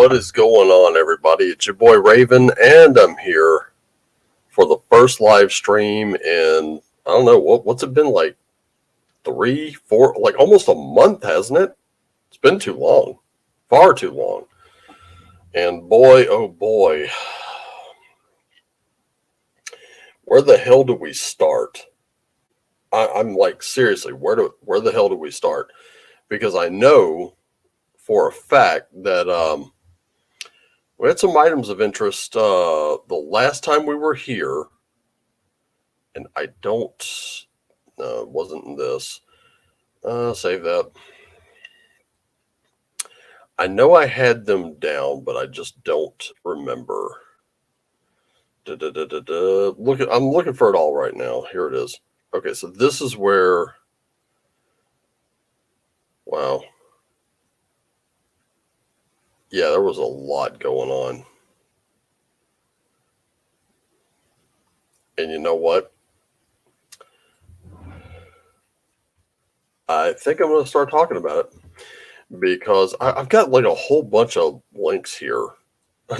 What is going on, everybody? It's your boy Raven, and I'm here for the first live stream in, I don't know, what's it been, like 3, 4, like almost a month, hasn't it? It's been too long. Far too long. And boy, oh boy, where the hell do we start? I'm like, seriously, where the hell do we start? Because I know for a fact that we had some items of interest the last time we were here, and I don't, wasn't in this. Save that. I know I had them down, but I just don't remember. I'm looking for it all right now. Here it is. Okay, so this is where. Wow. Yeah, there was a lot going on. And you know what? I think I'm going to start talking about it because I've got like a whole bunch of links here. I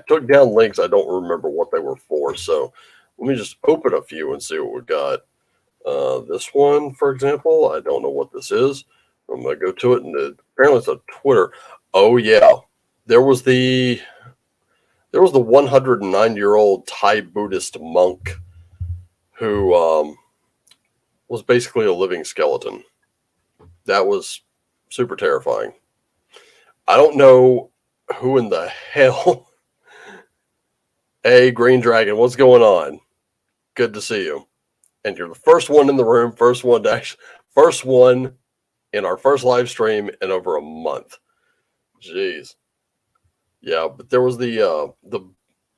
took down links. I don't remember what they were for. So let me just open a few and see what we got. This one, for example, I don't know what this is. I'm going to go to it, and apparently it's a Twitter. Oh yeah, there was the 109-year-old Thai Buddhist monk who was basically a living skeleton. That was super terrifying. I don't know who in the hell. Hey, Green Dragon, what's going on? Good to see you. And you're the first one in the room, first one in our first live stream in over a month. Jeez. Yeah, but there was the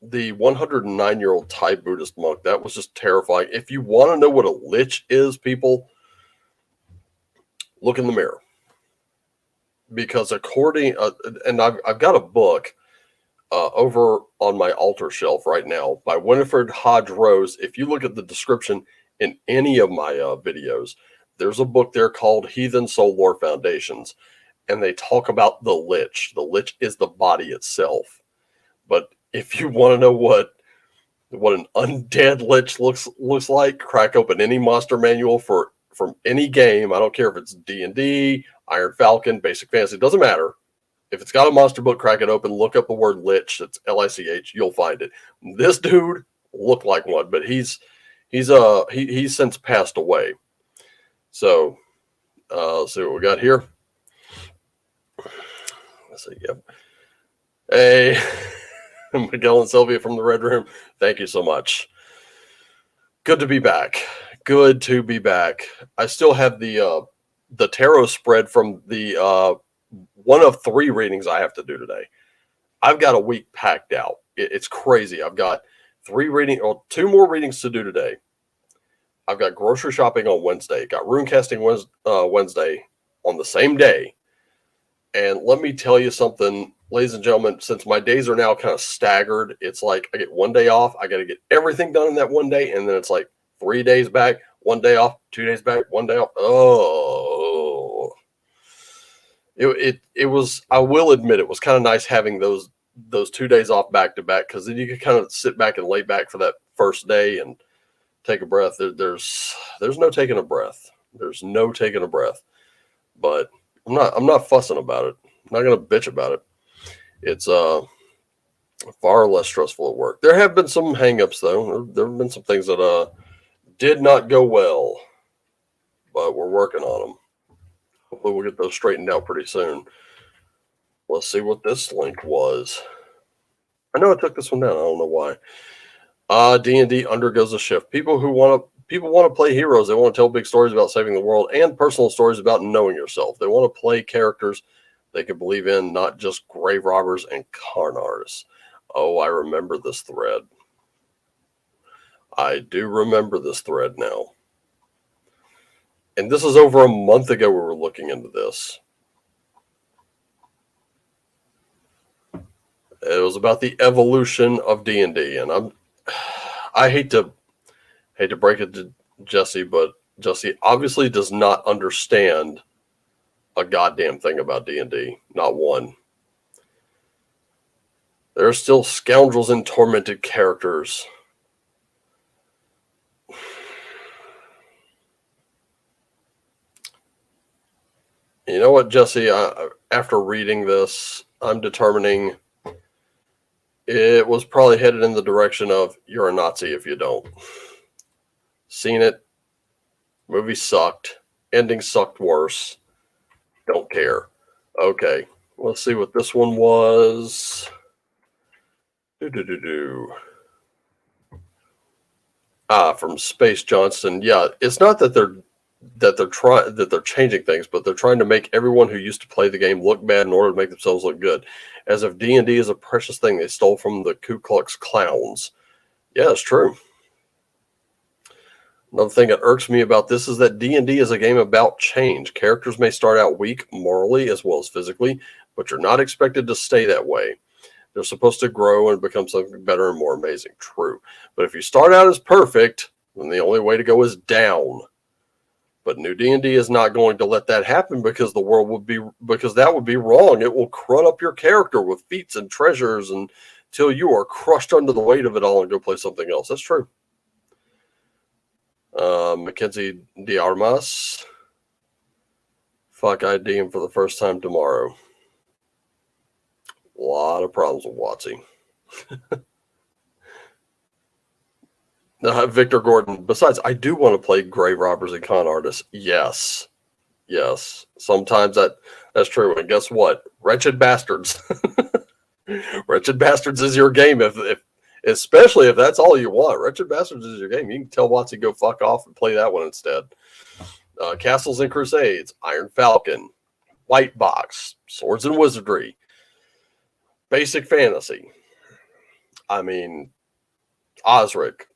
109-year-old Thai Buddhist monk. That was just terrifying. If you want to know what a lich is, people, look in the mirror. Because and I've got a book over on my altar shelf right now by Winifred Hodge Rose. If you look at the description in any of my videos, there's a book there called Heathen Soul Lore Foundations, and they talk about the lich. The lich is the body itself. But if you want to know what an undead lich looks like, crack open any monster manual from any game. I don't care if it's D&D, Iron Falcon, Basic Fantasy, it doesn't matter. If it's got a monster book, crack it open, look up the word lich, it's Lich, you'll find it. This dude looked like one, but he's since passed away. So let's see what we got here. Let's see, yep. Hey, Miguel and Sylvia from the Red Room, thank you so much. Good to be back. Good to be back. I still have the tarot spread from the one of 3 readings I have to do today. I've got a week packed out. It's crazy. I've got 2 more readings to do today. I've got grocery shopping on Wednesday. Got rune casting Wednesday on the same day. And let me tell you something, ladies and gentlemen, since my days are now kind of staggered, it's like I get one day off. I got to get everything done in that one day. And then it's like 3 days back, 1 day off, 2 days back, 1 day off. Oh, it was, I will admit, it was kind of nice having those 2 days off back to back, because then you could kind of sit back and lay back for that first day and take a breath. There's no taking a breath. There's no taking a breath. But I'm not fussing about it. I'm not going to bitch about it. It's far less stressful at work. There have been some hangups, though. There have been some things that did not go well, but we're working on them. Hopefully we'll get those straightened out pretty soon. Let's see what this link was. I know I took this one down. I don't know why. D&D undergoes a shift. People want to play heroes. They want to tell big stories about saving the world and personal stories about knowing yourself. They want to play characters they can believe in, not just grave robbers and con artists. Oh, I remember this thread. I do remember this thread now. And this is over a month ago we were looking into this. It was about the evolution of D&D, and I hate to break it to Jesse, but Jesse obviously does not understand a goddamn thing about D&D. Not one. There are still scoundrels and tormented characters. You know what, Jesse? After reading this, I'm determining it was probably headed in the direction of you're a Nazi if you don't. Seen it. Movie sucked. Ending sucked worse. Don't care. Okay. Let's see what this one was. From Space Johnston. Yeah, it's not that they're changing things, but they're trying to make everyone who used to play the game look bad in order to make themselves look good. As if D&D is a precious thing they stole from the Ku Klux Clowns. Yeah, it's true. Another thing that irks me about this is that D&D is a game about change. Characters may start out weak morally as well as physically, but you're not expected to stay that way. They're supposed to grow and become something better and more amazing. True. But if you start out as perfect, then the only way to go is down. But new D&D is not going to let that happen because that would be wrong. It will crud up your character with feats and treasures until you are crushed under the weight of it all and go play something else. That's true. Mackenzie Diarmas. Fuck, I DM for the first time tomorrow. A lot of problems with WoTC. Victor Gordon. Besides, I do want to play grave robbers and con artists. Yes. Sometimes that's true. And guess what? Wretched Bastards. Wretched Bastards is your game. Especially if that's all you want. Wretched Bastards is your game. You can tell WoTC go fuck off and play that one instead. Castles and Crusades, Iron Falcon, White Box, Swords and Wizardry, Basic Fantasy. I mean, Osric.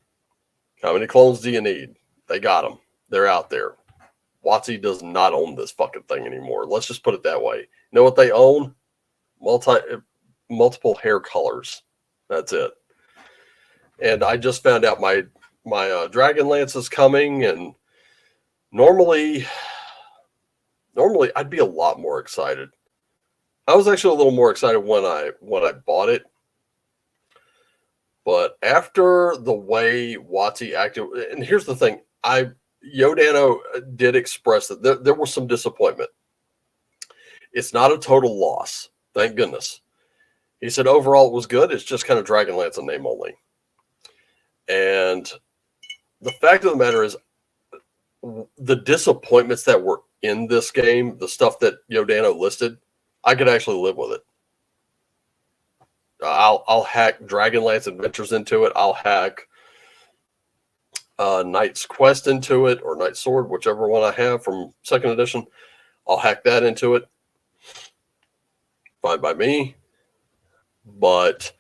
How many clones do you need? They got them. They're out there. WoTC does not own this fucking thing anymore. Let's just put it that way. You know what they own? Multiple hair colors. That's it. And I just found out my Dragonlance is coming, and normally I'd be a lot more excited. I was actually a little more excited when I bought it. But after the way WoTC acted, and here's the thing, Yodano did express that there was some disappointment. It's not a total loss, thank goodness. He said overall it was good. It's just kind of Dragonlance in name only. And the fact of the matter is, the disappointments that were in this game, the stuff that Yodano listed, I could actually live with it. I'll hack Dragonlance Adventures into it. I'll hack Knight's Quest into it, or Knight's Sword, whichever one I have from 2nd edition. I'll hack that into it. Fine by me. But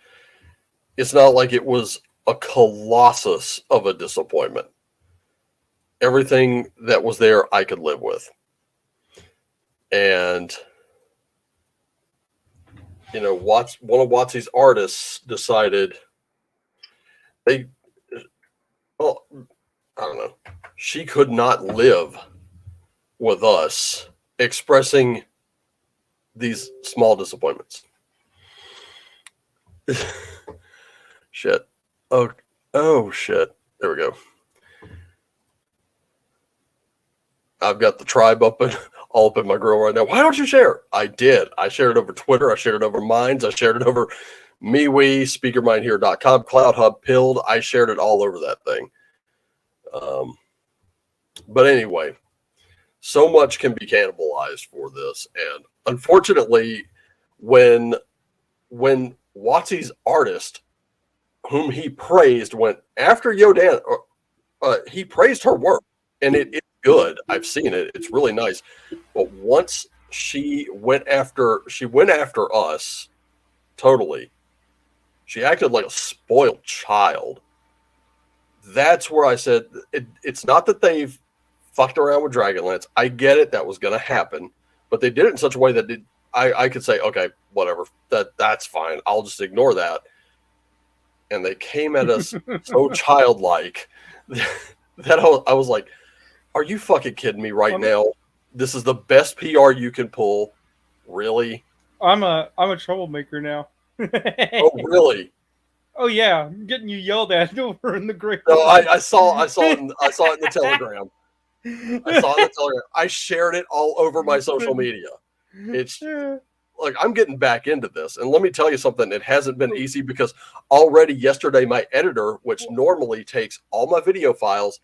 it's not like it was a colossus of a disappointment. Everything that was there, I could live with. And one of WoTC's artists decided I don't know. She could not live with us expressing these small disappointments. Shit. Oh shit. There we go. I've got the tribe all up in my grill right now. Why don't you share? I did. I shared it over Twitter. I shared it over Minds. I shared it over MeWe, SpeakerMindHere.com, CloudHub, Pilled. I shared it all over that thing. But anyway, so much can be cannibalized for this. And unfortunately, when WoTC's artist, whom he praised, went after Yodan, he praised her work. And it's good. I've seen it. It's really nice. But once she went after us, totally, she acted like a spoiled child. That's where I said, it's not that they've fucked around with Dragonlance. I get it. That was going to happen. But they did it in such a way that I could say, okay, whatever. That's fine. I'll just ignore that. And they came at us so childlike that I was like, are you fucking kidding me right now? This is the best PR you can pull. Really? I'm a troublemaker now. Oh, really? Oh yeah, I'm getting you yelled at over in the great No, room. I saw it in the Telegram. I saw it in the Telegram. I shared it all over my social media. It's like I'm getting back into this, and let me tell you something. It hasn't been easy because already yesterday, my editor, which normally takes all my video files,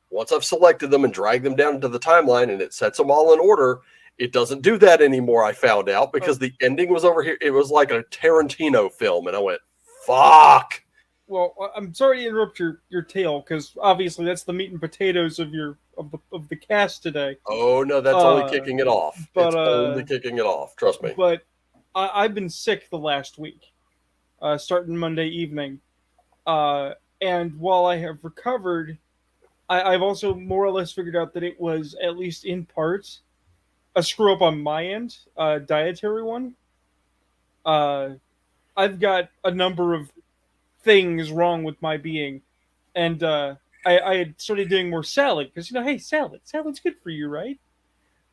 once I've selected them and dragged them down into the timeline, and it sets them all in order. It doesn't do that anymore. I found out because the ending was over here. It was like a Tarantino film, and I went, "Fuck." Well, I'm sorry to interrupt your tale because obviously that's the meat and potatoes of the cast today. Oh no, that's only Uh, kicking it off. but It's only kicking it off. Trust me. but I've been sick the last week, starting Monday evening, uh, and while I have recovered, I've also more or less figured out that it was at least in part a screw up on my end, dietary one. Uh, I've got a number of things wrong with my being, and I had started doing more salad because hey, salad's good for you, right?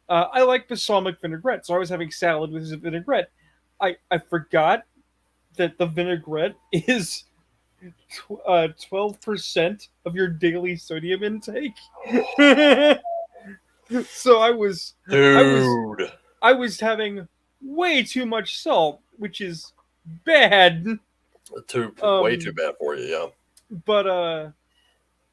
I like balsamic vinaigrette, so I was having salad with vinaigrette. I forgot that the vinaigrette is 12% of your daily sodium intake. So I was Dude. I was having way too much salt, which is bad. Way too Um, bad for you, yeah. but I'm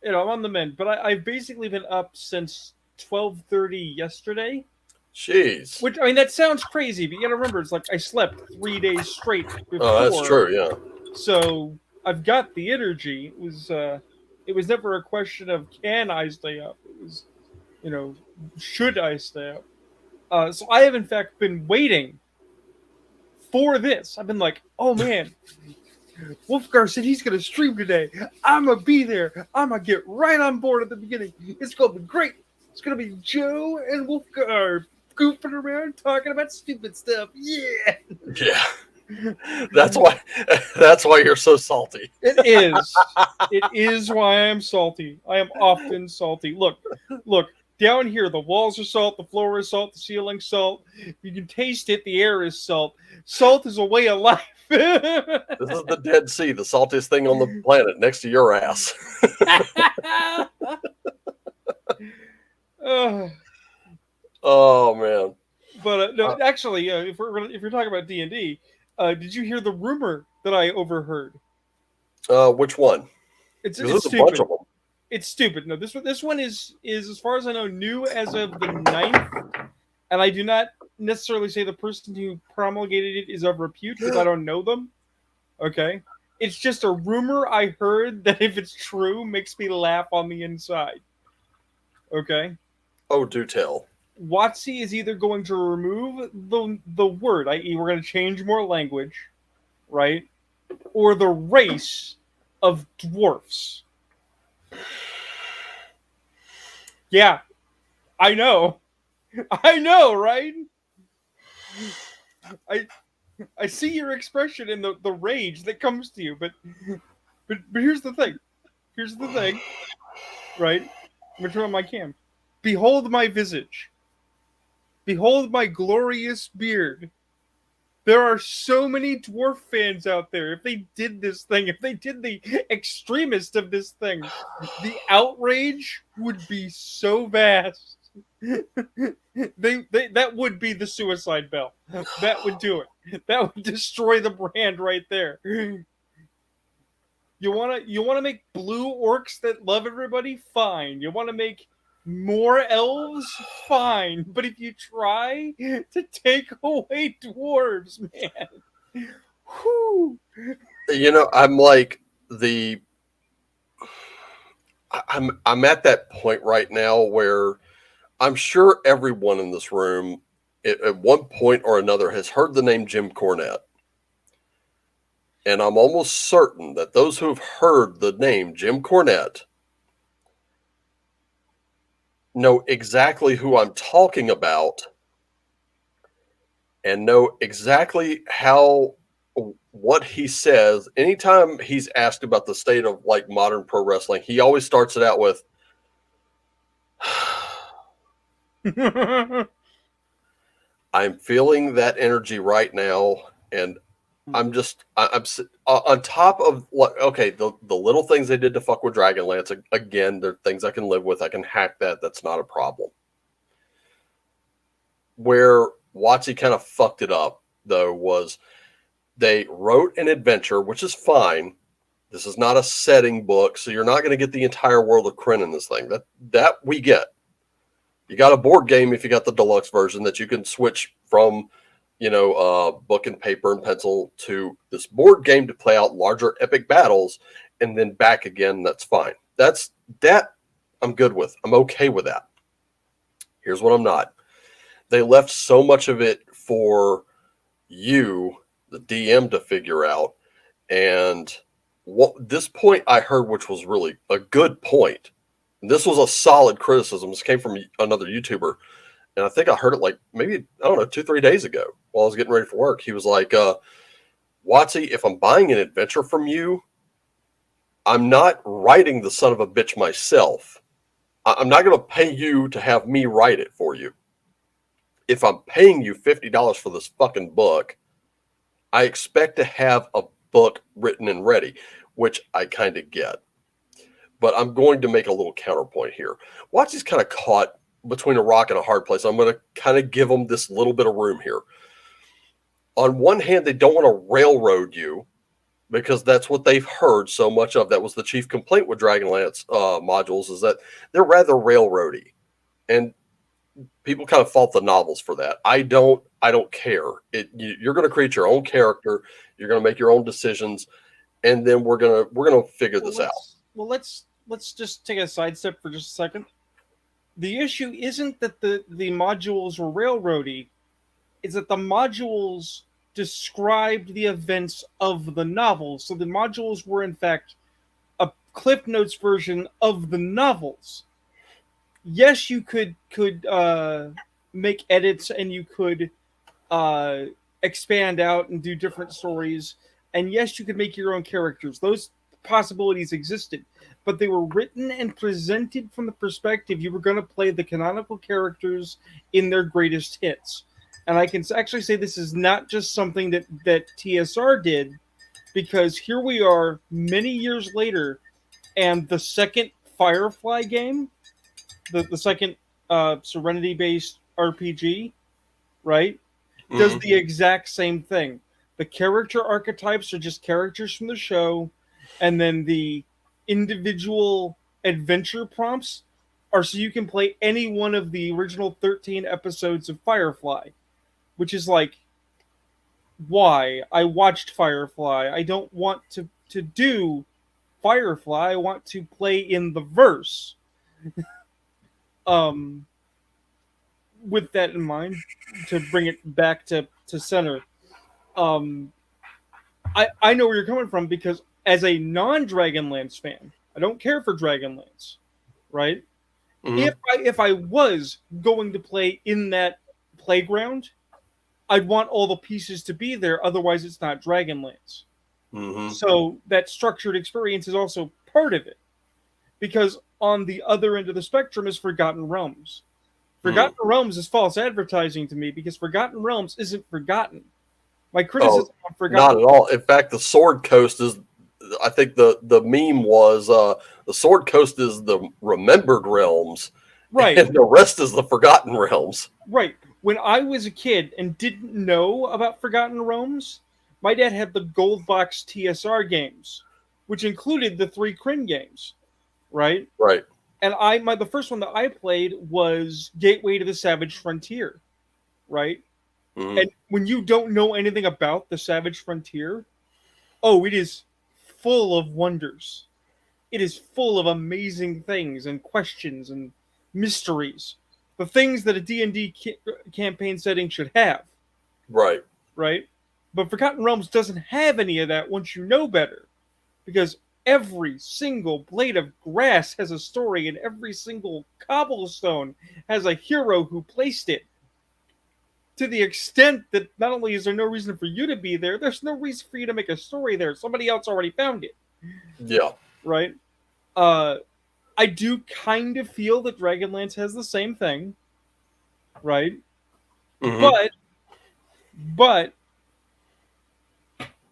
on the mend. But I've basically been up since 12:30 yesterday. Jeez. Which I mean, that sounds crazy, but you gotta remember, it's like I slept 3 days straight Oh, that's before, true, yeah. so I've got the energy. It was never a question of can I stay up. It was, should I stay up? So I have in fact been waiting for this. I've been like, oh man, Wolfgar said he's gonna stream today. I'm gonna be there. I'm gonna get right on board at the beginning. It's gonna be great. It's gonna be Joe and Wolfgar goofing around talking about stupid stuff. Yeah. Yeah. That's why that's why you're so salty. It is. It is why I'm salty. I am often salty. Look. Down here, the walls are salt, the floor is salt, the ceiling's salt. You can taste it. The air is salt. Salt is a way of life. This is the Dead Sea, the saltiest thing on the planet next to your ass. uh, Oh man. but no, actually, if you're talking about D&D, did you hear the rumor that I overheard? Which one? Because It's there's a bunch stupid. of them. It's stupid. No, this one is as far as I know new as of the 9th, and I do not necessarily say the person who promulgated it is of repute because I don't know them. Okay, it's just a rumor I heard that if it's true makes me laugh on the inside. Okay, Oh, do tell. WoTC is either going to remove the word, i.e., we're going to change more language, right, or the race of dwarfs. Yeah, I know. I know, right? I I see your expression in the rage that comes to you, but here's the thing. Here's the thing, right? I'm gonna turn on my cam. Behold my visage. Behold my glorious beard. There are so many dwarf fans out there. If they did this thing, if they did the extremist of this thing, the outrage would be so vast. That would be the suicide bell. That would do it. That would destroy the brand right there. You wanna make blue orcs that love everybody? Fine. You wanna make more elves? Fine. But if you try to take away dwarves, man, whew. I'm like the I'm at that point right now where I'm sure everyone in this room at one point or another has heard the name Jim Cornette. And I'm almost certain that those who have heard the name Jim Cornette know exactly who I'm talking about and know exactly what he says. Anytime he's asked about the state of like modern pro wrestling, he always starts it out with I'm feeling that energy right now, and I'm just on top of what? Okay, the little things they did to fuck with Dragonlance again. They're things I can live with. I can hack that. That's not a problem. Where WoTC kind of fucked it up though was they wrote an adventure, which is fine. This is not a setting book, so you're not going to get the entire world of Krynn in this thing. That we get. You got a board game if you got the deluxe version that you can switch from, book and paper and pencil to this board game to play out larger epic battles and then back again. That's fine. That I'm good with. I'm okay with that. Here's what I'm not. They left so much of it for you, the DM, to figure out. And this point I heard, which was really a good point. This was a solid criticism. This came from another YouTuber. And I think I heard it like maybe, I don't know, 2-3 days ago while I was getting ready for work. He was like, WoTC, if I'm buying an adventure from you, I'm not writing the son of a bitch myself. I'm not going to pay you to have me write it for you. If I'm paying you $50 for this fucking book, I expect to have a book written and ready, which I kind of get. But I'm going to make a little counterpoint here. WoTC's kind of caught between a rock and a hard place. I'm going to kind of give them this little bit of room here. On one hand, they don't want to railroad you because that's what they've heard so much of. That was the chief complaint with Dragonlance modules, is that they're rather railroady. And people kind of fault the novels for that. I don't care. You're going to create your own character. You're going to make your own decisions, and then we're gonna figure this out. Well, let's just take a sidestep for just a second. The issue isn't that the modules were railroady; it's that the modules described the events of the novels. So the modules were in fact a Cliff Notes version of the novels. Yes, you could make edits and you could expand out and do different stories. And yes, you could make your own characters. Those possibilities existed. But they were written and presented from the perspective you were going to play the canonical characters in their greatest hits. And I can actually say this is not just something that TSR did, because here we are many years later, and the second Firefly game, the second Serenity-based RPG, right, does the exact same thing. The character archetypes are just characters from the show, and then the individual adventure prompts are so you can play any one of the original 13 episodes of Firefly, which is like, why? I watched Firefly. I don't want to do Firefly. I want to play in the verse. With that in mind, to bring it back to center, I know where you're coming from, because as a non-Dragonlance fan, I don't care for Dragonlance, right? If I was going to play in that playground, I'd want all the pieces to be there. Otherwise, it's not Dragonlance. So that structured experience is also part of it, because on the other end of the spectrum is Forgotten Realms. Forgotten Realms is false advertising to me, because Forgotten Realms isn't forgotten. My criticism on Forgotten Not at all. In fact, the Sword Coast is, I think the meme was, the Sword Coast is the remembered realms, right, and the rest is the Forgotten Realms. Right. When I was a kid and didn't know about Forgotten Realms, my dad had the Gold Box TSR games, which included the 3 Krynn games, right? Right. And the first one that I played was Gateway to the Savage Frontier, right? And when you don't know anything about the Savage Frontier, it is full of wonders. It is full of amazing things and questions and mysteries. The things that a D&D campaign setting should have. Right. Right? But Forgotten Realms doesn't have any of that once you know better. Because every single blade of grass has a story, and every single cobblestone has a hero who placed it. To the extent that not only is there no reason for you to be there, there's no reason for you to make a story there. Somebody else already found it. Yeah. Right? I do kind of feel that Dragonlance has the same thing. Right? But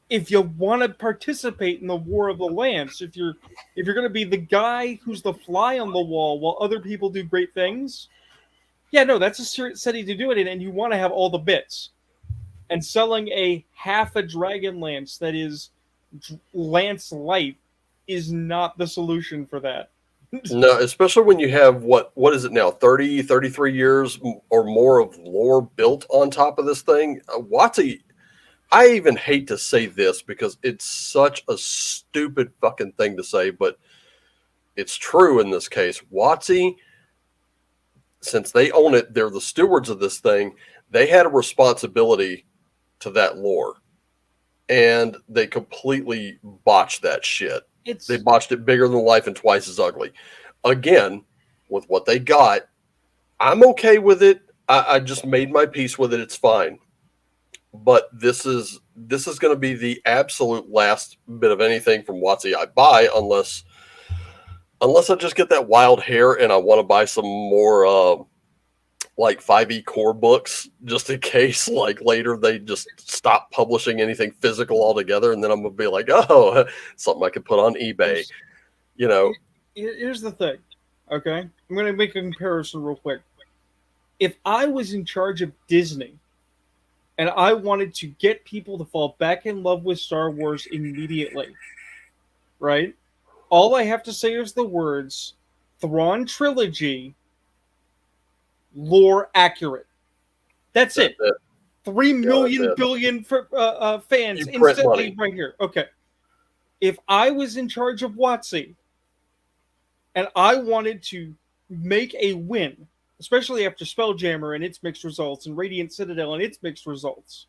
if you want to participate in the War of the Lance, if you're going to be the guy who's the fly on the wall while other people do great things, yeah, no, that's a setting to do it in, and you want to have all the bits. And selling a half a dragon lance that is lance light is not the solution for that. No, especially when you have what is it now, 30, 33 years or more of lore built on top of this thing. WoTC, I even hate to say this because it's such a stupid fucking thing to say, but it's true in this case. WoTC, since they own it, they're the stewards of this thing. They had a responsibility to that lore, and they completely botched that shit. They It's botched it bigger than life and twice as ugly. Again, with what they got, I'm okay with it. I just made my peace with it. It's fine. But this is going to be the absolute last bit of anything from WotC I buy, unless I just get that wild hair and I want to buy some more like 5e core books just in case like later they just stop publishing anything physical altogether, and then I'm gonna be like, oh, something I can put on eBay, you know. here's the thing, okay? I'm going to make a comparison real quick. If I was in charge of Disney and I wanted to get people to fall back in love with Star Wars immediately, right? All I have to say is the words Thrawn trilogy, lore accurate. That's That's it. it. 3 Yeah, million that's it. billion fans You print instantly money. right here. Okay. If I was in charge of WotC and I wanted to make a win, especially after Spelljammer and its mixed results and Radiant Citadel and its mixed results,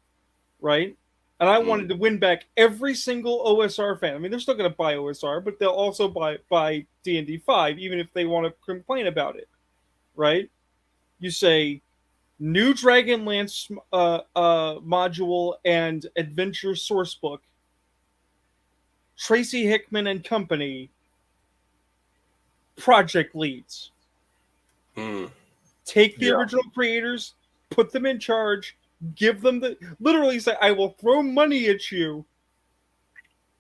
right? And I wanted to win back every single OSR fan. I mean, they're still going to buy OSR, but they'll also buy D&D 5, even if they want to complain about it, right? You say new Dragonlance module and adventure sourcebook, Tracy Hickman and company, project leads. Mm, Take the yeah, original creators, put them in charge, give them the literally say, I will throw money at you.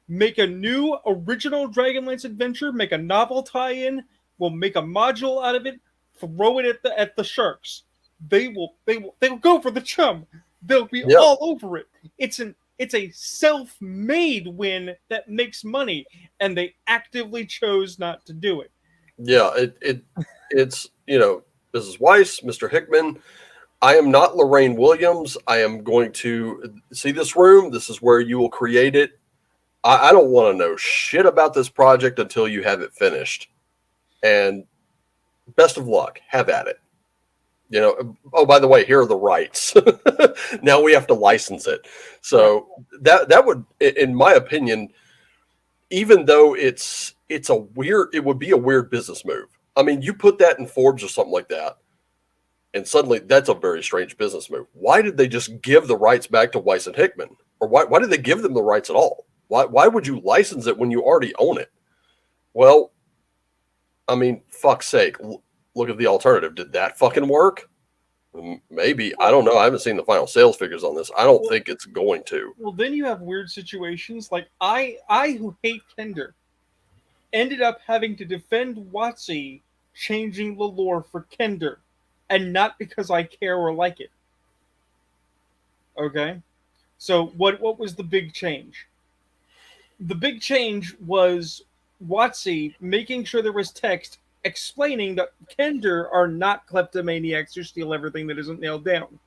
Make a new original Dragonlance adventure, make a novel tie-in, we'll make a module out of it, throw it at the sharks. They will go for the chum. They'll be yeah, all over it. It's a self-made win that makes money, and they actively chose not to do it. yeah. It's Mrs. Weiss, Mr. Hickman. I am not Lorraine Williams. I am going to see this room. This is where you will create it. I don't want to know shit about this project until you have it finished. And best of luck. Have at it. Oh, by the way, here are the rights. Now we have to license it. Right. So that would, in my opinion, even though it would be a weird business move. I mean, you put that in Forbes or something like that, and suddenly that's a very strange business move. Why did they just give the rights back to Weiss and Hickman? Or why did they give them the rights at all? Why would you license it when you already own it? Well, I mean, fuck's sake. Look at the alternative. Did that fucking work? Maybe. I don't know. I haven't seen the final sales figures on this. I don't think it's going to. Well, then you have weird situations like I who hate Kender ended up having to defend WotC changing the lore for Kender, and not because I care or like it. Okay, so what was the big change? The big change was WotC making sure there was text explaining that Kender are not kleptomaniacs who steal everything that isn't nailed down.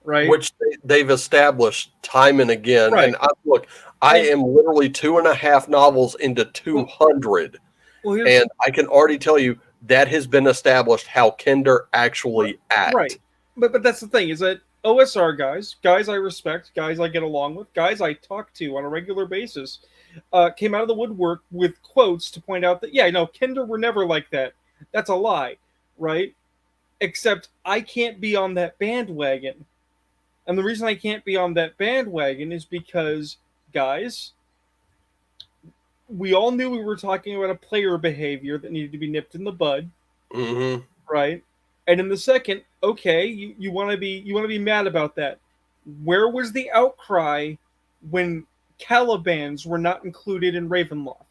Right? Which they've established time and again. Right. And look, I And am literally 2.5 novels into well, 200, well here's and I can already tell you that has been established how Kinder actually right. act. But that's the thing is that OSR guys I respect, guys I get along with, guys I talk to on a regular basis, came out of the woodwork with quotes to point out that yeah, no, Kinder were never like that. That's a lie, right? Except I can't be on that bandwagon. And the reason I can't be on that bandwagon is because, guys, we all knew we were talking about a player behavior that needed to be nipped in the bud, Mm-hmm. right? And in the second, okay, you want to be mad about that. Where was the outcry when Calibans were not included in Ravenloft.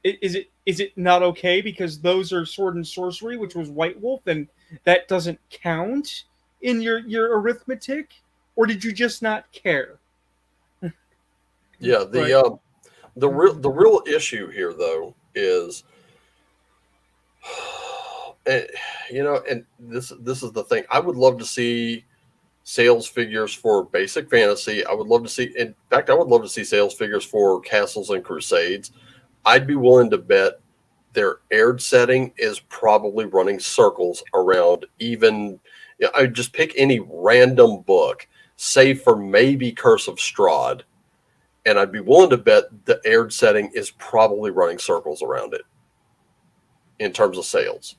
Is it not okay because those are sword and sorcery, which was White Wolf, and that doesn't count in your arithmetic, or did you just not care? Yeah, Right. the real issue here though is, eh, and this is the thing. I would love to see sales figures for Basic Fantasy. I would love to see, in fact, I would love to see sales figures for Castles and Crusades. I'd be willing to bet their aired setting is probably running circles around even. I just pick any random book, save for maybe Curse of Strahd, and I'd be willing to bet the aired setting is probably running circles around it in terms of sales.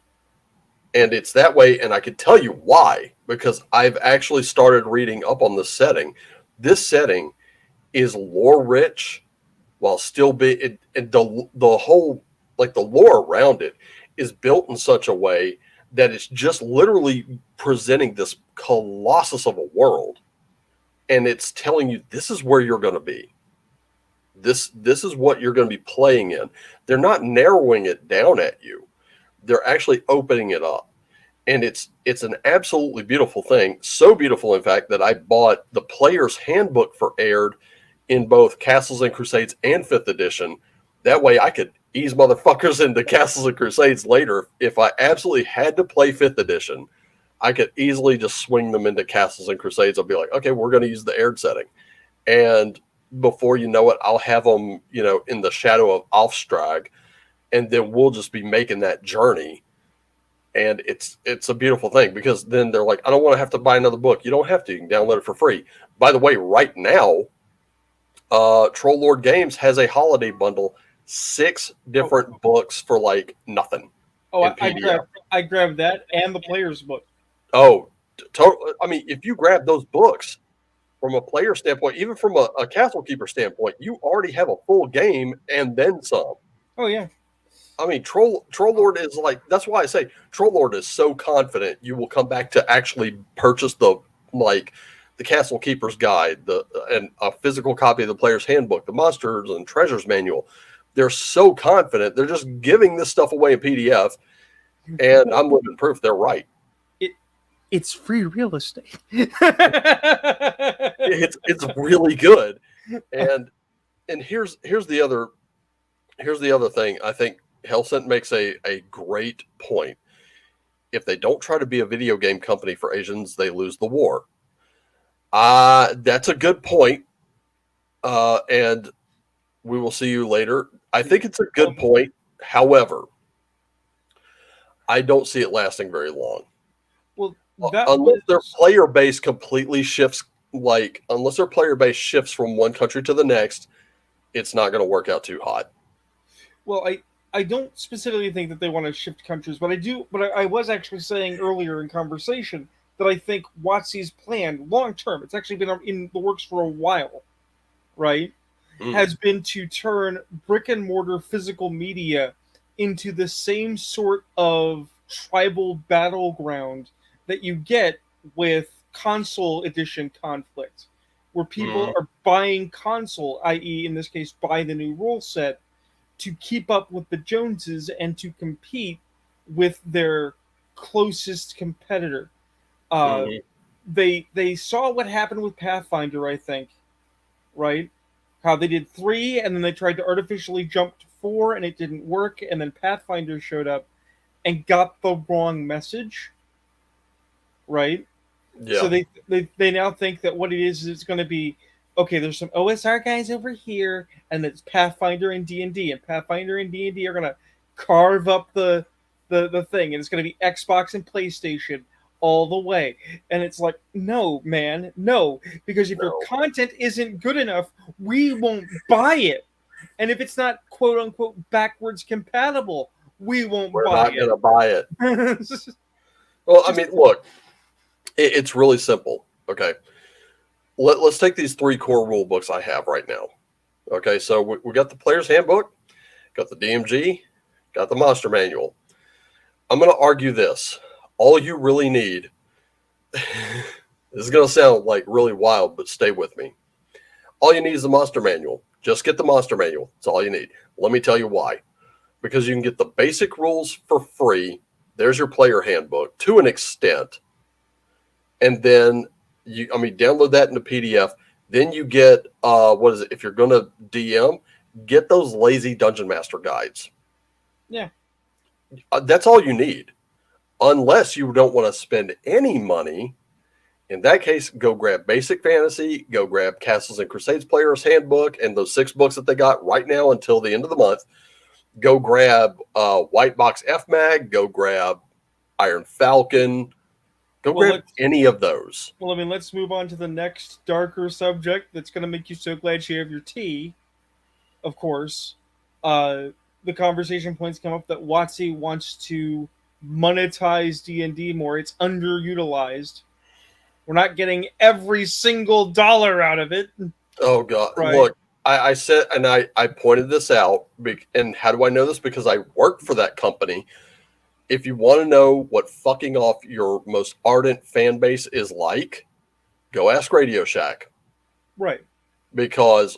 And it's that way, and I can tell you why, because I've actually started reading up on this setting. This setting is lore rich while still be and the whole, like, the lore around it is built in such a way that it's just literally presenting this colossus of a world, and it's telling you this is where you're going to be. This is what you're going to be playing in. They're not narrowing it down at you. They're actually opening it up. And it's an absolutely beautiful thing. So beautiful, in fact, that I bought the player's handbook for aired in both Castles and Crusades and 5th edition. That way I could ease motherfuckers into Castles and Crusades later. If I absolutely had to play 5th edition, I could easily just swing them into Castles and Crusades. I'll be like, okay, we're going to use the aired setting. And before you know it, I'll have them, in the shadow of Alfstrag, and then we'll just be making that journey. And it's a beautiful thing, because then they're like, I don't want to have to buy another book. You don't have to. You can download it for free. By the way, right now, Troll Lord Games has a holiday bundle, 6 different books for like nothing. Oh, in PDF. I grabbed that and the player's book. Oh, I mean, if you grab those books from a player standpoint, even from a castle keeper standpoint, you already have a full game and then some. Oh yeah. I mean, Troll Lord is like, that's why I say Troll Lord is so confident you will come back to actually purchase the Castle Keeper's Guide, and a physical copy of the Player's Handbook, the Monsters and Treasures Manual. They're so confident they're just giving this stuff away in PDF, and I'm living proof they're right. It's free real estate. It's really good, and here's the other thing. I think Hellsent makes a great point. If they don't try to be a video game company for Asians, they lose the war. That's a good point. And we will see you later. I think it's a good point. However, I don't see it lasting very long. Well, unless their player base completely shifts, unless their player base shifts from one country to the next, it's not going to work out too hot. Well, I don't specifically think that they want to shift countries, but I do. But I was actually saying earlier in conversation that I think WoTC's plan long term, it's actually been in the works for a while, right? Has been to turn brick and mortar physical media into the same sort of tribal battleground that you get with console edition Conflict, where people are buying console, i.e., in this case, buy the new rule set, to keep up with the Joneses and to compete with their closest competitor. They saw what happened with Pathfinder, I think, right? How they did 3, and then they tried to artificially jump to 4, and it didn't work, and then Pathfinder showed up and got the wrong message, right? Yeah. So they now think that what it is it's going to be, okay, there's some OSR guys over here, and it's Pathfinder and D&D, and Pathfinder and D&D are going to carve up the thing, and it's going to be Xbox and PlayStation all the way. And it's like, no, man, no, because if your content isn't good enough, we won't buy it. And if it's not quote unquote backwards compatible, we won't We're buy not going to buy it. Well, I mean, look, it's really simple. Okay. Let's take these 3 core rule books I have right now. Okay. So we got the Player's Handbook, got the DMG, got the Monster Manual. I'm going to argue this. All you really need, this is going to sound like really wild, but stay with me. All you need is the monster manual. Just get the monster manual. That's all you need. Let me tell you why. Because you can get the basic rules for free. There's your player handbook to an extent. And then download that in the PDF. Then you get, what is it? If you're going to DM, get those lazy Dungeon Master guides. Yeah. That's all you need. Unless you don't want to spend any money. In that case, go grab Basic Fantasy, go grab Castles and Crusades Player's Handbook, and those 6 books that they got right now until the end of the month. Go grab White Box FMAG, go grab Iron Falcon, go grab any of those. Well, let's move on to the next darker subject that's going to make you so glad you have your tea. Of course, the conversation points come up that WoTC wants to monetize D&D more. It's underutilized. We're not getting every single dollar out of it. Oh, God. Right. Look, I said, and I pointed this out, and how do I know this? Because I work for that company. If you want to know what fucking off your most ardent fan base is like, go ask Radio Shack. Right. Because,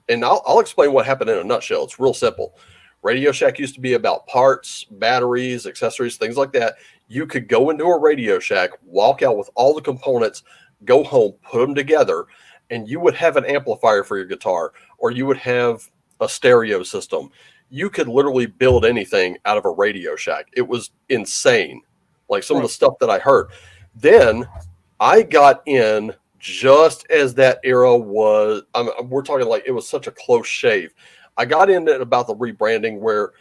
and I'll explain what happened in a nutshell. It's real simple. Radio Shack used to be about parts, batteries, accessories, things like that. You could go into a Radio Shack, walk out with all the components, go home, put them together, and you would have an amplifier for your guitar, or you would have a stereo system. You could literally build anything out of a Radio Shack. It was insane. Like some of the stuff that I heard. Then I got in just as that era was, we're talking like it was such a close shave. I got in at about the rebranding where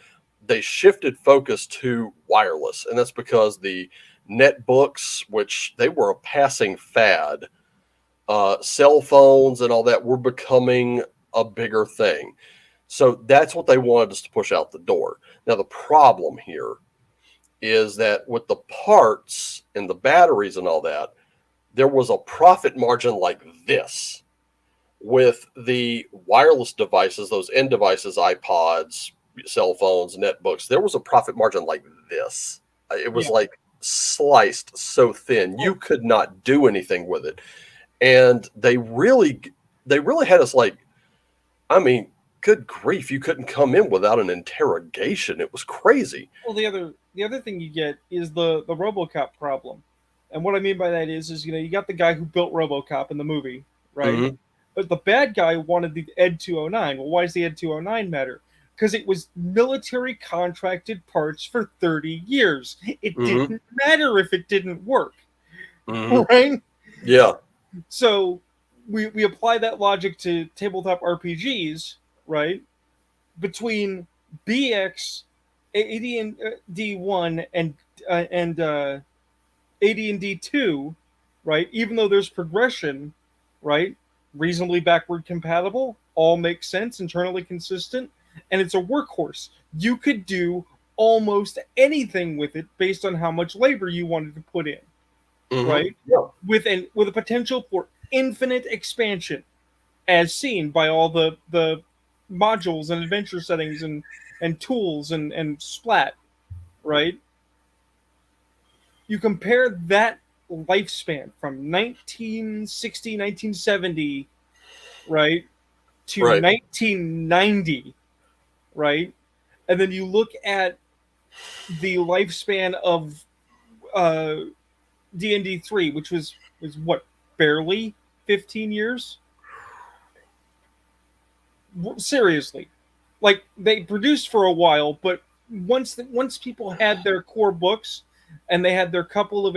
they shifted focus to wireless. And that's because the netbooks, which they were a passing fad, cell phones and all that were becoming a bigger thing. So that's what they wanted us to push out the door. Now, the problem here is that with the parts and the batteries and all that, there was a profit margin like this. With the wireless devices, those end devices, iPods, cell phones, netbooks, there was a profit margin like this. It was like sliced so thin. You could not do anything with it. And they really had us like, good grief, you couldn't come in without an interrogation. It was crazy. Well, the other thing you get is the RoboCop problem. And what I mean by that is you got the guy who built RoboCop in the movie, right? Mm-hmm. But the bad guy wanted the Ed 209. Well, why does the Ed 209 matter? Because it was military contracted parts for 30 years. It didn't matter if it didn't work, right? Yeah. So we apply that logic to tabletop RPGs, right? Between BX, AD&D 1, and AD&D 2, right? Even though there's progression, right? Reasonably backward compatible, all makes sense, internally consistent, and it's a workhorse. You could do almost anything with it based on how much labor you wanted to put in, right? Yeah. With a potential for infinite expansion, as seen by all the modules and adventure settings and tools and splat, right? You compare that lifespan from 1960, 1970, right, to 1990, right? And then you look at the lifespan of D&D 3, which was what, barely 15 years? Seriously. Like, they produced for a while, but once people had their core books and they had their couple of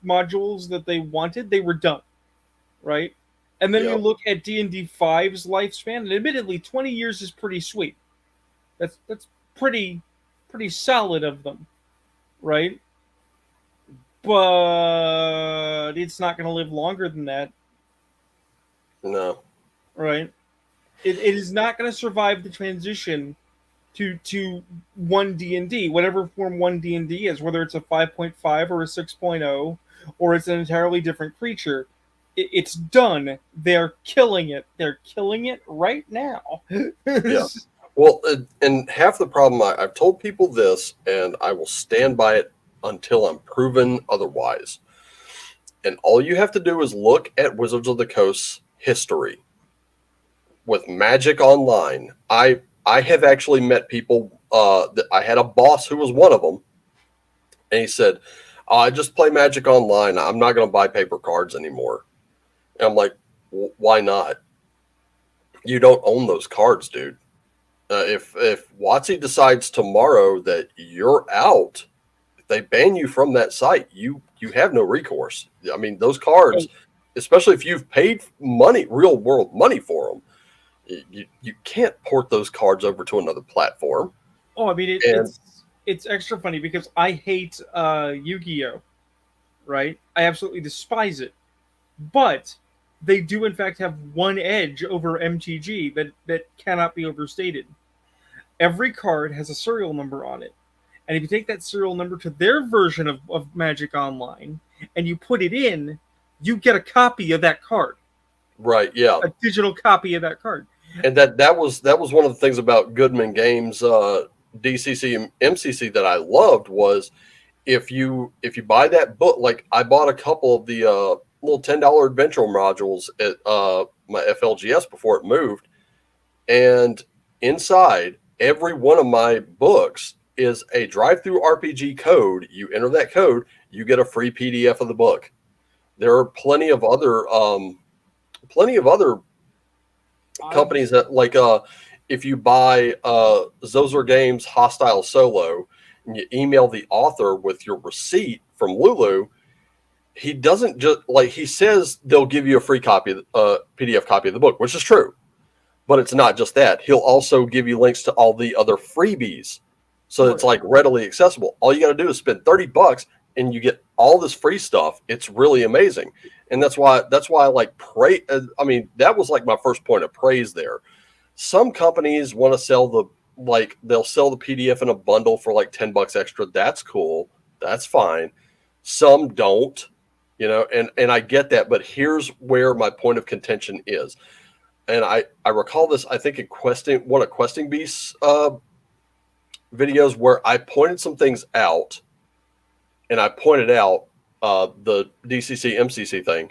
modules that they wanted, they were done, right? And then you look at D&D 5's lifespan, and admittedly, 20 years is pretty sweet. That's pretty solid of them, right? But it's not going to live longer than that. No. Right? It is not going to survive the transition to 1 D&D, whatever form 1 D&D is, whether it's a 5.5 or a 6.0, or it's an entirely different creature. It's done. They're killing it. They're killing it right now. Yeah. Well, and half the problem, I've told people this, and I will stand by it until I'm proven otherwise. And all you have to do is look at Wizards of the Coast's history. with Magic Online, I have actually met people. That I had a boss who was one of them, and he said, "I just play Magic Online. I'm not going to buy paper cards anymore." And I'm like, "Why not? You don't own those cards, dude. If WoTC decides tomorrow that you're out, if they ban you from that site, you have no recourse. I mean, those cards, especially if you've paid money, real world money for them, you can't port those cards over to another platform." Oh, I mean, And it's extra funny because I hate Yu-Gi-Oh. Right? I absolutely despise it, but they do in fact have one edge over MTG that cannot be overstated. Every card has a serial number on it. And if you take that serial number to their version of Magic Online and you put it in, you get a copy of that card. right, yeah, A digital copy of that card. and that was one of the things about Goodman Games, DCC and MCC that I loved was if you buy that book, like I bought a couple of the little $10 adventure modules at my FLGS before it moved, and inside every one of my books is a drive-through RPG code. You enter that code, you get a free PDF of the book. There are plenty of other companies that like if you buy Zozer Games Hostile Solo and you email the author with your receipt from Lulu, he doesn't just like he says they'll give you a free copy, PDF copy of the book, which is true, but it's not just that. He'll also give you links to all the other freebies, so it's like readily accessible. All you got to do is spend $30 and you get all this free stuff. It's really amazing, and that's why I like pray. I mean, that was like my first point of praise there. Some companies want to sell they'll sell the PDF in a bundle for like $10 extra. That's cool. That's fine. Some don't, and I get that, but here's where my point of contention is. And I recall this, I think in one of Questing Beast's videos where I pointed some things out, and I pointed out the DCC MCC thing,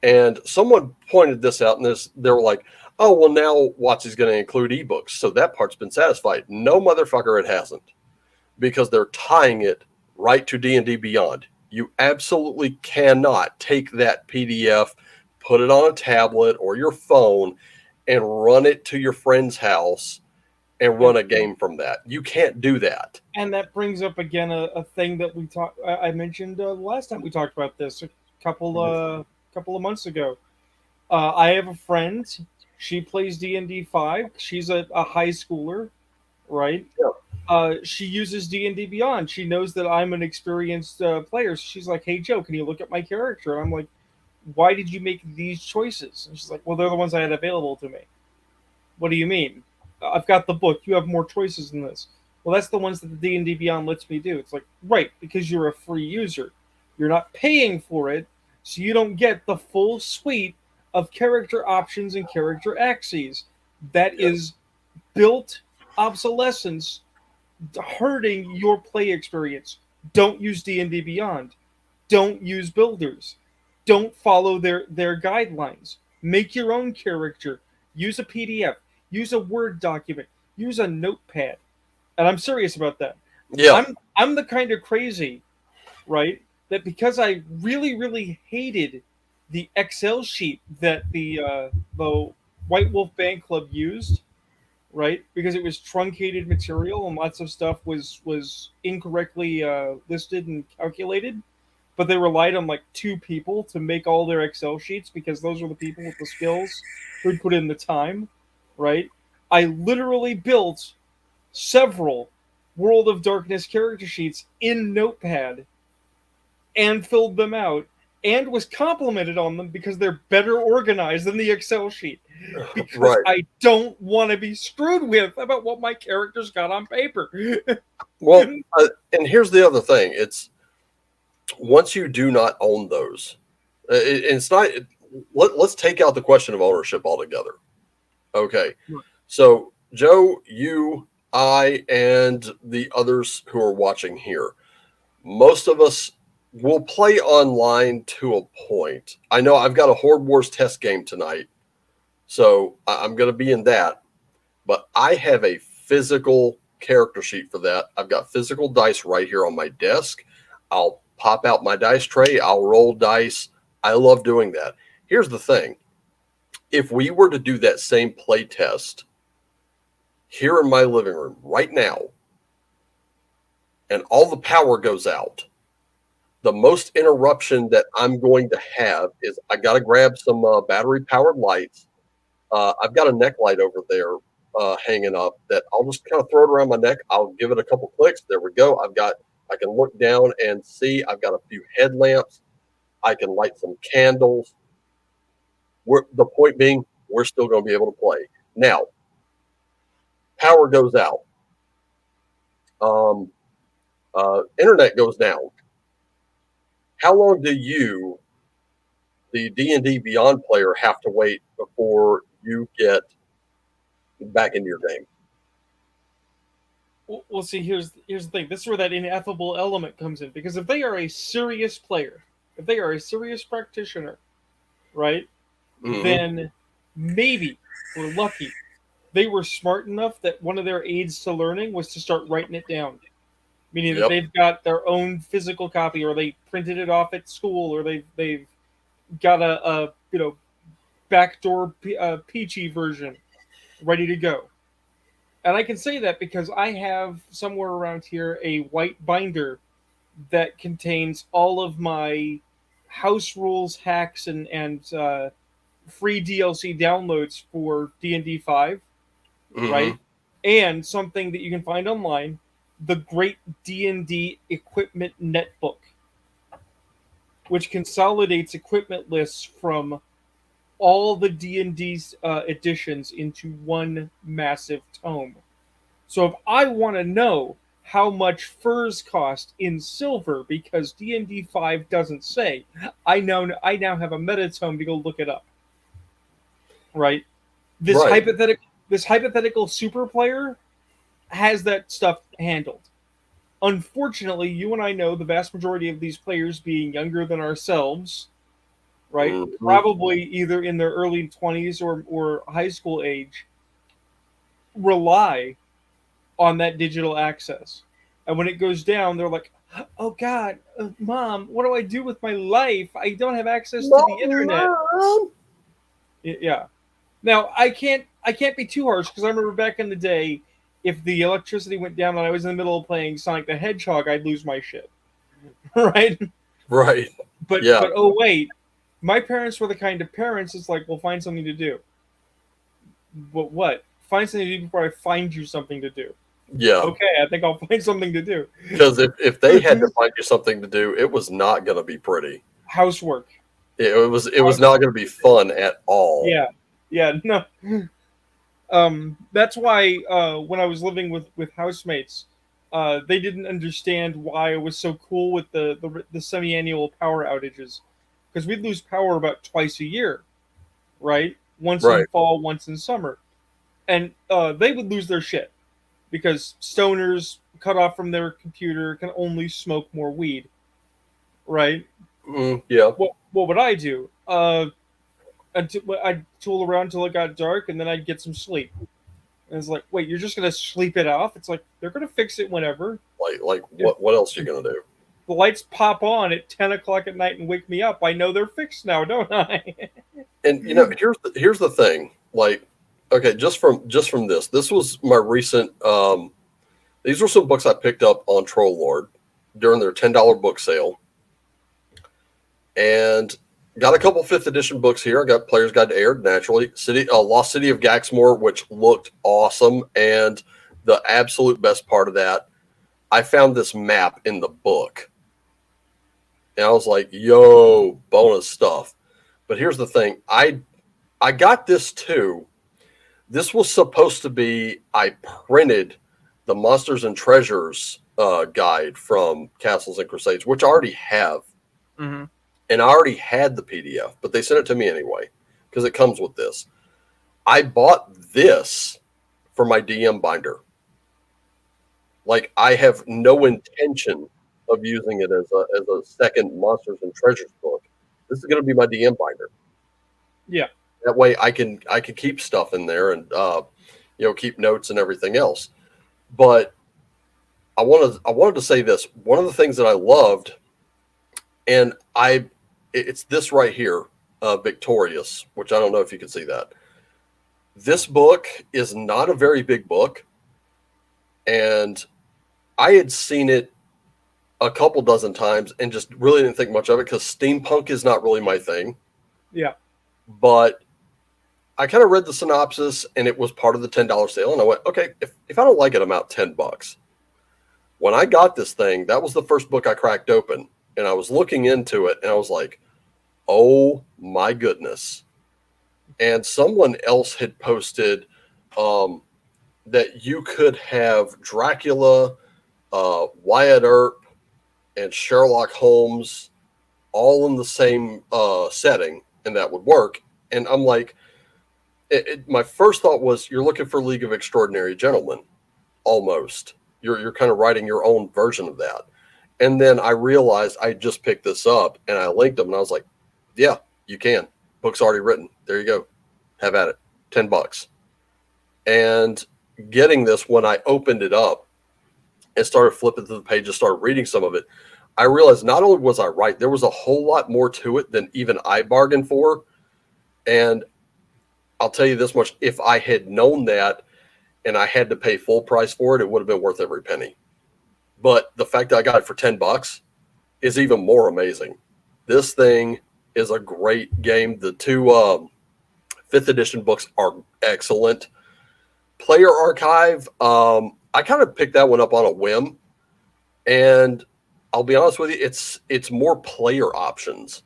and someone pointed this out, and they were like, "Oh, well, now WoTC's going to include ebooks, so that part's been satisfied." No, motherfucker, it hasn't, because they're tying it right to D&D Beyond. You absolutely cannot take that PDF, put it on a tablet or your phone, and run it to your friend's house and run a game from that. You can't do that. And that brings up again a thing that I mentioned last time we talked about this a couple of months ago. I have a friend. She plays D&D 5. She's a high schooler, right? Yeah. She uses D&D Beyond. She knows that I'm an experienced player. So she's like, "Hey, Joe, can you look at my character?" And I'm like, "Why did you make these choices?" And she's like, "Well, they're the ones I had available to me." "What do you mean? I've got the book. You have more choices than this." "Well, that's the ones that the D&D Beyond lets me do." It's like, right, because you're a free user. You're not paying for it, so you don't get the full suite of character options and character axes. That is built obsolescence hurting your play experience. Don't use D&D Beyond. Don't use builders. Don't follow their guidelines. Make your own character. Use a PDF. Use a Word document. Use a notepad. And I'm serious about that. Yeah. I'm the kind of crazy, right, that because I really, really hated the Excel sheet that the White Wolf Band Club used, right, because it was truncated material and lots of stuff was incorrectly listed and calculated, but they relied on like two people to make all their Excel sheets because those are the people with the skills who'd put in the time, right? I literally built several World of Darkness character sheets in Notepad and filled them out and was complimented on them because they're better organized than the Excel sheet. Because Right. I don't want to be screwed with about what my characters got on paper. Well, and here's the other thing. It's once you do not own those, it's not. Let's take out the question of ownership altogether. Okay. So, Joe, you, I, and the others who are watching here, most of us will play online to a point. I know I've got a Horde Wars test game tonight. So I'm going to be in that. But I have a physical character sheet for that. I've got physical dice right here on my desk. I'll pop out my dice tray. I'll roll dice. I love doing that. Here's the thing. If we were to do that same play test here in my living room right now, and all the power goes out, the most interruption that I'm going to have is I got to grab some battery powered lights. I've got a neck light over there hanging up that I'll just kind of throw it around my neck. I'll give it a couple clicks. There we go. I can look down and see. I've got a few headlamps. I can light some candles. The point being, we're still going to be able to play. Now, power goes out. Internet goes down. How long do you, the D&D Beyond player, have to wait before you get back into your game? Well, see, here's the thing. This is where that ineffable element comes in. Because if they are a serious player, if they are a serious practitioner, right, then maybe we're lucky. They were smart enough that one of their aids to learning was to start writing it down. Meaning that they've got their own physical copy, or they printed it off at school, or they've got a backdoor peachy version ready to go. And I can say that because I have somewhere around here a white binder that contains all of my house rules, hacks, and free DLC downloads for D&D 5, right? And something that you can find online, the Great D&D Equipment Netbook, which consolidates equipment lists from all the D&D's editions into one massive tome. So if I want to know how much furs cost in silver because D&D 5 doesn't say, I now have a metatome to go look it up. Right? This hypothetical super player has that stuff handled. Unfortunately, you and I know the vast majority of these players being younger than ourselves, right? Probably either in their early 20s or high school age, rely on that digital access. And when it goes down, they're like, oh God, Mom, what do I do with my life? I don't have access to the internet. Yeah. Now, I can't be too harsh because I remember back in the day, if the electricity went down and I was in the middle of playing Sonic the Hedgehog, I'd lose my shit. Right? Right. But oh wait, my parents were the kind of parents it's like, well, find something to do. But what? Find something to do before I find you something to do. Yeah. Okay, I think I'll find something to do. Because if they had to find you something to do, it was not going to be pretty. Housework. It was not going to be fun at all. Yeah, no. That's why when I was living with housemates, they didn't understand why I was so cool with the semi-annual power outages, because we'd lose power about twice a year, right? Once in fall, once in summer, and they would lose their shit because stoners cut off from their computer can only smoke more weed, right? Yeah. What would I do? I'd tool around until it got dark, and then I'd get some sleep. And it's like, wait, you're just gonna sleep it off? It's like they're gonna fix it whenever. Like what else are you gonna do? The lights pop on at 10 o'clock at night and wake me up. I know they're fixed now, don't I? And here's the thing. Like, okay, just from this was my recent. These were some books I picked up on Troll Lord during their $10 book sale, and got a couple 5th edition books here. I got Player's Guide to Air, naturally. Lost City of Gaxmore, which looked awesome. And the absolute best part of that, I found this map in the book. And I was like, yo, bonus stuff. But here's the thing. I got this too. This was supposed to be, I printed the Monsters and Treasures guide from Castles and Crusades, which I already have. Mm-hmm. And I already had the PDF, but they sent it to me anyway because it comes with this. I bought this for my DM binder. Like, I have no intention of using it as a second Monsters and Treasures book. This is going to be my DM binder. Yeah. That way I can keep stuff in there and keep notes and everything else. But I wanted to say this. One of the things that I loved, and it's this right here, Victorious, which I don't know if you can see that. This book is not a very big book, and I had seen it a couple dozen times and just really didn't think much of it because steampunk is not really my thing. Yeah. But I kind of read the synopsis and it was part of the $10 sale. And I went, okay, if I don't like it, I'm out $10. When I got this thing, that was the first book I cracked open. And I was looking into it and I was like, oh my goodness. And someone else had posted that you could have Dracula, Wyatt Earp, and Sherlock Holmes all in the same setting, and that would work. And I'm like, my first thought was, you're looking for League of Extraordinary Gentlemen, almost. You're kind of writing your own version of that. And then I realized I just picked this up, and I linked them, and I was like, yeah, you can. Book's already written. There you go. Have at it. $10. And getting this, when I opened it up and started flipping through the pages, started reading some of it, I realized not only was I right, there was a whole lot more to it than even I bargained for. And I'll tell you this much, if I had known that and I had to pay full price for it, it would have been worth every penny. But the fact that I got it for $10 is even more amazing. This thing is a great game. The two 5th edition books are excellent. Player Archive, I kind of picked that one up on a whim. And I'll be honest with you, it's more player options.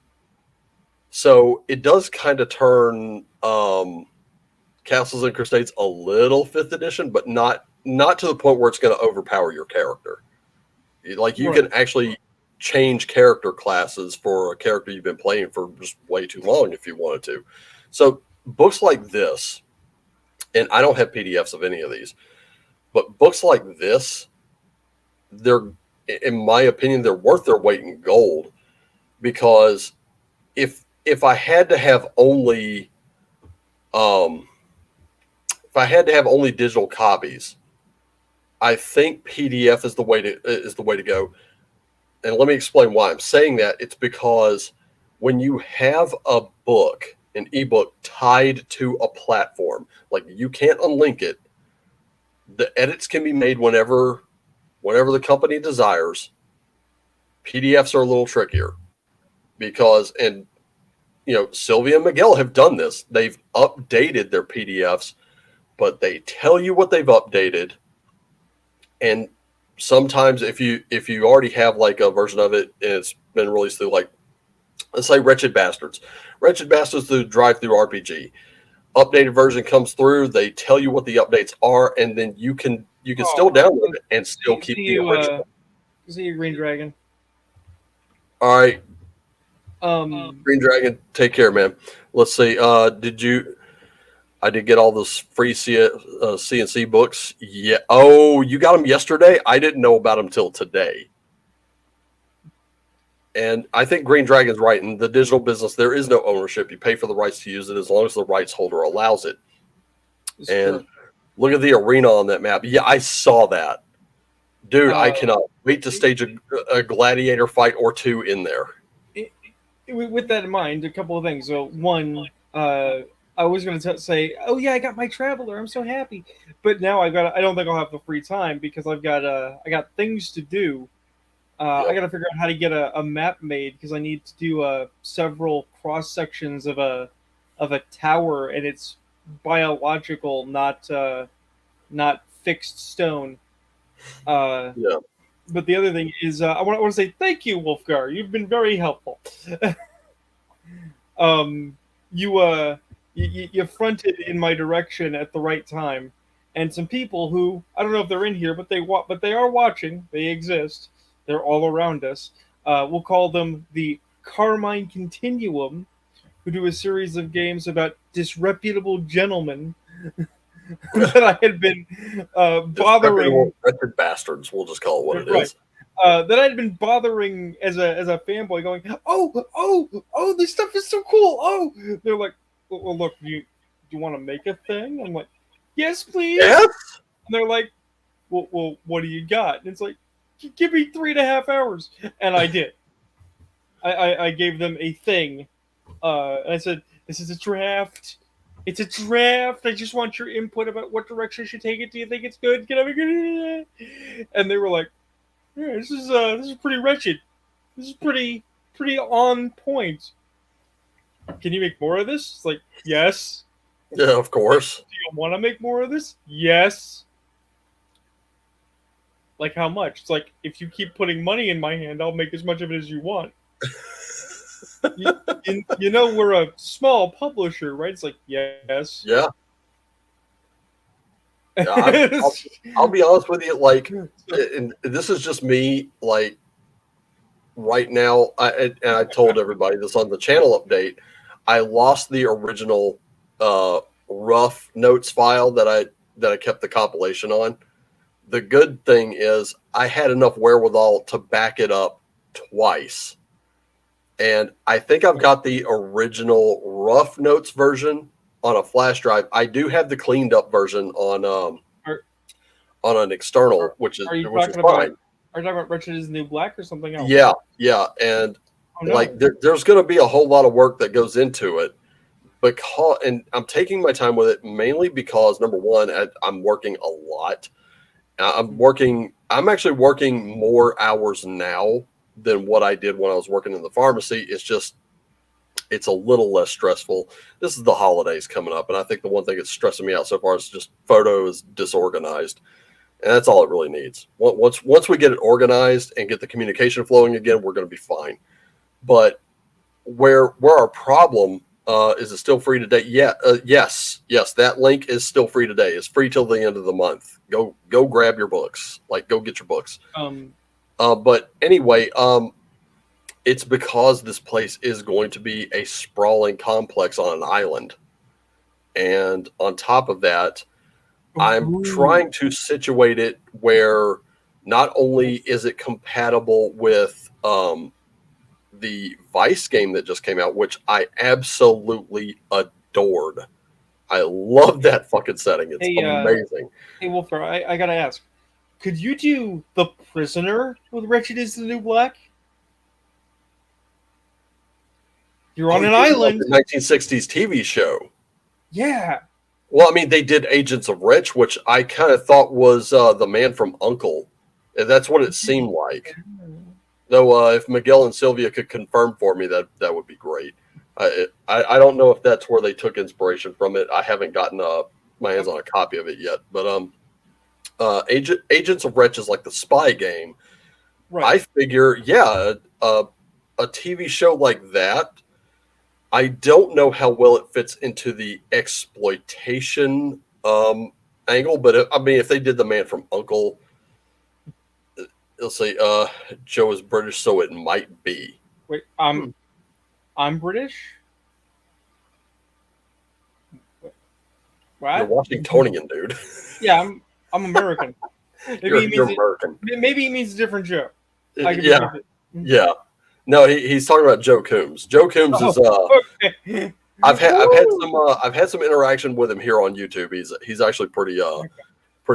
So it does kind of turn Castles and Crusades a little 5th edition, but not to the point where it's going to overpower your character. Like you can actually change character classes for a character you've been playing for just way too long if you wanted to. So books like this, and I don't have PDFs of any of these, but books like this, they're, in my opinion, they're worth their weight in gold, because if I had to have only digital copies, I think PDF is the way to go. And let me explain why I'm saying that. It's because when you have a book, an ebook tied to a platform, like you can't unlink it, the edits can be made whenever the company desires. PDFs are a little trickier because, and Sylvia and Miguel have done this. They've updated their PDFs, but they tell you what they've updated. And sometimes if you already have like a version of it and it's been released through, like, let's say Wretched Bastards through Drive Through RPG, updated version comes through, they tell you what the updates are, and then you can still download it and still keep the original. See you, Green Dragon. All right. Green Dragon, take care, man. Let's see. I did get all those free CNC books. Yeah. Oh, you got them yesterday? I didn't know about them till today. And I think Green Dragon's right. In the digital business, there is no ownership. You pay for the rights to use it as long as the rights holder allows it. It's true. Look at the arena on that map. Yeah, I saw that. Dude, I cannot wait to stage a gladiator fight or two in there. With that in mind, a couple of things. So, one, I was going to say, oh yeah, I got my Traveler. I'm so happy. But now I don't think I'll have the free time because I got things to do. I got to figure out how to get a map made because I need to do several cross sections of a tower, and it's biological, not fixed stone. But the other thing is, I want to say thank you, Wolfgar. You've been very helpful. You fronted in my direction at the right time, and some people who I don't know if they're in here, but they are watching. They exist. They're all around us. We'll call them the Carmine Continuum, who do a series of games about disreputable gentlemen that I had been bothering. Wretched Bastards, we'll just call it what it is. That I'd been bothering as a fanboy, going, oh, this stuff is so cool. Oh, they're like, well, look, do you want to make a thing? I'm like, yes, please. Yes. And they're like, well, what do you got? And it's like, give me 3.5 hours, and I did. I gave them a thing. And I said, this is a draft. It's a draft. I just want your input about what direction I should take it. Do you think it's good? Can I make it? And they were like, yeah, this is pretty wretched. This is pretty on point. Can you make more of this? It's like, yes. Yeah, of course. Do you want to make more of this? Yes. Like how much? It's like, if you keep putting money in my hand, I'll make as much of it as you want. You know we're a small publisher, right? It's like, yes. Yeah. I'll be honest with you. Like, and this is just me. Like, right now, and I told everybody this on the channel update. I lost the original rough notes file that I kept the compilation on. The good thing is I had enough wherewithal to back it up twice. And I think I've got the original rough notes version on a flash drive. I do have the cleaned up version on an external, which is fine. Are you talking about Wretched is the New Black or something else? Yeah. And like there's going to be a whole lot of work that goes into it. And I'm taking my time with it mainly because, number one, I'm working a lot. I'm actually working more hours now than what I did when I was working in the pharmacy. It's a little less stressful. This is the holidays coming up, and I think the one thing that's stressing me out so far is just photos disorganized, and that's all it really needs. Once we get it organized and get the communication flowing again, we're going to be fine. But where our problem is it still free today? Yeah, yes. That link is still free today. It's free till the end of the month. Go grab your books. Like, go get your books. But anyway, it's because this place is going to be a sprawling complex on an island. And on top of that, I'm trying to situate it where not only is it compatible with the Vice game that just came out, which I absolutely adored. I love that fucking setting. It's amazing. Hey, Wolfer, I gotta ask. Could you do The Prisoner with Wretched is the New Black? You're on an island. The 1960s TV show. Yeah. Well, I mean, they did Agents of Rich, which I kind of thought was the man from Uncle. That's what it seemed like. Though, if Miguel and Sylvia could confirm for me, that would be great. I don't know if that's where they took inspiration from it. I haven't gotten my hands on a copy of it yet. But Agents of Wretch is like the spy game. Right. I figure, a TV show like that, I don't know how well it fits into the exploitation angle. But if they did The Man from Uncle, they'll say Joe is British, so it might be. Wait, I'm British? What? You're Washingtonian, dude. Yeah, I'm American. You're American. Maybe he means a different Joe. Yeah. No, he's talking about Joe Coombs. Joe Coombs is okay. I've had some interaction with him here on YouTube. He's actually pretty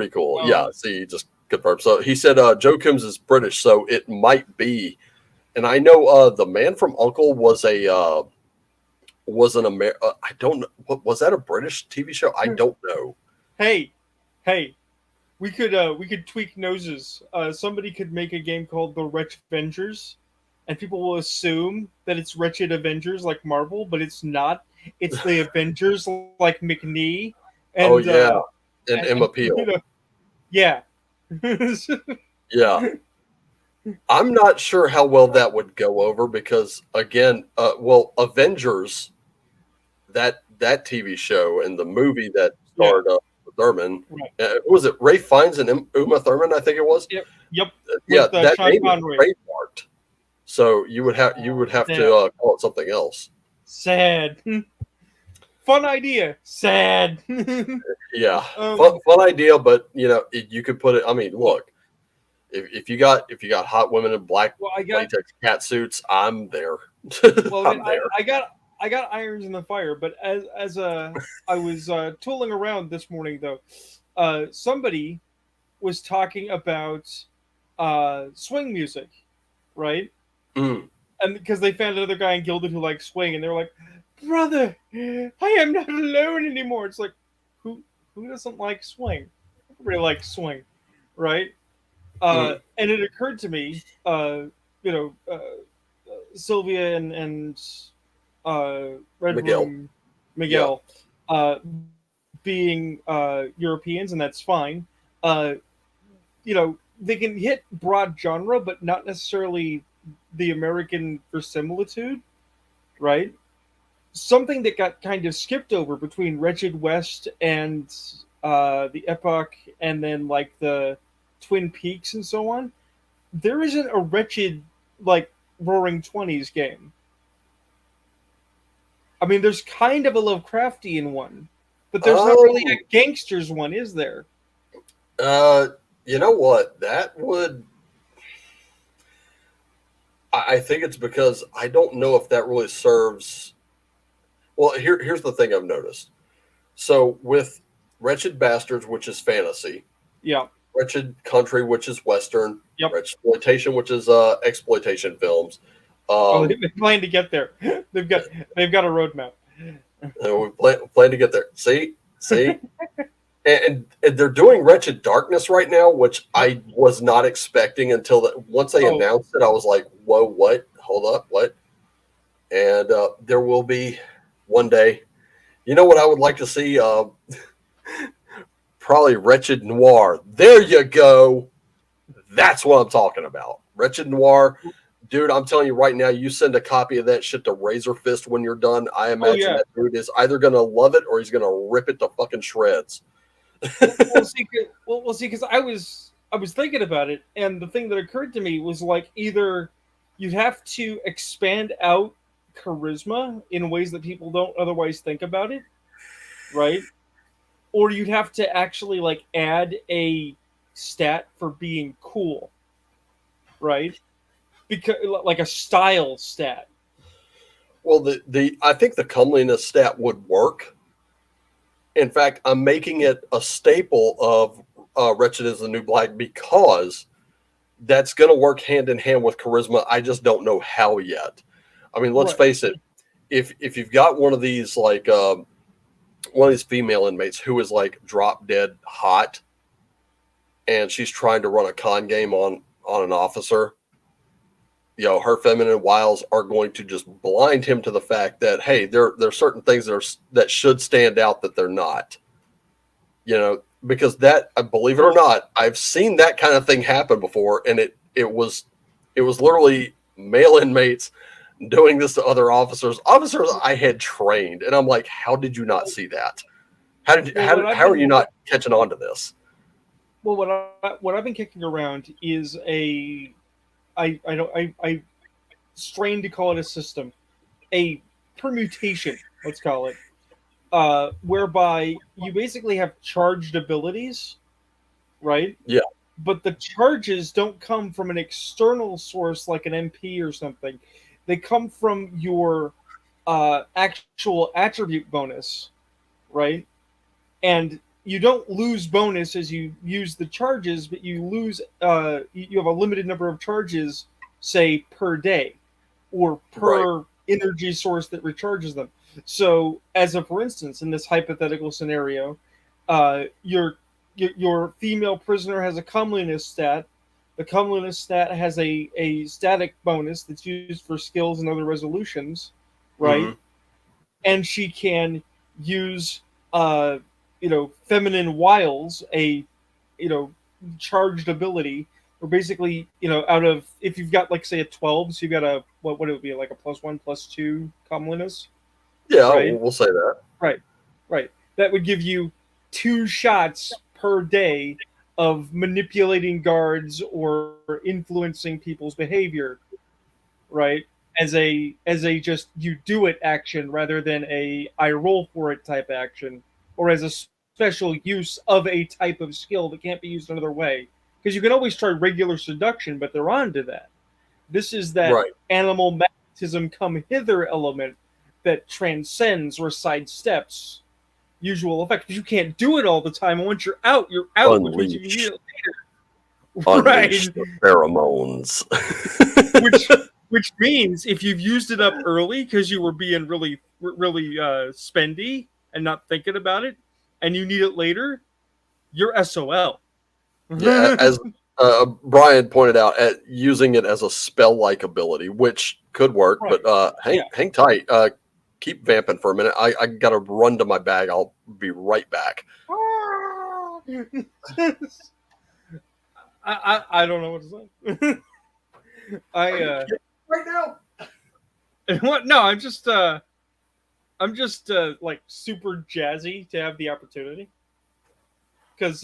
cool. Yeah, see, he just confirmed. So he said Joe Coombs is British, so it might be. And I know the Man from Uncle was an American. I don't know. Was that a British TV show? I don't know. Hey, we could tweak noses. Somebody could make a game called The Wretched Avengers, and people will assume that it's Wretched Avengers like Marvel, but it's not. It's the Avengers like McNee. And, and Emma Peel. Yeah. Yeah. I'm not sure how well that would go over because, again, Avengers, that TV show and the movie that starred Thurman, was it Ray Fiennes and Uma Thurman? I think it was. Yep. That name is trademarked. So you would have to call it something else. Sad. Fun idea. Sad. Yeah, fun idea, but you could put it. I mean, look, if you got hot women in black latex cat suits, I'm there. Well, I'm there. I I got irons in the fire, but as I was tooling around this morning though, somebody was talking about swing music, right? Mm. And because they found another guy in Gilded who likes swing, and they were like, "Brother, I am not alone anymore." It's like, who who doesn't like swing? Everybody likes swing, right? Mm. And it occurred to me, you know, Sylvia and Red Miguel. Room Yeah. Miguel being Europeans, and that's fine. Uh, they can hit broad genre, but not necessarily the American verisimilitude, right? Something that got kind of skipped over between Wretched West and the Epoch, and then like the Twin Peaks and so on. There isn't a Wretched like Roaring Twenties game. I mean, there's kind of a Lovecraftian one, but there's not really Um. a gangsters one, is there? Uh. You know what? That would. I think it's because I don't know if that really serves. Well, here's the thing I've noticed. So with Wretched Bastards, which is fantasy, Yeah. Wretched Country, which is western, Yep. Exploitation, which is exploitation films. Oh, Um, they plan to get there. They've got they've got a roadmap. we plan to get there. See, and they're doing Wretched Darkness right now, which I was not expecting until once they Oh, announced it. I was like, whoa, what? Hold up, what? And there will be one day. You know what I would like to see? Probably Wretched Noir. There you go. That's what I'm talking about. Wretched Noir. Dude, I'm telling you right now, you send a copy of that shit to Razor Fist when you're done. I oh imagine yeah. that dude is either going to love it or he's going to rip it to fucking shreds. We'll see, because I was thinking about it, and the thing that occurred to me was like either you'd have to expand out charisma in ways that people don't otherwise think about it, right? Or you'd have to actually like add a stat for being cool, right? Because like a style stat. Well, the I think the comeliness stat would work. In fact, I'm making it a staple of Wretched is the New Black because that's going to work hand in hand with charisma. I just don't know how yet. I mean, let's Right. face it. If you've got one of these like one of these female inmates who is like drop dead hot, and she's trying to run a con game on an officer, her feminine wiles are going to just blind him to the fact that hey, there are certain things that should stand out that they're not. Because that, believe it or not, I've seen that kind of thing happen before, and it was literally male inmates doing this to other officers I had trained, and I'm like, how did you not see that? How did Well, how are you not catching on to this? what I've been kicking around is I strain to call it a system, a permutation, let's call it, whereby you basically have charged abilities, right? Yeah. But the charges don't come from an external source like an MP or something. They come from your actual attribute bonus, right? And you don't lose bonus as you use the charges, but you lose. You have a limited number of charges, say per day, or Right. per energy source that recharges them. So, as a for instance, in this hypothetical scenario, uh, your your female prisoner has a comeliness stat. The comeliness stat has a static bonus that's used for skills and other resolutions, right? Hmm. And she can use uh feminine wiles, a you know charged ability, or basically out of, if you've got like say a 12, so you've got a, what would it be, like a +1 +2 comeliness, Yeah, right? we'll say that. Right. Right. That would give you 2 shots per day of manipulating guards or influencing people's behavior, right? As a just you do it action, rather than a I roll for it type action, or as a special use of a type of skill that can't be used another way. Because you can always try regular seduction, but they're on to that. This is that Right. animal magnetism come hither element that transcends or sidesteps usual effects. But you can't do it all the time. And once you're out, which means you can use it later. Unleash Right. the pheromones. Which means if you've used it up early because you were being really spendy and not thinking about it, and you need it later, you're SOL. Yeah, as Brian pointed out, at using it as a spell-like ability, which could work, Right. but hang tight. Keep vamping for a minute. I got to run to my bag. I'll be right back. I don't know what to say. Right now. What? No, I'm just like super jazzy to have the opportunity. Because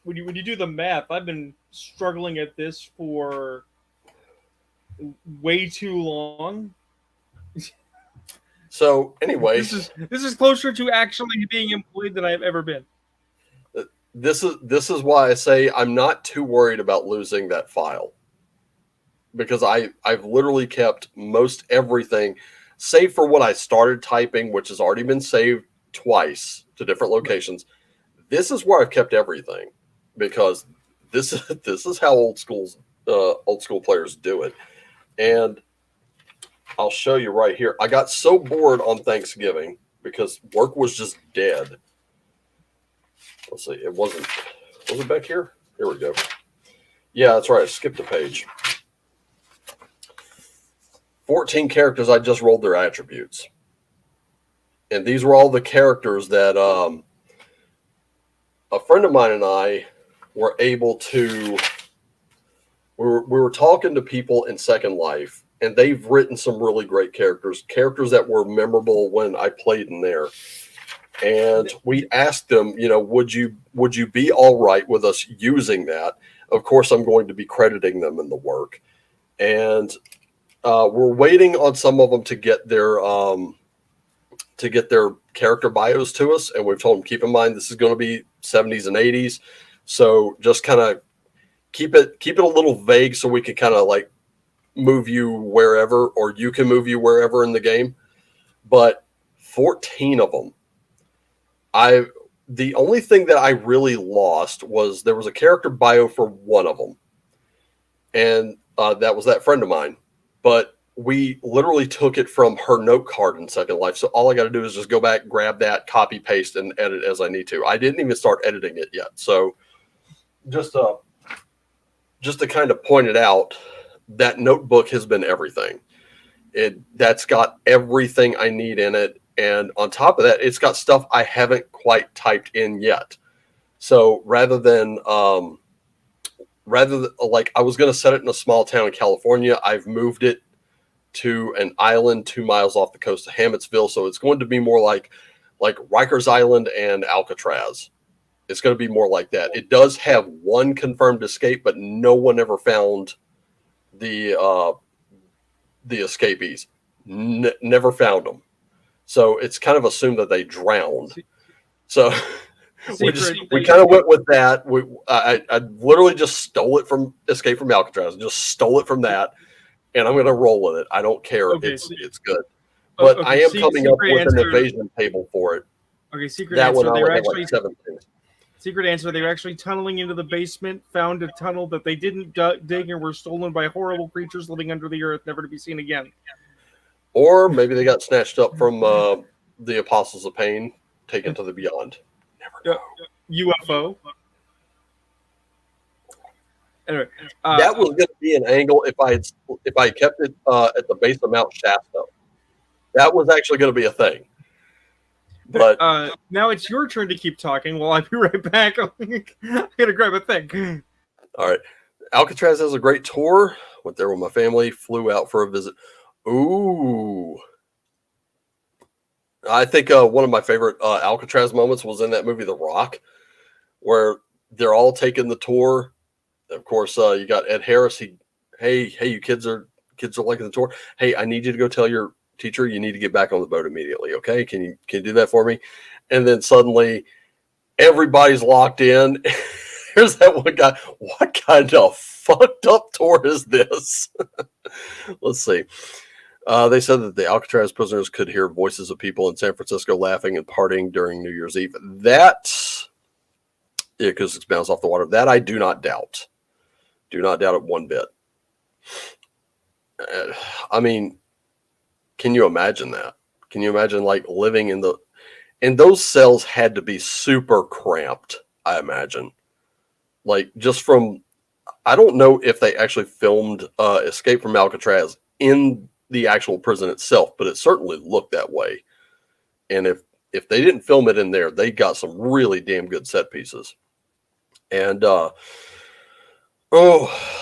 when you do the math, I've been struggling at this for way too long. So anyway, this is closer to actually being employed than I've ever been. This is why I say I'm not too worried about losing that file, because I've literally kept most everything, save for what I started typing, which has already been saved twice to different locations. This is where I've kept everything, because this is how old school players do it. And I'll show you right here. I got so bored on Thanksgiving because work was just dead. Let's see. Was it back here? Here we go. Yeah, that's right. I skipped a page. 14 characters. I just rolled their attributes. And these were all the characters that a friend of mine and I were able to. We were talking to people in Second Life, and they've written some really great characters that were memorable when I played in there. And we asked them, would you be all right with us using that? Of course, I'm going to be crediting them in the work. And we're waiting on some of them to get their character bios to us. And we've told them, keep in mind, this is going to be 70s and 80s. So just kind of keep it a little vague so we can kind of like move you wherever, or you can move you wherever in the game. But 14 of them. The only thing that I really lost was there was a character bio for one of them. And that was that friend of mine. But we literally took it from her note card in Second Life. So all I got to do is just go back, grab that, copy, paste, and edit as I need to. I didn't even start editing it yet. So just to kind of point it out, that notebook has been everything. That's got everything I need in it. And on top of that, it's got stuff I haven't quite typed in yet. So rather than like I was going to set it in a small town in California, I've moved it to an island 2 miles off the coast of Hammondsville. So it's going to be more like Rikers Island and Alcatraz. It's going to be more like that. It does have one confirmed escape, but no one ever found the escapees. Never found them. So it's kind of assumed that they drowned. So we kind of went with that. I literally just stole it from Escape from Alcatraz. Just stole it from that, and I'm going to roll with it. I don't care. Okay, it's good. But I am coming up with an evasion table for it. Okay, secret answer. They were actually like 7 things. Secret answer. They were actually tunneling into the basement, found a tunnel that they didn't dig, and were stolen by horrible creatures living under the earth, never to be seen again. Or maybe they got snatched up from the Apostles of Pain, taken to the beyond. Never know. UFO. Anyway, that was going to be an angle if I kept it at the base of Mount Shasta. That was actually going to be a thing. But now it's your turn to keep talking while I be right back. I'm gonna grab a thing. All right, Alcatraz has a great tour. Went there with my family. Flew out for a visit. Ooh. I think one of my favorite Alcatraz moments was in that movie, The Rock, where they're all taking the tour. Of course, you got Ed Harris. Hey, you kids are liking the tour. Hey, I need you to go tell your teacher you need to get back on the boat immediately. Okay, can you do that for me? And then suddenly, everybody's locked in. Here's that one guy. What kind of fucked up tour is this? Let's see. They said that the Alcatraz prisoners could hear voices of people in San Francisco laughing and partying during New Year's Eve. That, yeah, because it's bounced off the water. That I do not doubt. Do not doubt it one bit. I mean, can you imagine that? Can you imagine like living in the, and those cells had to be super cramped, I imagine. Like just from, I don't know if they actually filmed Escape from Alcatraz in the actual prison itself, but it certainly looked that way. And if they didn't film it in there, they got some really damn good set pieces. And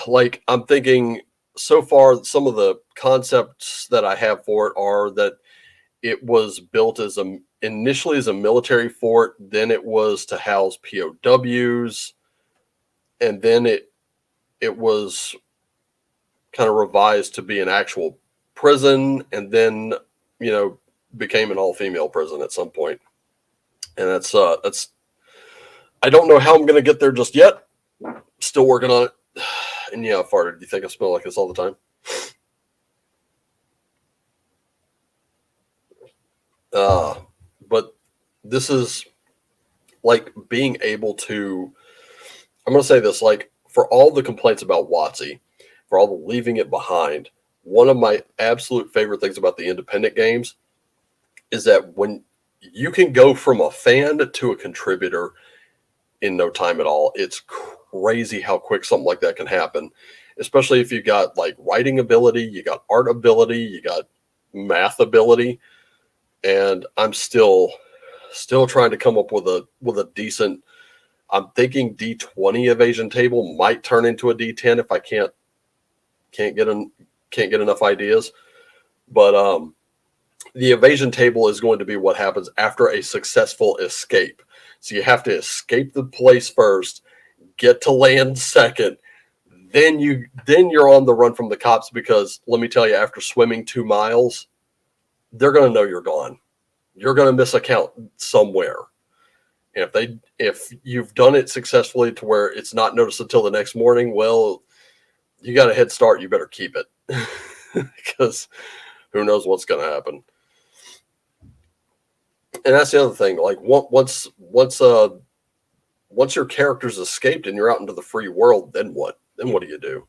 like I'm thinking so far, some of the concepts that I have for it are that it was built as initially as a military fort, then it was to house POWs, and then it was kind of revised to be an actual prison, and then became an all-female prison at some point. And that's I don't know how I'm going to get there just yet. Still working on it. And yeah, I farted. Do you think I smell like this all the time? But this is like being able to, I'm going to say this, like for all the complaints about WoTC, for all the leaving it behind, one of my absolute favorite things about the independent games is that when you can go from a fan to a contributor in no time at all, it's crazy how quick something like that can happen, especially if you got like writing ability, you got art ability, you got math ability. And I'm still trying to come up with a decent, I'm thinking D20 evasion table might turn into a D10 if I can't get enough ideas. But the evasion table is going to be what happens after a successful escape. So you have to escape the place first, get to land second, then you're on the run from the cops, because let me tell you, after swimming 2 miles, they're going to know you're gone. You're going to miss a count somewhere. And if you've done it successfully to where it's not noticed until the next morning, well, you got a head start. You better keep it, because who knows what's going to happen. And that's the other thing. Like once your character's escaped and you're out into the free world, then what? Then what do you do?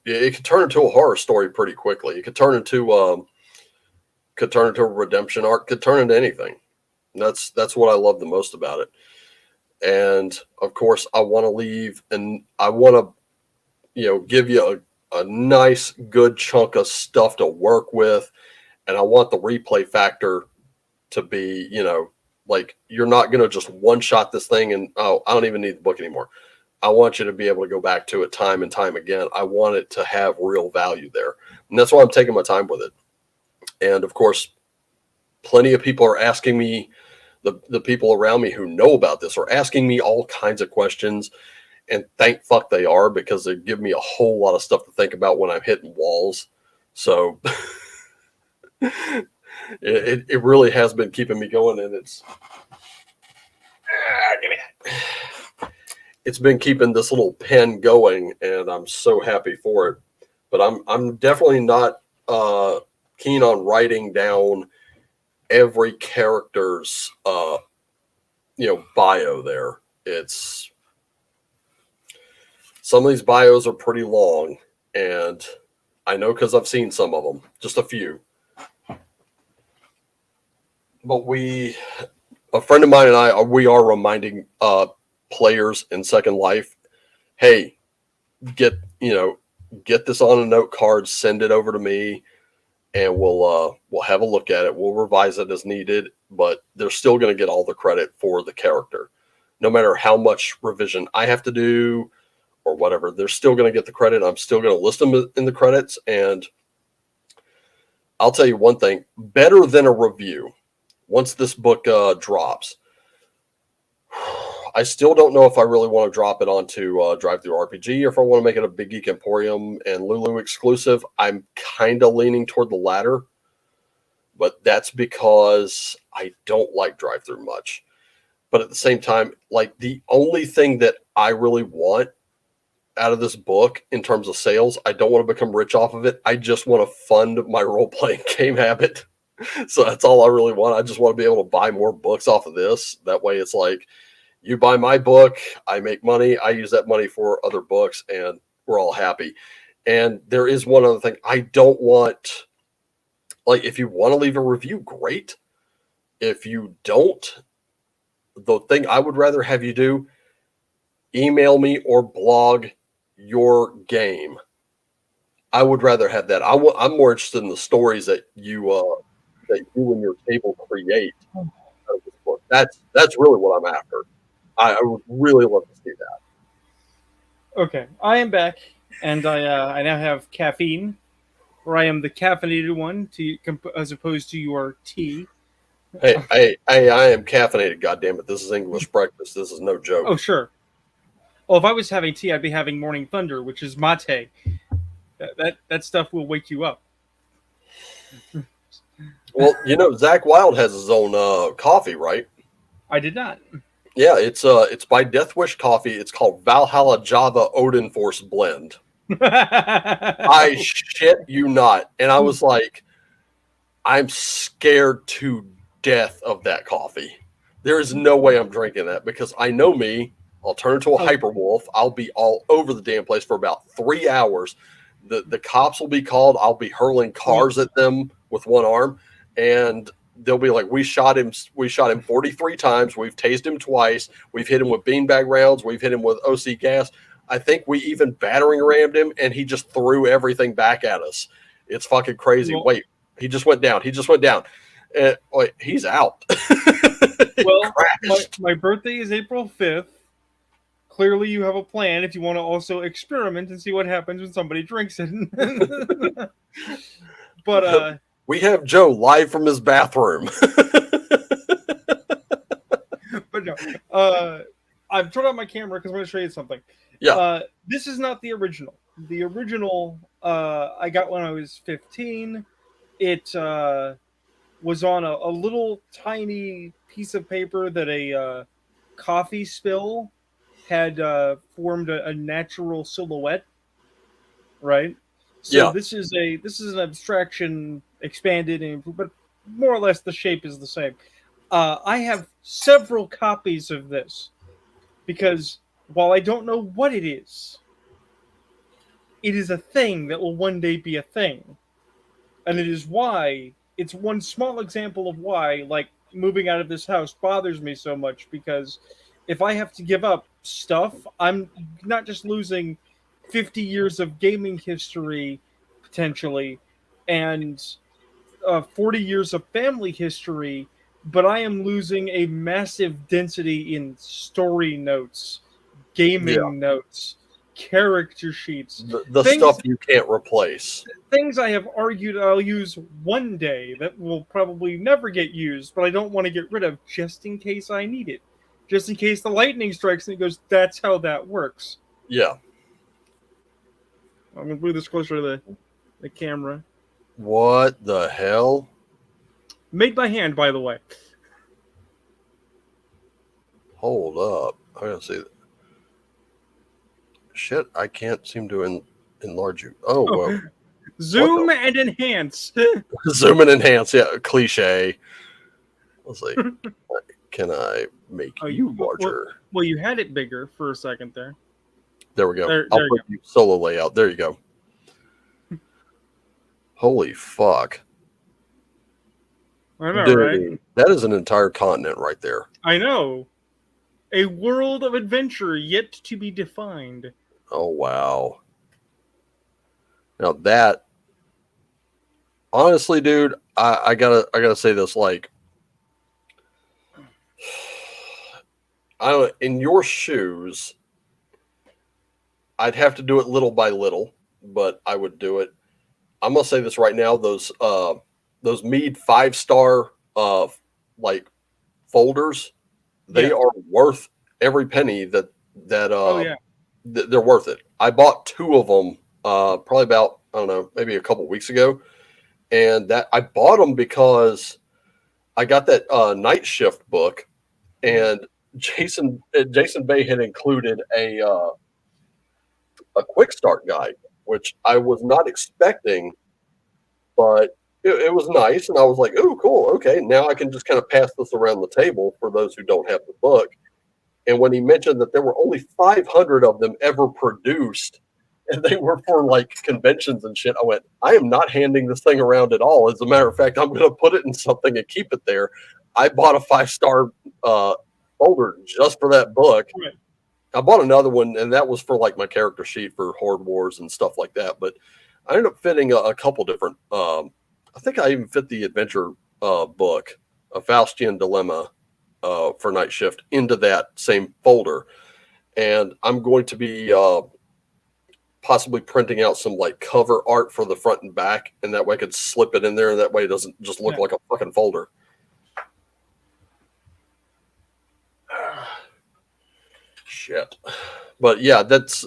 It could turn into a horror story pretty quickly. It could turn into a redemption arc. Could turn into anything. And that's what I love the most about it. And of course, I want to leave, and I want to give you a nice good chunk of stuff to work with, and I want the replay factor to be, like you're not going to just one shot this thing and, oh, I don't even need the book anymore. I want you to be able to go back to it time and time again. I want it to have real value there. And that's why I'm taking my time with it. And of course, plenty of people are asking me, the people around me who know about this are asking me all kinds of questions. And thank fuck they are, because they give me a whole lot of stuff to think about when I'm hitting walls. So it really has been keeping me going, and it's been keeping this little pen going, and I'm so happy for it. But I'm definitely not keen on writing down every character's bio there. It's some of these bios are pretty long, and I know because I've seen some of them, just a few. But a friend of mine and I, we are reminding players in Second Life, hey, get this on a note card, send it over to me, and we'll have a look at it. We'll revise it as needed, but they're still going to get all the credit for the character, no matter how much revision I have to do or whatever. They're still going to get the credit. I'm still going to list them in the credits, and I'll tell you one thing: better than a review. Once this book drops, I still don't know if I really want to drop it onto Drive Through RPG, or if I want to make it a Big Geek Emporium and Lulu exclusive. I'm kind of leaning toward the latter, but that's because I don't like Drive Through much. But at the same time, like the only thing that I really want out of this book in terms of sales. I don't want to become rich off of it. I just want to fund my role playing game habit. So that's all I really want. I just want to be able to buy more books off of this. That way it's like, you buy my book, I make money, I use that money for other books, and we're all happy. And there is one other thing. I don't want, like, if you want to leave a review, great. If you don't, the thing I would rather have you do, email me or blog your game. I would rather have that. I'm more interested in the stories that you and your table create out of this book. That's really what I'm after. I would really love to see that. Okay, I am back, and I now have caffeine, or I am the caffeinated one, as opposed to your tea. Hey, I am caffeinated. God damn it! This is English breakfast. This is no joke. Oh sure. Well, if I was having tea, I'd be having morning thunder, which is mate. That stuff will wake you up. Well, Zach Wilde has his own coffee, right? I did not. Yeah, it's by Death Wish Coffee. It's called Valhalla Java Odin Force Blend. I shit you not. And I was like, I'm scared to death of that coffee. There is no way I'm drinking that because I know me. I'll turn into a hyper wolf. I'll be all over the damn place for about 3 hours. The cops will be called. I'll be hurling cars at them with one arm, and they'll be like, we shot him 43 times. We've tased him twice. We've hit him with beanbag rounds. We've hit him with OC gas. I think we even battering rammed him, and he just threw everything back at us. It's fucking crazy. Well, wait, he just went down. Wait, he's out. Well, my birthday is April 5th. Clearly, you have a plan if you want to also experiment and see what happens when somebody drinks it. But we have Joe live from his bathroom. But no, I've turned on my camera because I'm going to show you something. Yeah. This is not the original. The original I got when I was 15. It was on a little tiny piece of paper that a coffee spill had formed a natural silhouette, right? So Yeah. this is an abstraction expanded, but more or less the shape is the same. I have several copies of this because while I don't know what it is a thing that will one day be a thing, and it is why it's one small example of why, like, moving out of this house bothers me so much, because if I have to give up stuff, I'm not just losing 50 years of gaming history, potentially, and 40 years of family history, but I am losing a massive density in story notes, gaming notes, character sheets. The stuff you can't replace. Things I have argued I'll use one day that will probably never get used, but I don't want to get rid of just in case I need it. Just in case the lightning strikes and it goes, that's how that works. Yeah. I'm going to move this closer to the camera. What the hell? Made by hand, by the way. Hold up. I gotta see that. Shit, I can't seem to enlarge you. Oh, well. Zoom and enhance. Zoom and enhance. Yeah, cliche. Let's see. Can I make you larger? Well, you had it bigger for a second there. There we go. I'll put you solo layout. There you go. Holy fuck. I know, dude, right? That is an entire continent right there. I know. A world of adventure yet to be defined. Oh, wow. Now that, honestly, dude, I gotta say this, like, I don't, in your shoes, I'd have to do it little by little, but I would do it. I'm gonna say this right now: those Mead 5-star like folders, they are worth every penny that they're worth it. I bought 2 of them probably about, I don't know, maybe a couple weeks ago, and that I bought them because I got that Night Shift book, and Jason Bay had included a quick start guide, which I was not expecting, but it was nice. And I was like, oh, cool. Okay. Now I can just kind of pass this around the table for those who don't have the book. And when he mentioned that there were only 500 of them ever produced, and they were for like conventions and shit, I went, I am not handing this thing around at all. As a matter of fact, I'm going to put it in something and keep it there. I bought a 5-star folder just for that book. Right. I bought another one, and that was for like my character sheet for Horde Wars and stuff like that. But I ended up fitting a couple different. I think I even fit the adventure book, a Faustian Dilemma, for Night Shift into that same folder, and I'm going to be possibly printing out some like cover art for the front and back, and that way I could slip it in there, and that way it doesn't just look like a fucking folder. Shit. But yeah, that's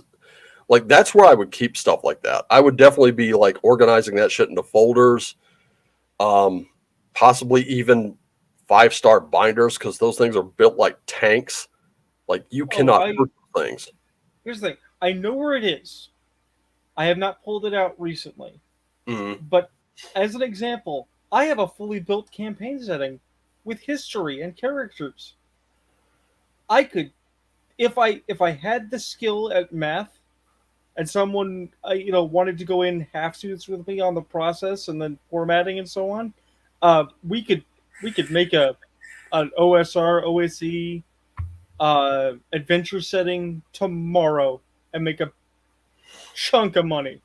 where I would keep stuff like that. I would definitely be like organizing that shit into folders, possibly even 5-star binders, because those things are built like tanks. Like you cannot hurt things. Here's the thing. I know where it is. I have not pulled it out recently. Mm-hmm. But as an example, I have a fully built campaign setting with history and characters. I could, if I had the skill at math, and someone wanted to go in half suits with me on the process and then formatting and so on, we could make an OSR OSE adventure setting tomorrow and make a chunk of money.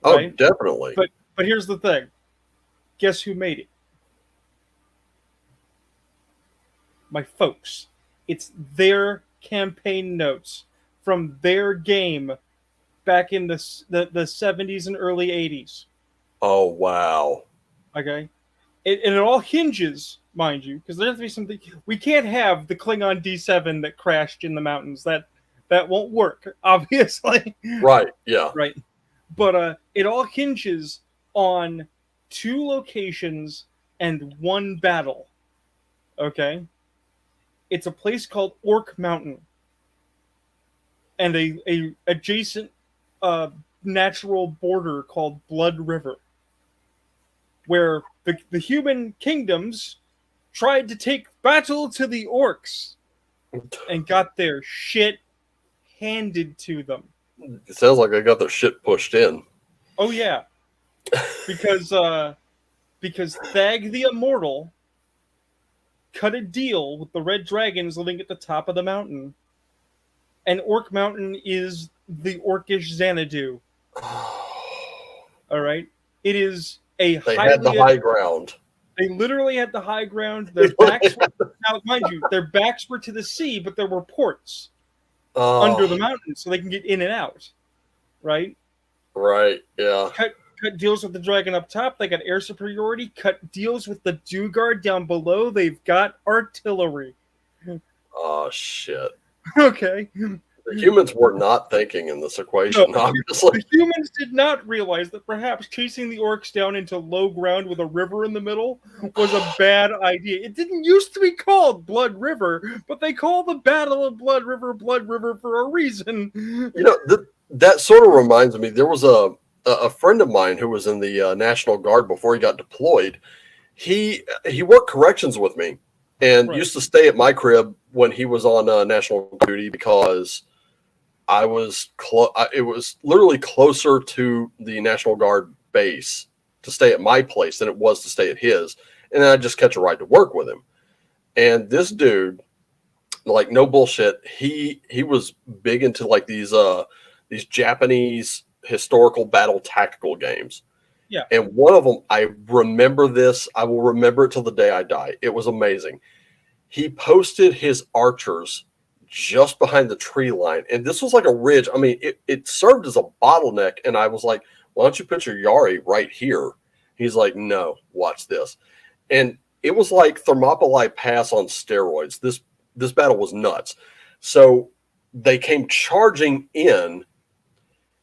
Right? Oh, definitely. But here's the thing. Guess who made it? My folks. It's their campaign notes from their game back in the 70s and early 80s. Oh, wow. Okay? And it all hinges, mind you, because there has to be something. We can't have the Klingon D7 that crashed in the mountains. That won't work, obviously. Right, yeah. Right. But it all hinges on 2 locations and 1 battle. Okay? It's a place called Orc Mountain. And a adjacent natural border called Blood River, where the human kingdoms tried to take battle to the orcs and got their shit handed to them. It sounds like they got their shit pushed in. Oh yeah, because Thag the Immortal cut a deal with the Red Dragons living at the top of the mountain, and Orc Mountain is the orcish Xanadu. All right, it is they had the high ground. They literally had the high ground. Their backs were, now, mind you, their backs were to the sea, but there were ports under the mountain, so they can get in and out. Right. Right. Yeah. Cut deals with the dragon up top. They got air superiority. Cut deals with the Dugard down below. They've got artillery. Oh shit. Okay. The humans were not thinking in this equation, obviously. The humans did not realize that perhaps chasing the orcs down into low ground with a river in the middle was a bad idea. It didn't used to be called Blood River, but they call the Battle of Blood River for a reason. You know, that sort of reminds me, there was a friend of mine who was in the National Guard before he got deployed. He worked corrections with me and used to stay at my crib when he was on national duty, because I was it was literally closer to the National Guard base to stay at my place than it was to stay at his. And then I just catch a ride to work with him. And this dude, like, no bullshit, he was big into like these Japanese historical battle tactical games. Yeah. And one of them, I remember this. I will remember it till the day I die. It was amazing. He posted his archers just behind the tree line. And this was like a ridge. I mean, it served as a bottleneck. And I was like, why don't you put your Yari right here? He's like, no, watch this. And it was like Thermopylae Pass on steroids. This battle was nuts. So they came charging in,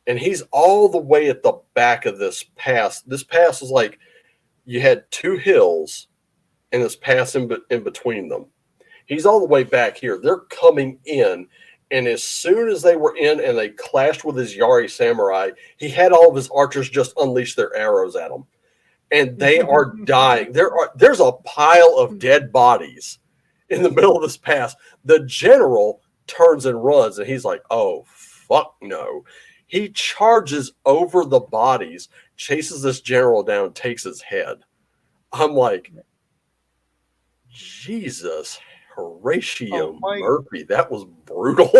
and he's all the way at the back of this pass. This pass was like, you had 2 hills and this pass in between them. He's all the way back here. They're coming in, And as soon as they were in and they clashed with his Yari samurai, he had all of his archers just unleash their arrows at him. And they are dying. There's a pile of dead bodies in the middle of this pass. The general turns and runs, and he's like, "Oh, fuck no." He charges over the bodies, chases this general down, takes his head. I'm like, Jesus, Horatio Murphy, that was brutal.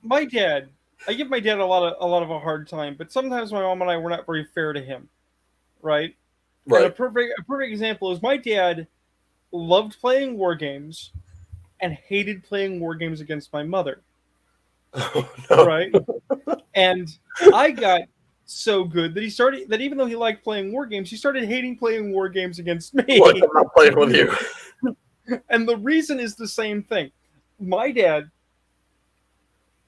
my dad, I give my dad a lot of a hard time, but sometimes my mom and I were not very fair to him, right? Right. And a perfect example is my dad loved playing war games and hated playing war games against my mother. Oh, no. Right? And I got so good that even though he liked playing war games, he started hating playing war games against me. Like, I'm not playing with you. And the reason is the same thing. My dad,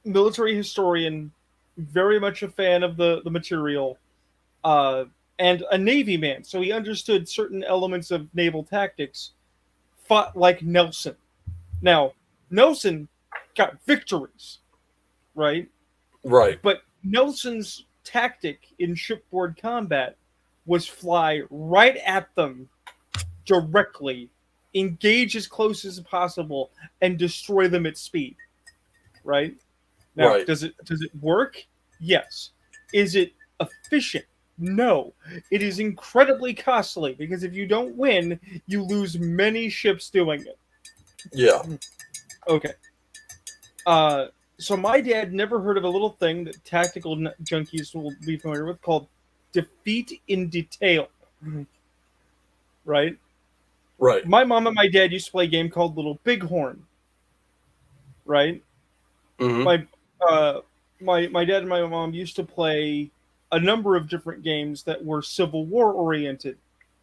military historian, very much a fan of the material, and a Navy man, so he understood certain elements of naval tactics, fought like Nelson. Now, Nelson got victories, right? Right. But Nelson's tactic in shipboard combat was fly right at them directly, engage as close as possible, and destroy them at speed. Right? Now, Right. does it work? Yes. Is it efficient? No. It is incredibly costly because if you don't win, you lose many ships doing it. Yeah. Okay. So my dad never heard of a little thing that tactical junkies will be familiar with called defeat in detail. Right? Right. My mom and my dad used to play a game called Little Bighorn. Right? Mm-hmm. My dad and my mom used to play a number of different games that were Civil War oriented.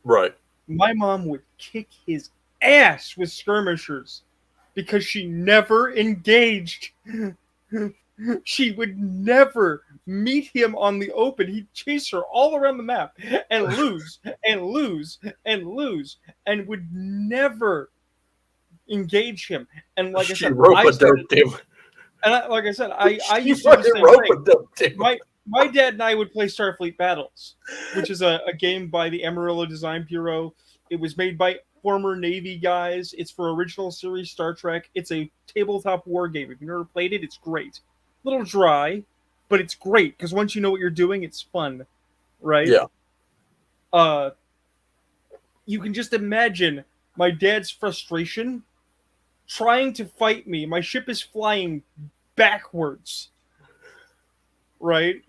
Right. My mom would kick his ass with skirmishers because she never engaged. She would never meet him on the open. He'd chase her all around the map and lose and lose and lose and would never engage him. And like I said, I used to do the same thing. My dad and I would play Starfleet Battles, which is a game by the Amarillo Design Bureau. It was made by former Navy guys. It's for original series Star Trek. It's a tabletop war game. If you've never played it, it's great. A little dry, but it's great because once you know what you're doing, it's fun, right? Yeah. You can just imagine my dad's frustration trying to fight me. My ship is flying backwards, right?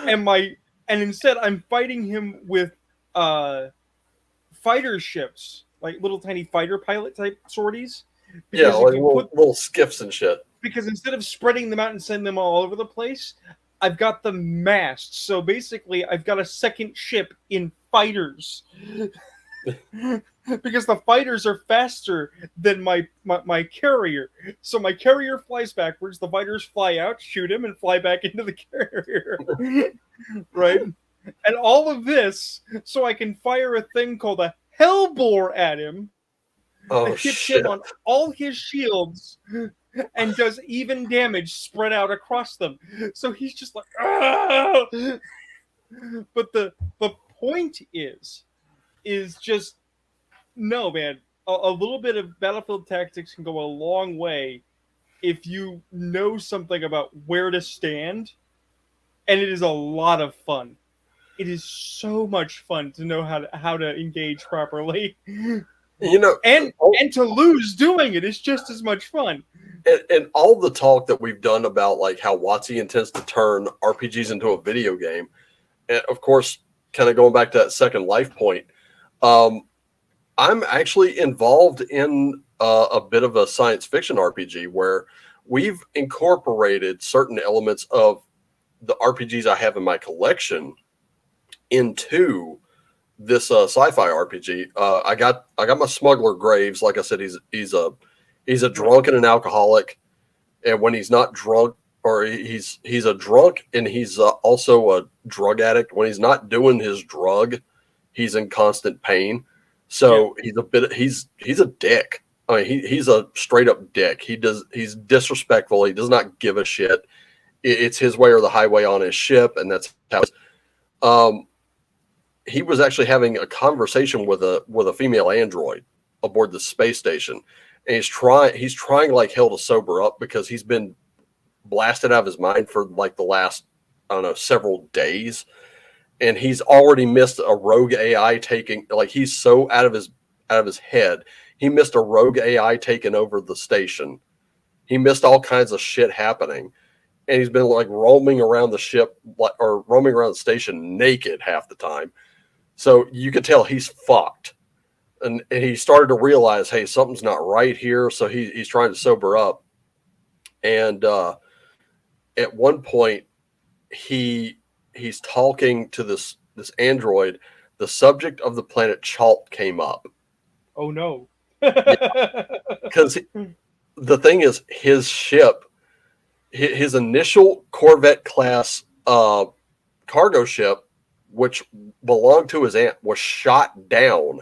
And instead I'm fighting him with fighter ships, like little tiny fighter pilot type sorties. Because like little skiffs and shit. Because instead of spreading them out and sending them all over the place, I've got them massed. So basically, I've got a second ship in fighters. Because the fighters are faster than my carrier. So my carrier flies backwards, the fighters fly out, shoot him, and fly back into the carrier. Right? And all of this so I can fire a thing called a Hellbore at him. That hits him on all his shields and does even damage spread out across them. So he's just like, ah! But the point is just, no, man. A little bit of battlefield tactics can go a long way if you know something about where to stand, and it is a lot of fun. It is so much fun to know how to engage properly. You know, and to lose doing it is just as much fun. And all the talk that we've done about like how WoTC intends to turn RPGs into a video game, and of course, kind of going back to that Second Life point, I'm actually involved in a bit of a science fiction RPG where we've incorporated certain elements of the RPGs I have in my collection into this sci-fi RPG. I got my smuggler Graves. Like I said, he's a drunk and an alcoholic, and when he's not drunk, or he's a drunk and he's also a drug addict. When he's not doing his drug, he's in constant pain. So he's a dick. I mean, he's a straight up dick. He's disrespectful. He does not give a shit. It's his way or the highway on his ship, and that's how. He was actually having a conversation with a female android aboard the space station, and he's trying like hell to sober up because he's been blasted out of his mind for like the last, I don't know, several days, and he's already missed a rogue AI taking, like, he's so out of his head. He missed a rogue AI taking over the station. He missed all kinds of shit happening, and he's been like roaming around the ship, or roaming around the station naked half the time. So you could tell he's fucked, and he started to realize, hey, something's not right here. So he's trying to sober up, and at one point he's talking to this android. The subject of the planet Chalt came up. Oh no! Because the thing is, his ship, his initial Corvette class cargo ship, which belonged to his aunt, was shot down,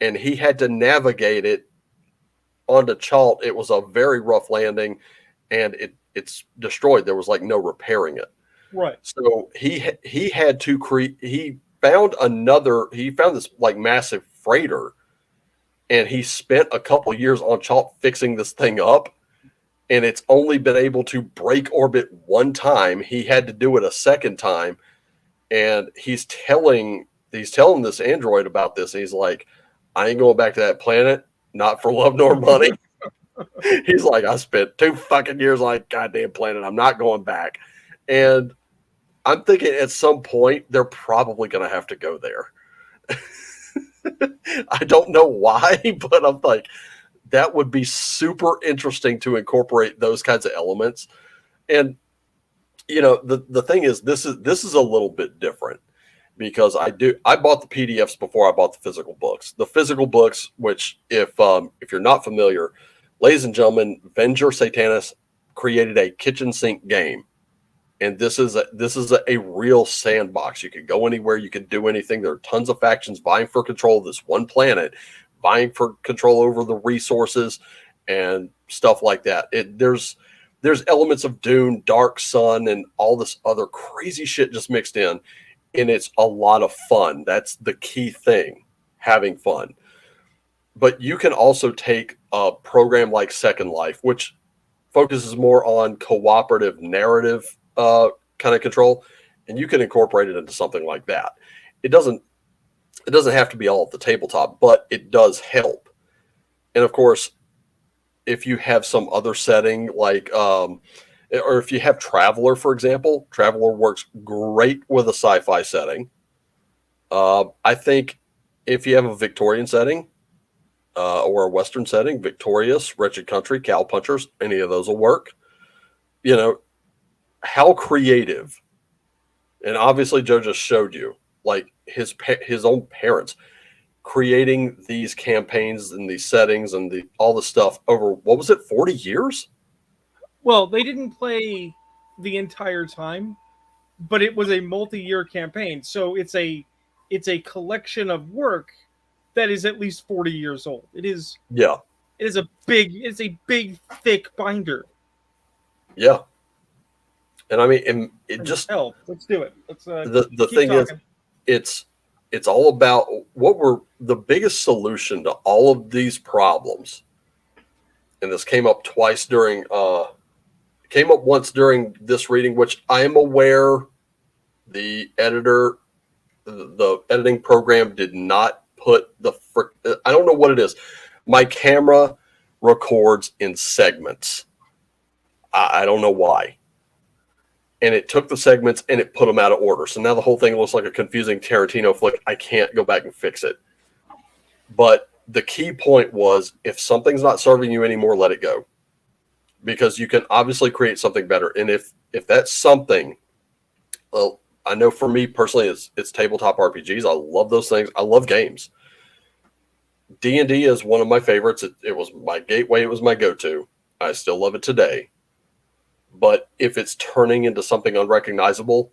and he had to navigate it onto Chalt. It was a very rough landing, and it's destroyed. There was like no repairing it. Right. So he had to create. He found this like massive freighter, and he spent a couple of years on Chalt fixing this thing up. And it's only been able to break orbit one time. He had to do it a second time. And he's telling this android about this. And he's like, I ain't going back to that planet, not for love nor money. He's like, I spent 2 fucking years on that goddamn planet. I'm not going back. And I'm thinking at some point they're probably going to have to go there. I don't know why, but I'm like, that would be super interesting to incorporate those kinds of elements. And you know, the thing is, this is a little bit different because I bought the PDFs before I bought the physical books. The physical books, which if you're not familiar, ladies and gentlemen, Venger Satanis created a kitchen sink game. And this is a real sandbox. You can go anywhere, you can do anything. There are tons of factions vying for control of this one planet, vying for control over the resources and stuff like that. There's elements of Dune, Dark Sun, and all this other crazy shit just mixed in, and it's a lot of fun. That's the key thing, having fun. But you can also take a program like Second Life, which focuses more on cooperative narrative kind of control, and you can incorporate it into something like that. It doesn't have to be all at the tabletop, but it does help. And of course, if you have some other setting like, or if you have Traveler, for example, Traveler works great with a sci-fi setting. I think if you have a Victorian setting or a Western setting, Victorious, Wretched Country, Cowpunchers, any of those will work. You know, how creative. And obviously Joe just showed you, like, his own parents creating these campaigns and these settings and all the stuff over, what was it, 40 years? Well, they didn't play the entire time, but it was a multi-year campaign. So it's a collection of work that is at least 40 years old. It is a big thick binder. Yeah. And I mean, it just hell. Let's do it. Let's the thing talking. Is it's all about what were the biggest solution to all of these problems. And this came up once during this reading, which I am aware the editing program did not put I don't know what it is. My camera records in segments. I don't know why. And it took the segments and it put them out of order. So now the whole thing looks like a confusing Tarantino flick. I can't go back and fix it. But the key point was, if something's not serving you anymore, let it go. Because you can obviously create something better. And if that's something, well, I know for me personally, it's tabletop RPGs. I love those things. I love games. D&D is one of my favorites. It was my gateway. It was my go-to. I still love it today. But if it's turning into something unrecognizable,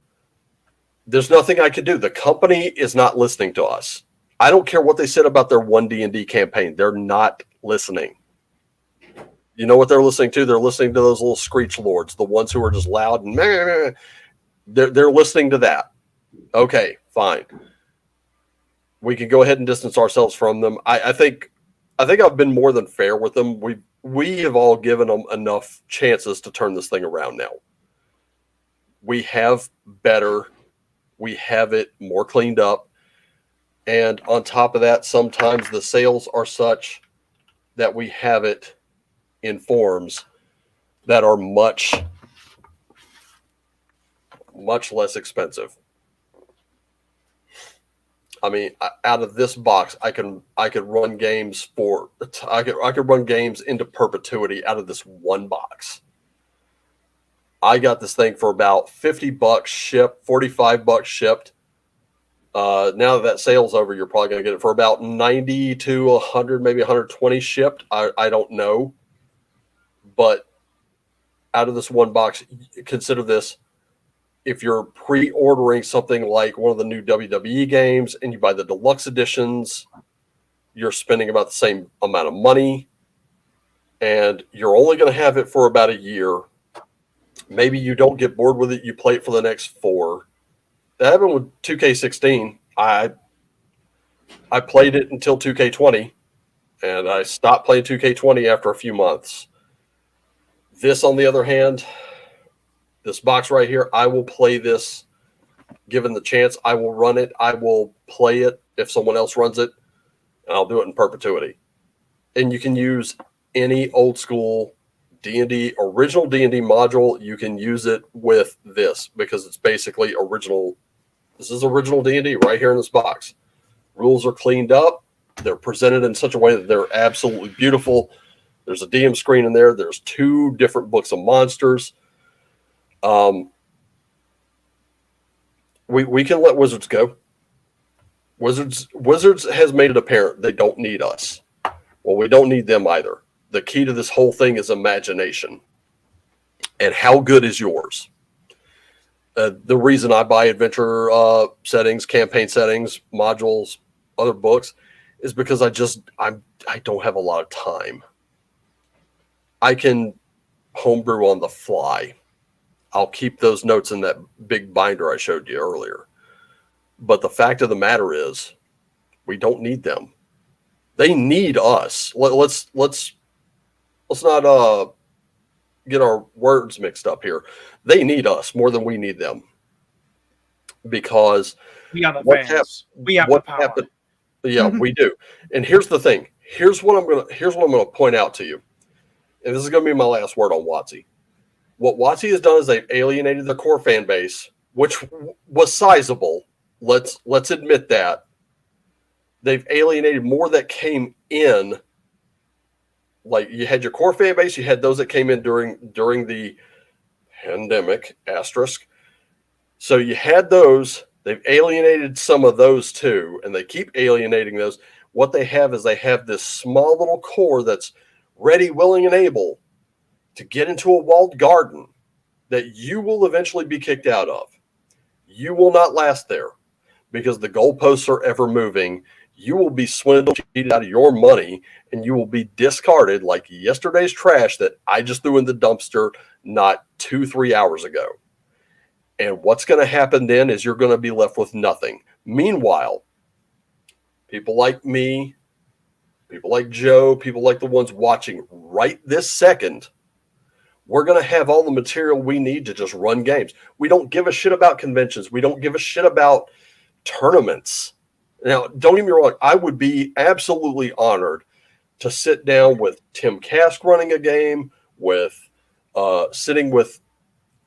there's nothing I can do. The company is not listening to us. I don't care what they said about their one D&D campaign. They're not listening. You know what they're listening to? They're listening to those little screech lords, the ones who are just loud and meh, meh, meh. They're listening to that. Okay, fine. We can go ahead and distance ourselves from them. I think I've been more than fair with them. We have all given them enough chances to turn this thing around now. We have better. We have it more cleaned up. And on top of that, sometimes the sales are such that we have it in forms that are much, much less expensive. I mean, out of this box, I could run games for I could run games into perpetuity out of this one box. I got this thing for about $50 shipped, $45 shipped. Now that sale's over, you're probably going to get it for about 90 to 100, maybe 120 shipped. I don't know, but out of this one box, consider this. If you're pre-ordering something like one of the new WWE games and you buy the deluxe editions, you're spending about the same amount of money, and you're only going to have it for about a year. Maybe you don't get bored with it. You play it for the next 4. That happened with 2K16. I played it until 2K20, and I stopped playing 2K20 after a few months. This, on the other hand, this box right here, I will play this given the chance. I will run it. I will play it if someone else runs it, and I'll do it in perpetuity. And you can use any old school D&D, original D&D module. You can use it with this because it's basically original. This is original D&D right here in this box. Rules are cleaned up. They're presented in such a way that they're absolutely beautiful. There's a DM screen in there. There's 2 different books of monsters. We can let Wizards go. Wizards has made it apparent they don't need us. Well, we don't need them either. The key to this whole thing is imagination. And how good is yours? The reason I buy adventure settings, campaign settings, modules, other books is because I don't have a lot of time. I can homebrew on the fly. I'll keep those notes in that big binder I showed you earlier. But the fact of the matter is, we don't need them. They need us. Let's not get our words mixed up here. They need us more than we need them. Because we are the fans. We have the power. Yeah, we do. And here's the thing. Here's what I'm gonna point out to you. And this is gonna be my last word on WoTC. What WoTC has done is they've alienated their core fan base, which was sizable. Let's admit that. They've alienated more that came in. Like, you had your core fan base, you had those that came in during the pandemic, asterisk. So you had those. They've alienated some of those too, and they keep alienating those. What they have is they have this small little core that's ready, willing, and able to get into a walled garden that you will eventually be kicked out of. You will not last there because the goalposts are ever moving. You will be swindled, cheated out of your money, and you will be discarded like yesterday's trash that I just threw in the dumpster not 2-3 hours ago. And what's going to happen then is you're going to be left with nothing. Meanwhile, people like me, people like Joe, people like the ones watching right this second, we're going to have all the material we need to just run games. We don't give a shit about conventions. We don't give a shit about tournaments. Now, don't get me wrong. I would be absolutely honored to sit down with Tim Kask running a game, with sitting with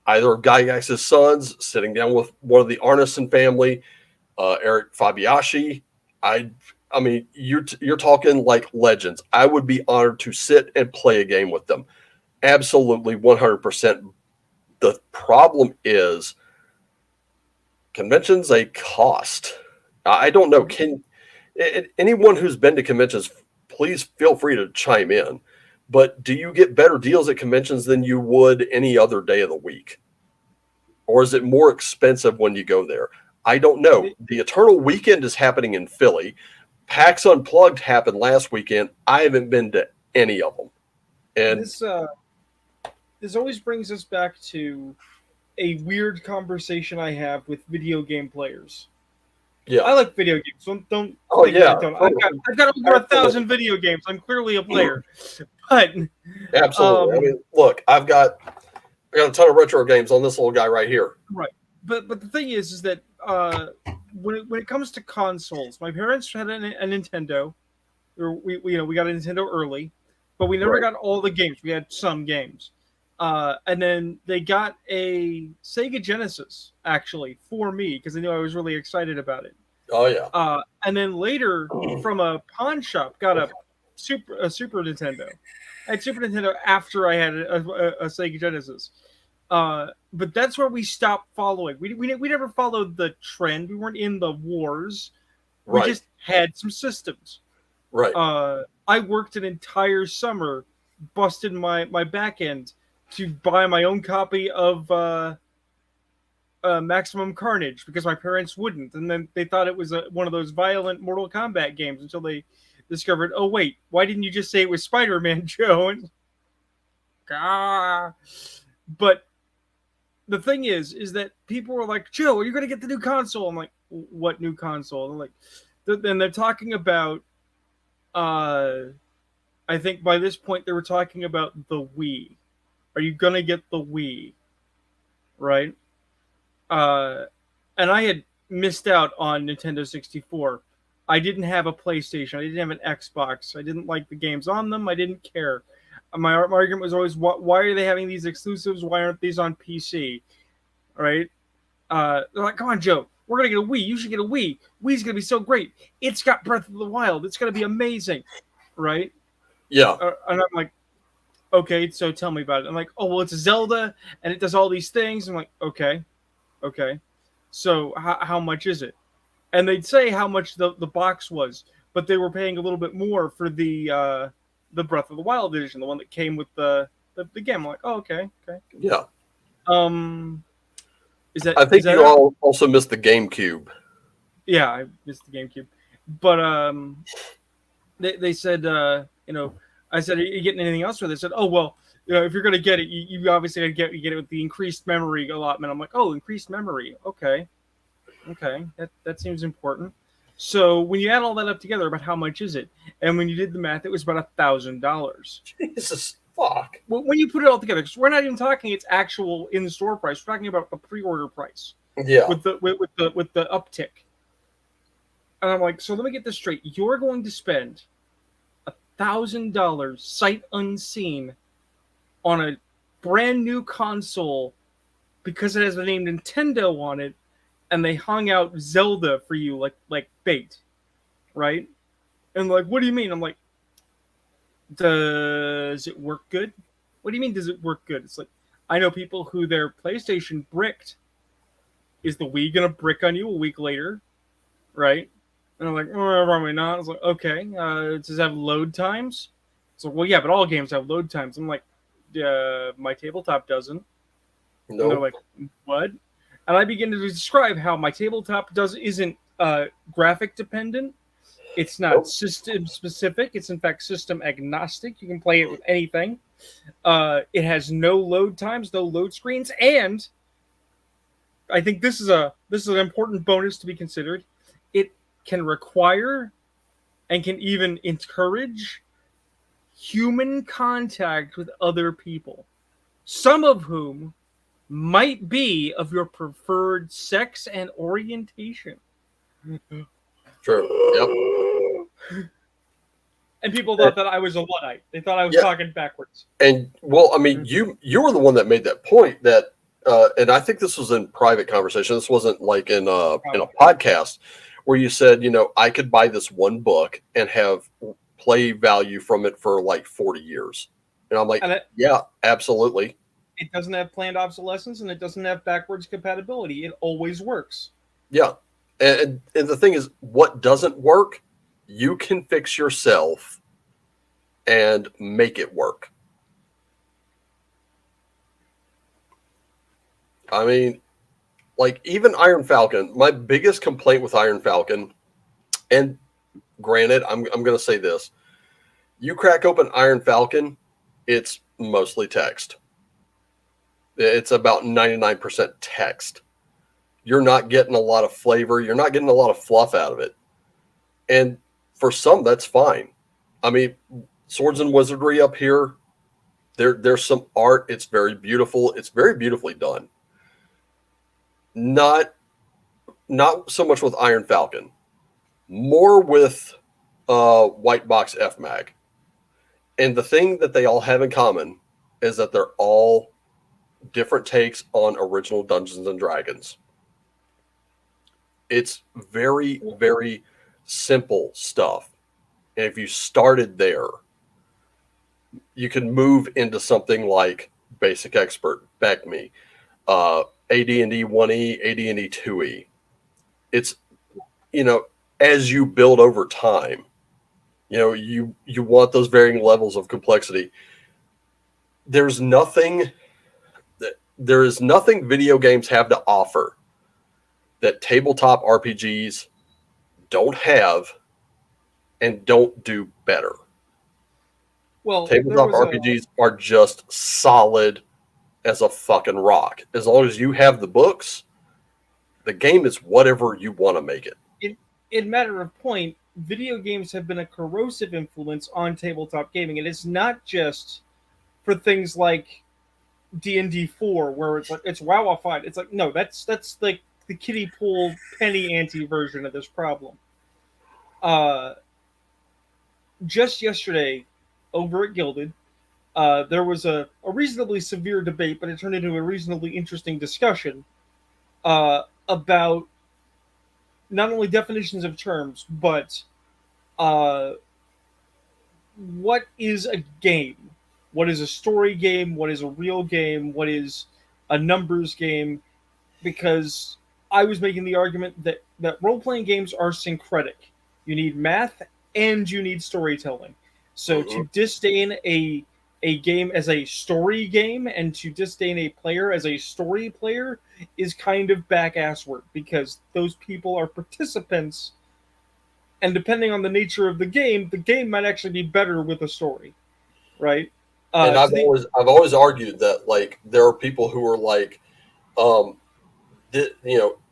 either Gygax's sons, sitting down with one of the Arneson family, Eric Fabiashi. I mean, you're talking like legends. I would be honored to sit and play a game with them. Absolutely, 100%. The problem is conventions, they cost. I don't know. Can anyone who's been to conventions, please feel free to chime in. But do you get better deals at conventions than you would any other day of the week? Or is it more expensive when you go there? I don't know. The Eternal Weekend is happening in Philly. PAX Unplugged happened last weekend. I haven't been to any of them. And this always brings us back to a weird conversation I have with video game players. yeah. I like video games. Don't Oh, think that yeah. I don't. I've got over 1,000 video games. I'm clearly a player. But Absolutely. I mean, look, I got a ton of retro games on this little guy right here. right. But the thing is that when it comes to consoles, my parents had a Nintendo. We got a Nintendo early, but we never Right. got all the games. We had some games. And then they got a Sega Genesis actually for me because they knew I was really excited about it. Oh, yeah. And then later from a pawn shop got a Super Nintendo. I had Super Nintendo after I had a Sega Genesis. But that's where we stopped following. We never followed the trend. We weren't in the wars. We Right. just had some systems. Right. I worked an entire summer, busted my back end to buy my own copy of Maximum Carnage because my parents wouldn't, and then they thought it was one of those violent Mortal Kombat games until they discovered, oh wait, why didn't you just say it was Spider-Man, Joe? And, but the thing is that people were like, Joe, are you going to get the new console? I'm like, what new console? And then they're talking about. I think by this point they were talking about the Wii. Are you gonna get the Wii? Right? And I had missed out on Nintendo 64. I didn't have a PlayStation. I didn't have an Xbox. I didn't like the games on them. I didn't care. My argument was always, why are they having these exclusives? Why aren't these on PC? Right? They're like, come on, Joe. We're going to get a Wii. You should get a Wii. Wii's going to be so great. It's got Breath of the Wild. It's going to be amazing. Right? Yeah. And I'm like, okay, so tell me about it. I'm like, oh, well, it's a Zelda, and it does all these things. I'm like, okay. So how much is it? And they'd say how much the box was, but they were paying a little bit more for the Breath of the Wild edition, the one that came with the game. I'm like, oh, okay. Yeah. Is that? I think is that you all also missed the GameCube. Yeah, I missed the GameCube, but they said I said, are you getting anything else for this? They said, oh well, if you're gonna get it, you obviously gotta get it with the increased memory allotment. I'm like, oh, increased memory, okay, that seems important. So when you add all that up together, about how much is it? And when you did the math, it was about $1,000. Jesus fuck. When you put it all together, because we're not even talking its actual in-store price, we're talking about the pre-order price. Yeah. With the uptick. And I'm like, so let me get this straight. You're going to spend $1,000 sight unseen on a brand new console because it has the name Nintendo on it, and they hung out Zelda for you like bait, right? And like, what do you mean? I'm like, does it work good? What do you mean, does it work good? It's like, I know people who their PlayStation bricked. Is the Wii gonna brick on you a week later, right? And I'm like, probably not. I was like, okay, does it have load times? It's like, well, yeah, but all games have load times. I'm like, my tabletop doesn't. No. And they're like, what? And I begin to describe how my tabletop isn't graphic dependent. It's not system specific. It's in fact system agnostic. You can play it with anything. It has no load times, no load screens, and I think this is an important bonus to be considered. It can require and can even encourage human contact with other people, some of whom might be of your preferred sex and orientation. True. Yep. And people thought that I was a Luddite. They thought I was talking backwards. And well, I mean, you were the one that made that point that, and I think this was in private conversation. This wasn't like in a podcast where you said, I could buy this one book and have play value from it for like 40 years. And I'm like, yeah, absolutely. It doesn't have planned obsolescence and it doesn't have backwards compatibility. It always works. Yeah. And the thing is, what doesn't work, you can fix yourself and make it work. I mean, like even Iron Falcon, my biggest complaint with Iron Falcon, and granted, I'm going to say this. You crack open Iron Falcon, it's mostly text. It's about 99% text. You're not getting a lot of flavor. You're not getting a lot of fluff out of it. And for some, that's fine. I mean, Swords and Wizardry up here, there's some art. It's very beautiful. It's very beautifully done. Not not so much with Iron Falcon, more with White Box FMAG. And the thing that they all have in common is that they're all different takes on original Dungeons and Dragons. It's very, very simple stuff. And if you started there, you can move into something like Basic Expert, BECME, AD&D 1E, AD&D 2E. It's, you know, as you build over time, you want those varying levels of complexity. There's nothing there is nothing video games have to offer that tabletop RPGs don't have and don't do better. Well, Tabletop RPGs are just solid as a fucking rock. As long as you have the books, the game is whatever you want to make it. In matter of point, video games have been a corrosive influence on tabletop gaming, and it's not just for things like D&D 4, where it's like it's WoWified. It's like no, that's like the kiddie pool penny ante version of this problem. Just yesterday, over at Gilded, there was a reasonably severe debate, but it turned into a reasonably interesting discussion about not only definitions of terms, but what is a game? What is a story game? What is a real game? What is a numbers game? Because I was making the argument that role playing games are syncretic. You need math and you need storytelling. So to disdain a game as a story game and to disdain a player as a story player is kind of back ass work, because those people are participants, and depending on the nature of the game might actually be better with a story, right? And I've always argued that, like, there are people who are like, um,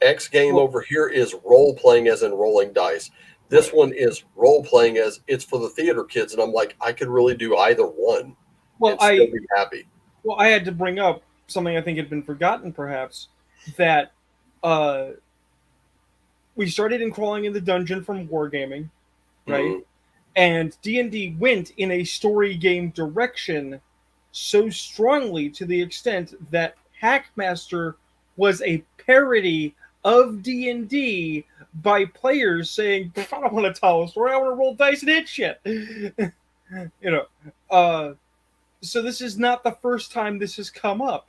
X game over here is role playing as in rolling dice. This one is role playing as it's for the theater kids, and I'm like, I could really do either one and still be happy. Well, I had to bring up something I think had been forgotten, perhaps, that we started in Crawling in the Dungeon from Wargaming, right? Mm-hmm. And D&D went in a story game direction so strongly to the extent that Hackmaster was a parody of D&D by players saying, I don't want to tell a story, I want to roll dice and hit shit. So this is not the first time this has come up.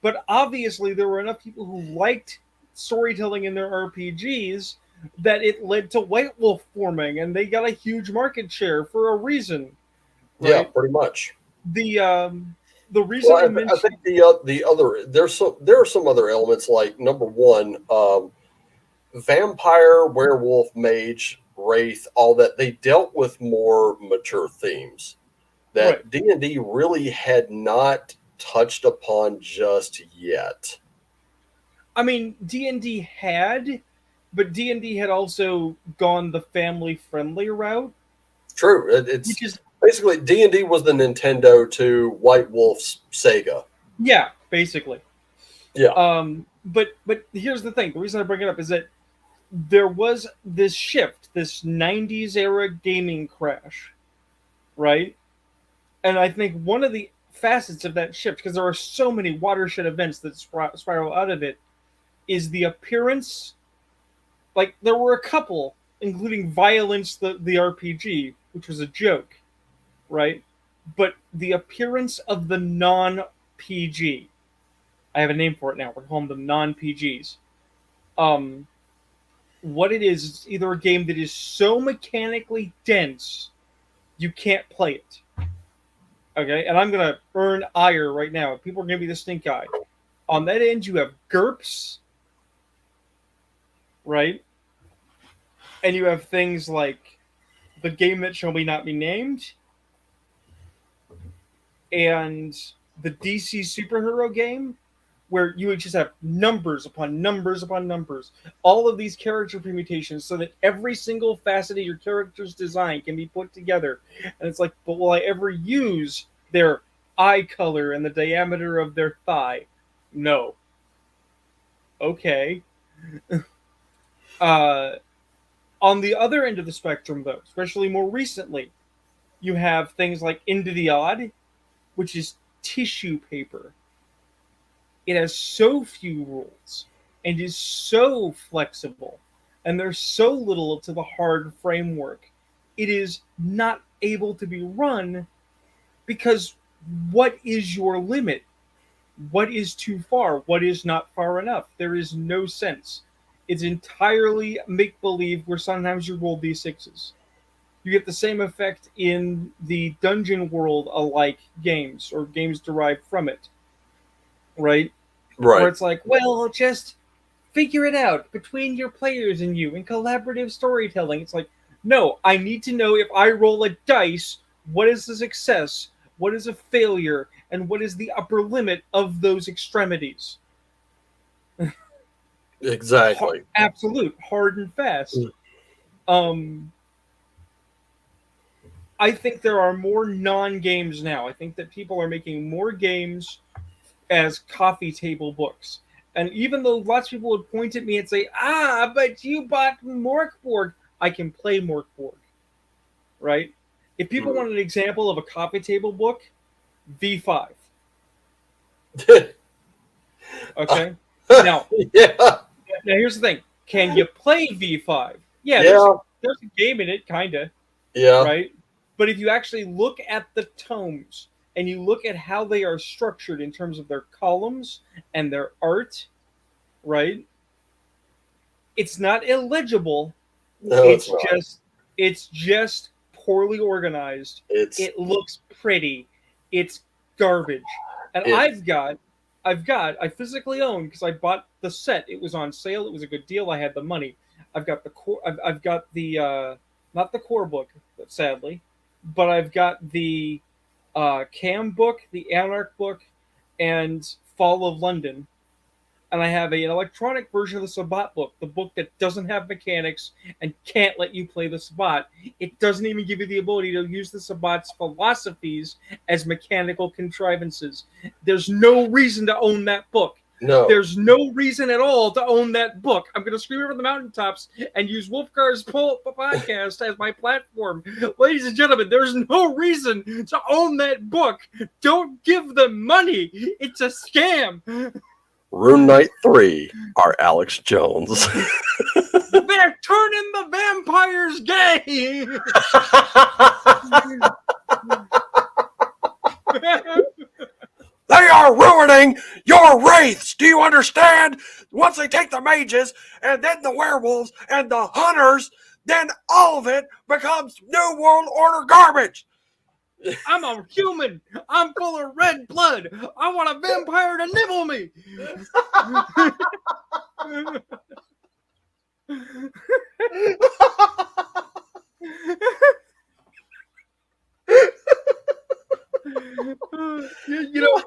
But obviously there were enough people who liked storytelling in their RPGs that it led to White Wolf forming, and they got a huge market share for a reason. Right? Yeah, pretty much. The reason I mentioned, I think the other there are some other elements, like number one, vampire, werewolf, mage, wraith, all that. They dealt with more mature themes that D&D really had not touched upon just yet. I mean, D&D had, but D&D had also gone the family-friendly route. True. It's basically D&D was the Nintendo to White Wolf's Sega. Yeah, basically. Yeah. But here's the thing. The reason I bring it up is that there was this shift, this 90s era gaming crash, right? And I think one of the facets of that shift, because there are so many watershed events that spiral out of it, is the appearance. Like, there were a couple, including Violence the RPG, which was a joke, right? But the appearance of the non-PG. I have a name for it now. We're calling them non-PGs. What it is either a game that is so mechanically dense you can't play it. Okay, and I'm gonna earn ire right now. People are gonna be the stink eye. On that end, you have GURPS, right? And you have things like The Game That Shall Not Be Named, and the DC superhero game, where you would just have numbers upon numbers upon numbers, all of these character permutations, so that every single facet of your character's design can be put together. And it's like, but will I ever use their eye color and the diameter of their thigh? No. Okay. Uh, on the other end of the spectrum, though, especially more recently, you have things like Into the Odd, which is tissue paper. It has so few rules and is so flexible, and there's so little to the hard framework. It is not able to be run because what is your limit? What is too far? What is not far enough? There is no sense. It's entirely make believe where sometimes you roll d6s. You get the same effect in the dungeon world alike games or games derived from it, right? Where Right. it's like, well, just figure it out between your players and you in collaborative storytelling. It's like, no, I need to know if I roll a dice, what is a success, what is a failure, and what is the upper limit of those extremities. Exactly. Absolute, hard and fast. Um, I think there are more non-games now. I think that people are making more games as coffee table books. And even though lots of people would point at me and say, "Ah, but you bought Morkborg," I can play Morkborg, right? If people want an example of a coffee table book, V5. Okay. Now, Yeah. now here's the thing: can you play V5? Yeah, Yeah. there's a game in it, kinda, Yeah. right? But if you actually look at the tomes and you look at how they are structured in terms of their columns and their art, right? It's not illegible. No, it's It's not. just it's just poorly organized. It's It looks pretty. It's garbage. And it. I physically own because I bought the set. It was on sale. It was a good deal. I had the money. I've got the core. I've got the not the core book, sadly, but I've got the Cam book, the Anarch book, and Fall of London, and I have an electronic version of the Sabbat book, the book that doesn't have mechanics and can't let you play the Sabbat. It doesn't even give you the ability to use the Sabbat's philosophies as mechanical contrivances. There's no reason to own that book. No. There's no reason at all to own that book. I'm going to scream over the mountaintops and use Wolfgar's podcast as my platform. Ladies and gentlemen, there's no reason to own that book. Don't give them money. It's a scam. Room Night 3 are Alex Jones. They're turning the vampires gay. They are ruining your wraiths. Do you understand? Once they take the mages and then the werewolves and the hunters, then all of it becomes New World Order garbage. I'm a human. I'm full of red blood. I want a vampire to nibble me. you know,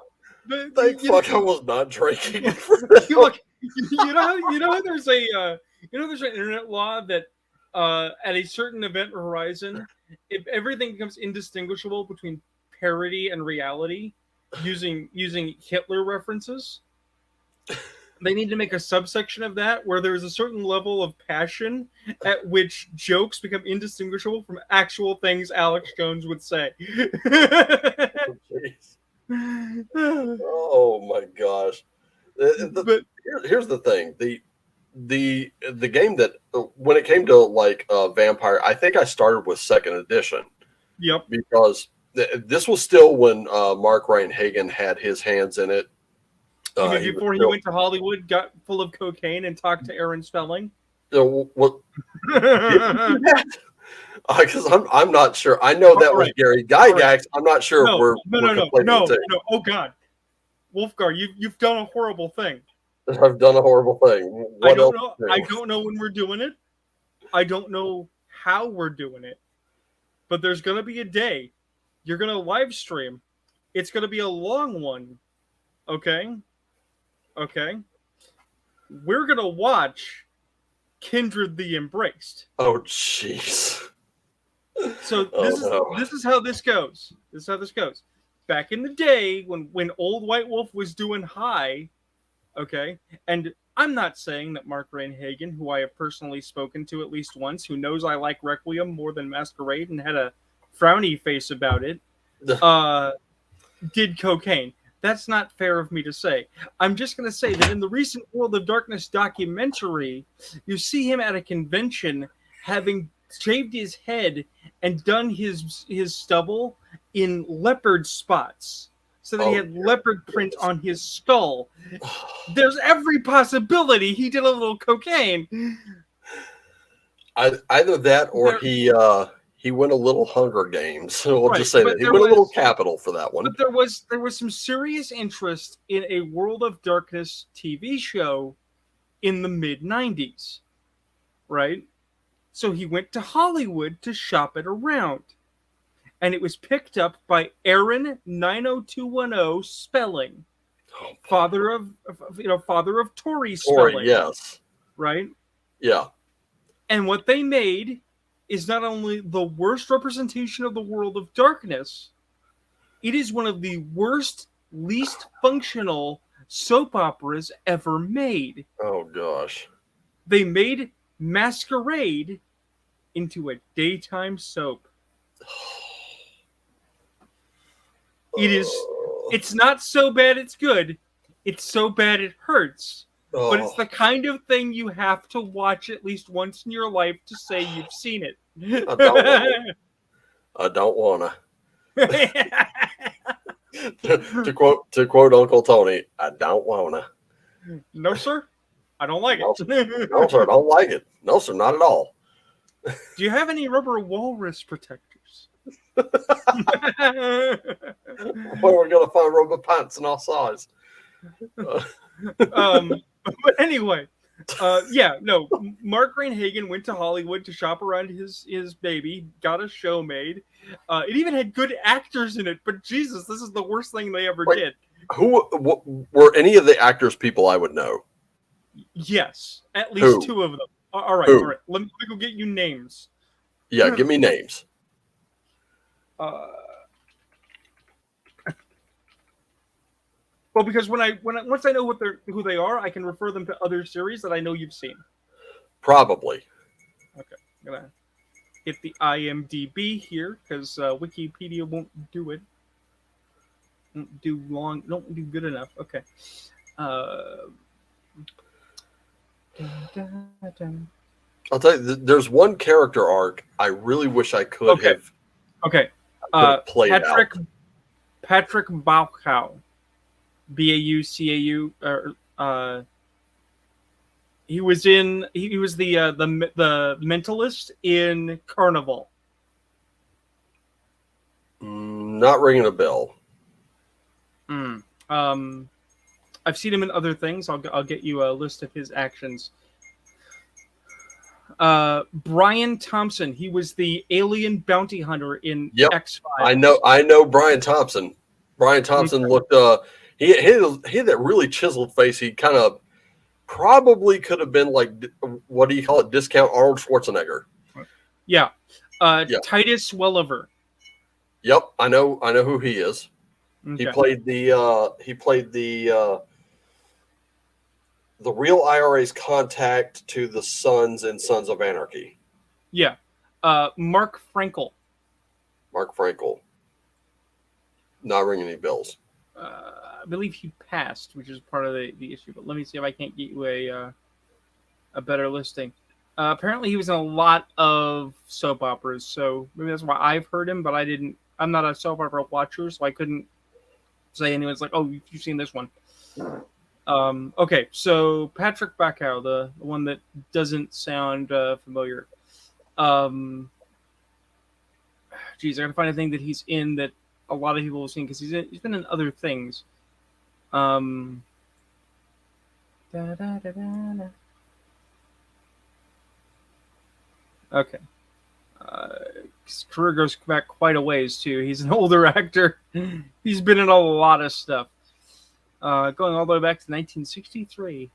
Thank fuck I was not drinking. Look, you know there's there's an internet law that at a certain event horizon, if everything becomes indistinguishable between parody and reality using Hitler references, they need to make a subsection of that where there's a certain level of passion at which jokes become indistinguishable from actual things Alex Jones would say. Oh my gosh. But Here's the thing. The game that when it came to like Vampire, I think I started with second edition. Yep. Because this was still when Mark Ryan Hagan had his hands in it. Before he went to Hollywood, got full of cocaine, and talked to Aaron Spelling. What? Because I'm not sure. I know that was Gary Gygax. Right. I'm not sure if we're no. Oh God, Wolfgar, you've done a horrible thing. I've done a horrible thing. What I don't know. I don't know when we're doing it. I don't know how we're doing it. But there's gonna be a day you're gonna live stream It's going to be a long one. Okay? Okay? We're going to watch Kindred the Embraced. Oh, jeez. So Oh no. this is how this goes. This is how this goes. Back in the day when Old White Wolf was doing high, okay, and I'm not saying that Mark Rainhagen, who I have personally spoken to at least once, who knows I like Requiem more than Masquerade and had a frowny face about it, did cocaine. That's not fair of me to say. I'm just going to say that in the recent World of Darkness documentary, you see him at a convention having shaved his head and done his stubble in leopard spots so that he had leopard print on his skull. There's every possibility he did a little cocaine. Either that or he went a little Hunger Games. So we'll just say that he went a little capital for that one. But there was some serious interest in a World of Darkness TV show in the mid 90s, right? So he went to Hollywood to shop it around. And it was picked up by Aaron 90210 Spelling, father of Tori Spelling. Tori, yes. Right? Yeah. And what they made is not only the worst representation of the World of Darkness, it is one of the worst, least functional soap operas ever made. Oh gosh. They made Masquerade into a daytime soap. It's not so bad it's good. It's so bad it hurts. Oh. But it's the kind of thing you have to watch at least once in your life to say you've seen it. I don't wanna. to quote Uncle Tony, I don't wanna. No, sir. I don't like it. No, sir, I don't like it. No, sir, not at all. Do you have any rubber walrus protectors? Where are we gonna find rubber pants in our size? But anyway, Mark Rainhagen went to Hollywood to shop around his baby, got a show made. It even had good actors in it, but Jesus, this is the worst thing they ever did. Who were any of the actors people I would know? Yes, at least two of them. All right. Let me go get you names. Yeah, give me names. Well, because once I know who they are, I can refer them to other series that I know you've seen. Probably. Okay, I'm gonna hit the IMDb here because Wikipedia won't do it. Don't do good enough. Okay. I'll tell you, there's one character arc I really wish I could have. Okay. Played out. Patrick Baucau. Baucau. He was the mentalist in Carnival. Not ringing a bell. I've seen him in other things. I'll get you a list of his actions. Brian Thompson. He was the alien bounty hunter in X-Files. I know Brian Thompson. Brian Thompson looked. He had that really chiseled face. He kind of probably could have been like, what do you call it? Discount Arnold Schwarzenegger. Yeah. Titus Welliver. Yep, I know who he is. Okay. He played the real IRA's contact to the Sons and Sons of Anarchy. Yeah. Mark Frankel. Mark Frankel. Not ringing any bells. I believe he passed, which is part of the issue. But let me see if I can't get you a better listing. Apparently, he was in a lot of soap operas, so maybe that's why I've heard him. But I'm not a soap opera watcher, so I couldn't say anyone's like, "Oh, you've seen this one." Okay, so Patrick Baucau, the one that doesn't sound familiar. Geez, I gotta find a thing that he's in that a lot of people have seen because he's been in other things. Okay. His career goes back quite a ways too. He's an older actor. He's been in a lot of stuff, going all the way back to 1963.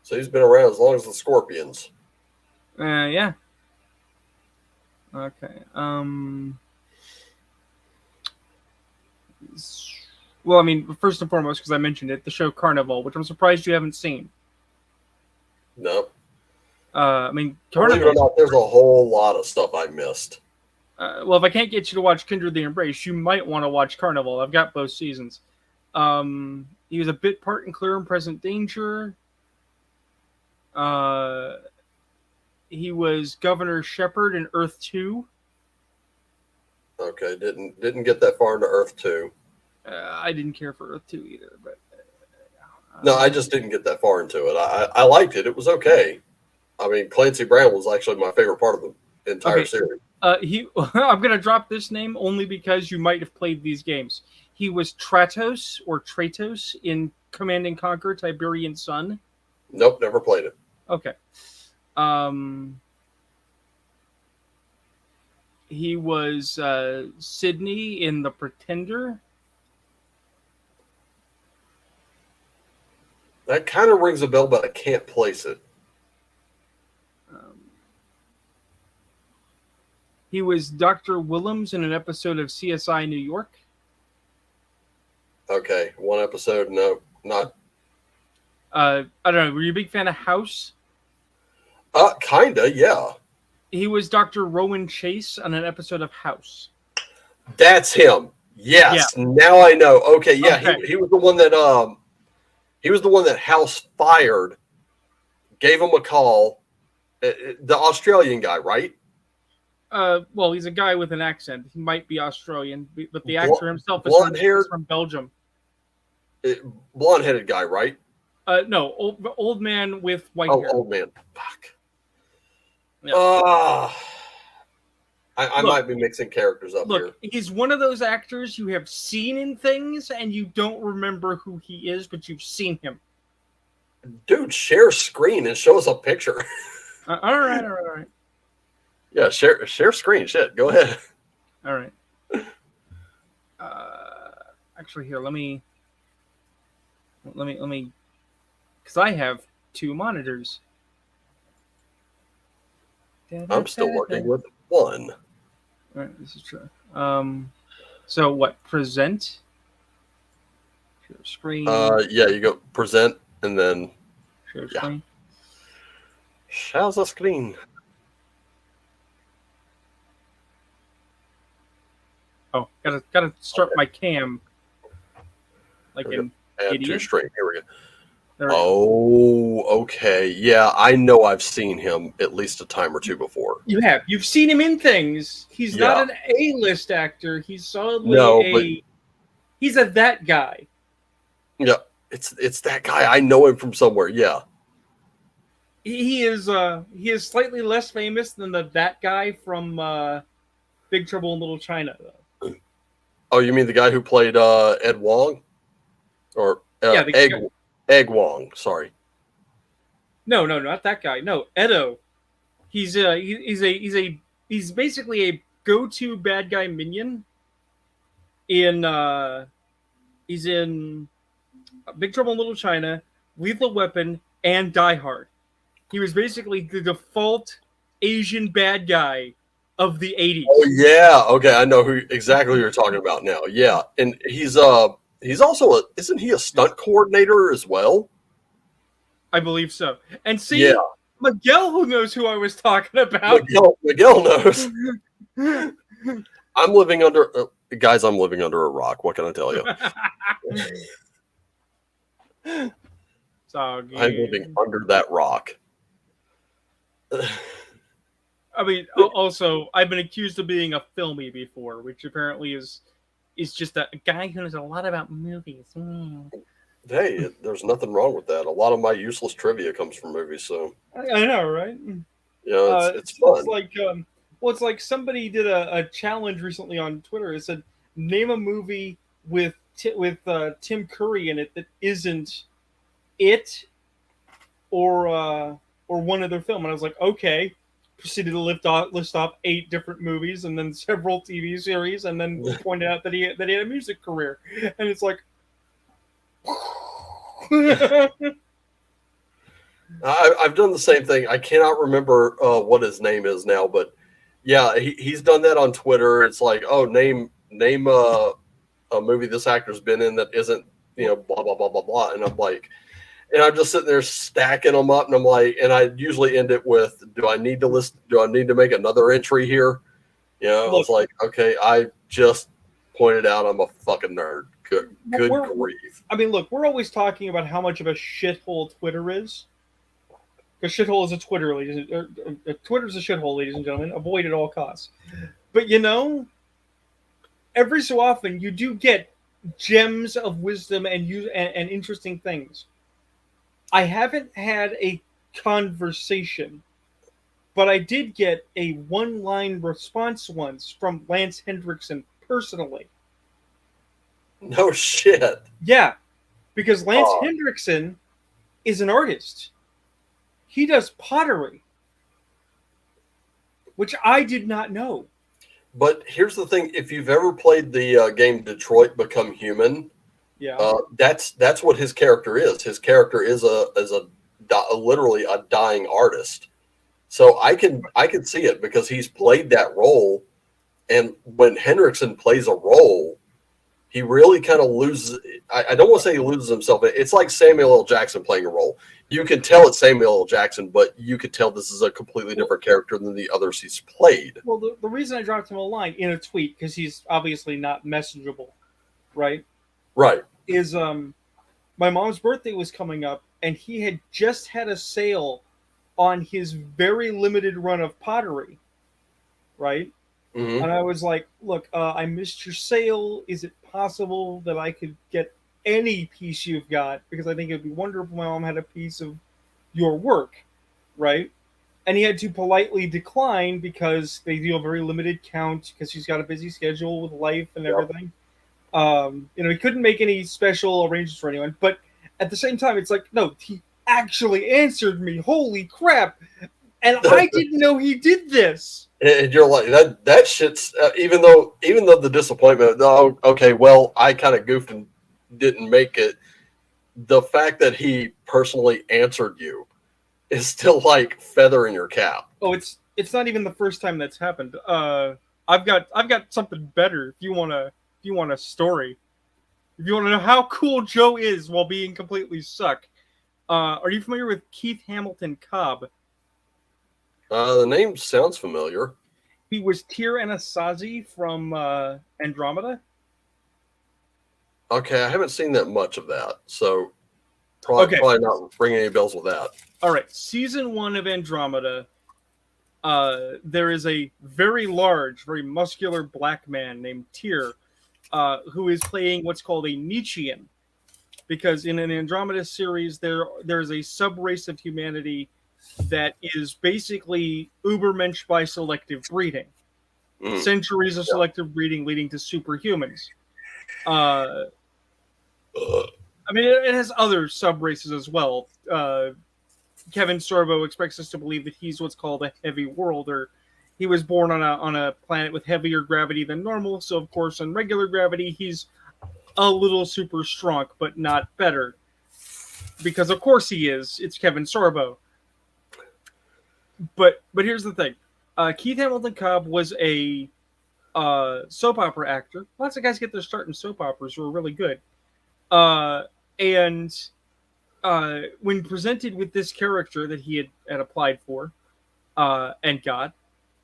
So he's been around as long as the Scorpions. Yeah. Okay. Well, I mean, first and foremost, because I mentioned it, the show Carnival, which I'm surprised you haven't seen. No. I mean, Believe it or Carnival. not, there's a whole lot of stuff I missed. Well, if I can't get you to watch Kindred the Embrace, you might want to watch Carnival. I've got both seasons. He was a bit part in Clear and Present Danger. He was Governor Shepard in Earth 2. Okay, didn't get that far into Earth 2. I didn't care for Earth 2 either, but no, I just didn't get that far into it. I liked it. It was okay. I mean, Clancy Brown was actually my favorite part of the entire series. I'm going to drop this name only because you might have played these games. He was Tratos in Command and Conquer Tiberian Sun. Nope, never played it. Okay. He was Sydney in The Pretender. That kind of rings a bell, but I can't place it. He was Dr. Willems in an episode of CSI New York. Okay, one episode. No, not. I don't know. Were you a big fan of House? Kinda, yeah. He was Dr. Rowan Chase on an episode of House. That's him. Yes. Yeah. Now I know. Okay, yeah. Okay. He was the one that House fired, gave him a call. The Australian guy, right? Well, he's a guy with an accent. He might be Australian, but the actor himself is from Belgium. Blonde-headed guy, right? No, old man with white hair. Oh, old man. Fuck. Yeah. I might be mixing characters up here. He's one of those actors you have seen in things and you don't remember who he is, but you've seen him. Dude, share screen and show us a picture. All right. Yeah, share screen. Shit, go ahead. All right. Actually, here, let me, because I have two monitors. I'm still working with one. All right, this is true. So what? Present. Share screen. Yeah, you go present and then share screen. Share the screen. Oh, gotta start my cam. Like an idiot. Two straight. Here we go. Oh, okay. Yeah, I know I've seen him at least a time or two before. You have. You've seen him in things. He's not an A-list actor. He's solidly he's that guy. Yeah, it's that guy. I know him from somewhere. Yeah. He is slightly less famous than that guy from Big Trouble in Little China, though. Oh, you mean the guy who played Ed Wong? Or Egg Wong, sorry. No, not that guy. No, Edo. He's basically a go-to bad guy minion. He's in Big Trouble in Little China, Lethal Weapon, and Die Hard. He was basically the default Asian bad guy of the 80s. Oh yeah, okay, I know exactly who you're talking about now. Yeah, and he's also isn't he a stunt coordinator as well? I believe so. And see, Miguel, who knows who I was talking about. Miguel knows. I'm living under a rock. What can I tell you? I'm living under that rock. I mean, also, I've been accused of being a filmy before, which apparently is just a guy who knows a lot about movies. Hey, there's nothing wrong with that. A lot of my useless trivia comes from movies, so I know, right? Yeah, it's fun. It's like, it's like somebody did a challenge recently on Twitter. It said, name a movie with Tim Curry in it that isn't It or one other film, and I was like, okay, proceeded to list off 8 different movies and then several TV series, and then pointed out that he had a music career, and it's like, I've done the same thing. I cannot remember what his name is now, but yeah, he's done that on Twitter. It's like, oh, name a movie this actor's been in that isn't, blah blah blah blah blah, and I'm like, and I'm just sitting there stacking them up, and I'm like, and I usually end it with, do I need to list? Do I need to make another entry here? I was like, okay, I just pointed out I'm a fucking nerd. Good grief. I mean, look, we're always talking about how much of a shithole Twitter is. Because shithole is a Twitter, Twitter's a shithole, ladies and gentlemen. Avoid at all costs. But every so often you do get gems of wisdom and interesting things. I haven't had a conversation, but I did get a one-line response once from Lance Hendrickson personally. No shit. Yeah, because Lance Hendrickson is an artist. He does pottery, which I did not know. But here's the thing: if you've ever played the game Detroit Become Human, yeah, that's what his character is. His character is literally a dying artist. So I can see it because he's played that role, and when Hendrickson plays a role, he really kind of loses. I don't want to say he loses himself. It's like Samuel L. Jackson playing a role. You can tell it's Samuel L. Jackson, but you could tell this is a completely different character than the others he's played. Well, the reason I dropped him a line in a tweet, because he's obviously not messageable, right? Right. Is my mom's birthday was coming up, and he had just had a sale on his very limited run of pottery, right? Mm-hmm. And I was like, look, I missed your sale. Is it possible that I could get any piece you've got? Because I think it'd be wonderful if my mom had a piece of your work, right? And he had to politely decline because they do a very limited count because he's got a busy schedule with life and everything. He couldn't make any special arrangements for anyone. But at the same time, it's like, no, he actually answered me. Holy crap. And I didn't know he did this. And you're like, that shit's even though the disappointment, oh, okay, well, I kind of goofed and didn't make it. The fact that he personally answered you is still like feather in your cap. Oh, it's not even the first time that's happened. I've got something better. If you want a story, if you want to know how cool Joe is while being completely suck, are you familiar with Keith Hamilton Cobb? The name sounds familiar. He was Tyr Anasazi from Andromeda. Okay, I haven't seen that much of that, so probably not ringing any bells with that. All right, season 1 of Andromeda. There is a very large, very muscular black man named Tyr, who is playing what's called a Nietzschean, because in an Andromeda series, there's a sub-race of humanity that is basically Ubermensch by selective breeding. Centuries of selective breeding leading to superhumans. I mean, it has other sub-races as well. Kevin Sorbo expects us to believe that he's what's called a heavy worlder. He was born on a planet with heavier gravity than normal, so of course on regular gravity he's a little super strong, but not better. Because of course he is. It's Kevin Sorbo. But here's the thing. Keith Hamilton Cobb was a soap opera actor. Lots of guys get their start in soap operas who are really good. And when presented with this character that he had applied for and got,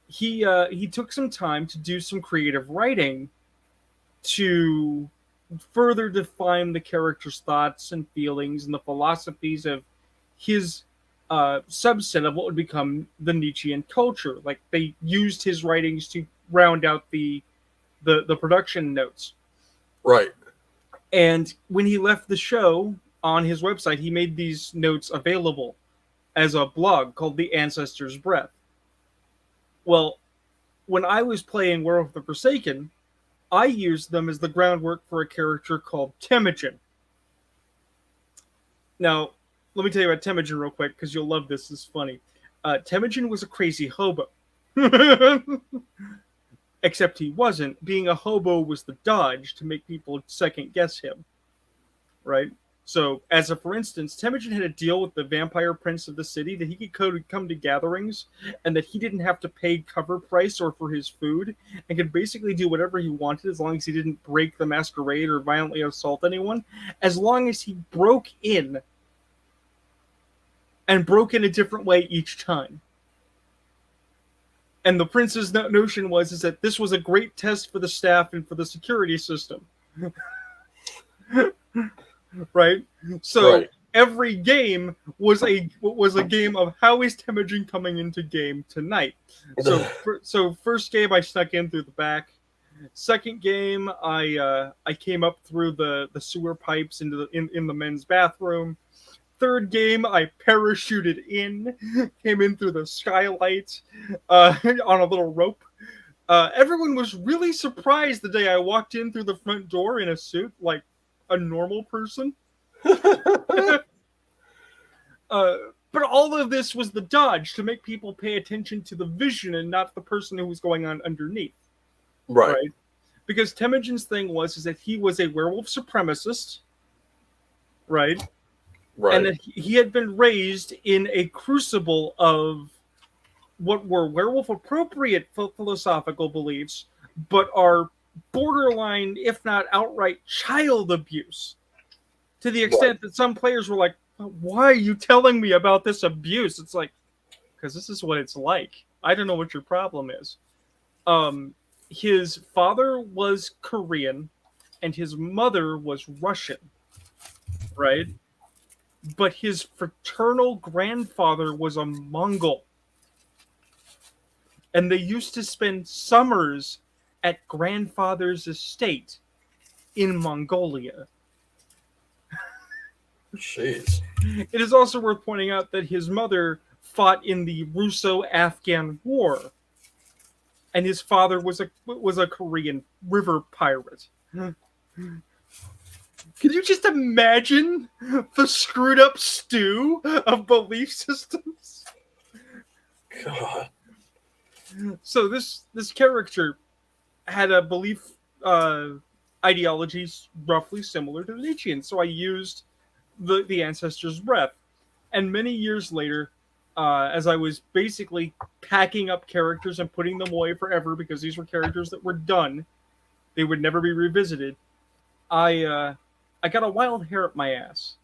he took some time to do some creative writing to further define the character's thoughts and feelings and the philosophies of his subset of what would become the Nietzschean culture. Like, they used his writings to round out the production notes. Right. And when he left the show, on his website, he made these notes available as a blog called The Ancestor's Breath. Well, when I was playing War of the Forsaken, I used them as the groundwork for a character called Temujin. Now, let me tell you about Temujin real quick, because you'll love this. It's funny. Temujin was a crazy hobo. Except he wasn't. Being a hobo was the dodge to make people second guess him, right? So, for instance, Temujin had a deal with the vampire prince of the city that he could come to gatherings and that he didn't have to pay cover price or for his food and could basically do whatever he wanted as long as he didn't break the masquerade or violently assault anyone, as long as he broke in and broke in a different way each time. And the prince's notion is that this was a great test for the staff and for the security system. Right? So Right. every game was a game of how is Temujin coming into game tonight. So first game I snuck in through the back. Second game I came up through the sewer pipes into in the men's bathroom. Third game, I parachuted in, came in through the skylight on a little rope. Everyone was really surprised the day I walked in through the front door in a suit, like a normal person. But all of this was the dodge to make people pay attention to the vision and not the person who was going on underneath. Right. Because Temujin's thing is that he was a werewolf supremacist, right? Right. And that he had been raised in a crucible of what were werewolf appropriate philosophical beliefs, but are borderline, if not outright, child abuse. To the extent that some players were like, why are you telling me about this abuse? It's like, because this is what it's like. I don't know what your problem is. His father was Korean and his mother was Russian, right? But his fraternal grandfather was a Mongol. And they used to spend summers at grandfather's estate in Mongolia. Jeez. It is also worth pointing out that his mother fought in the Russo-Afghan War. And his father was a Korean river pirate. Can you just imagine the screwed up stew of belief systems? God. So this character had a belief ideologies roughly similar to the Nietzschean. So I used the ancestor's breath. And many years later, as I was basically packing up characters and putting them away forever because these were characters that were done, they would never be revisited, I got a wild hair up my ass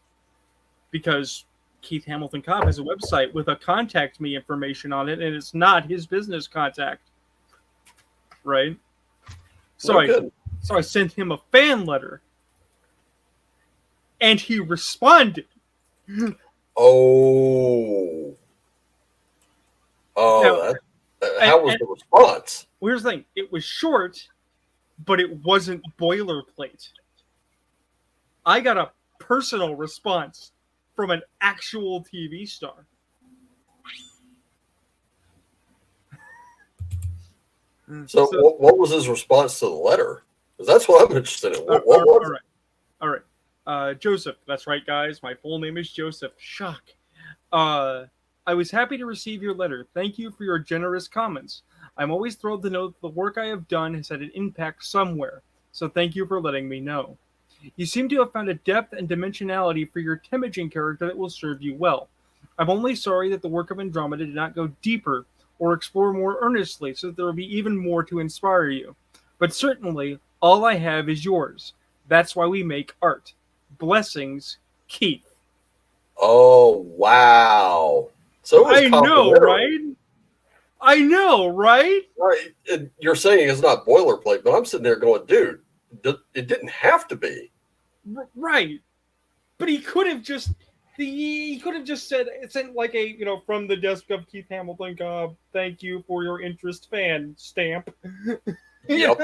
because Keith Hamilton Cobb has a website with a contact me information on it, and it's not his business contact, right? So I sent him a fan letter, and he responded. Oh, how was the response? Well, here's the thing: it was short, but it wasn't boilerplate. I got a personal response from an actual TV star. So what was his response to the letter? Because that's what I'm interested in. What was it? All right. Joseph, that's right, guys. My full name is Joseph. Shock. I was happy to receive your letter. Thank you for your generous comments. I'm always thrilled to know that the work I have done has had an impact somewhere. So thank you for letting me know. You seem to have found a depth and dimensionality for your Temujin character that will serve you well. I'm only sorry that the work of Andromeda did not go deeper or explore more earnestly so that there will be even more to inspire you. But certainly, all I have is yours. That's why we make art. Blessings, Keith. Oh, wow. So I know, right? I know, right? Right. And you're saying it's not boilerplate, but I'm sitting there going, dude, it didn't have to be. Right. But he could have just said it's like a, from the desk of Keith Hamilton Cobb, thank you for your interest, fan stamp. Yep.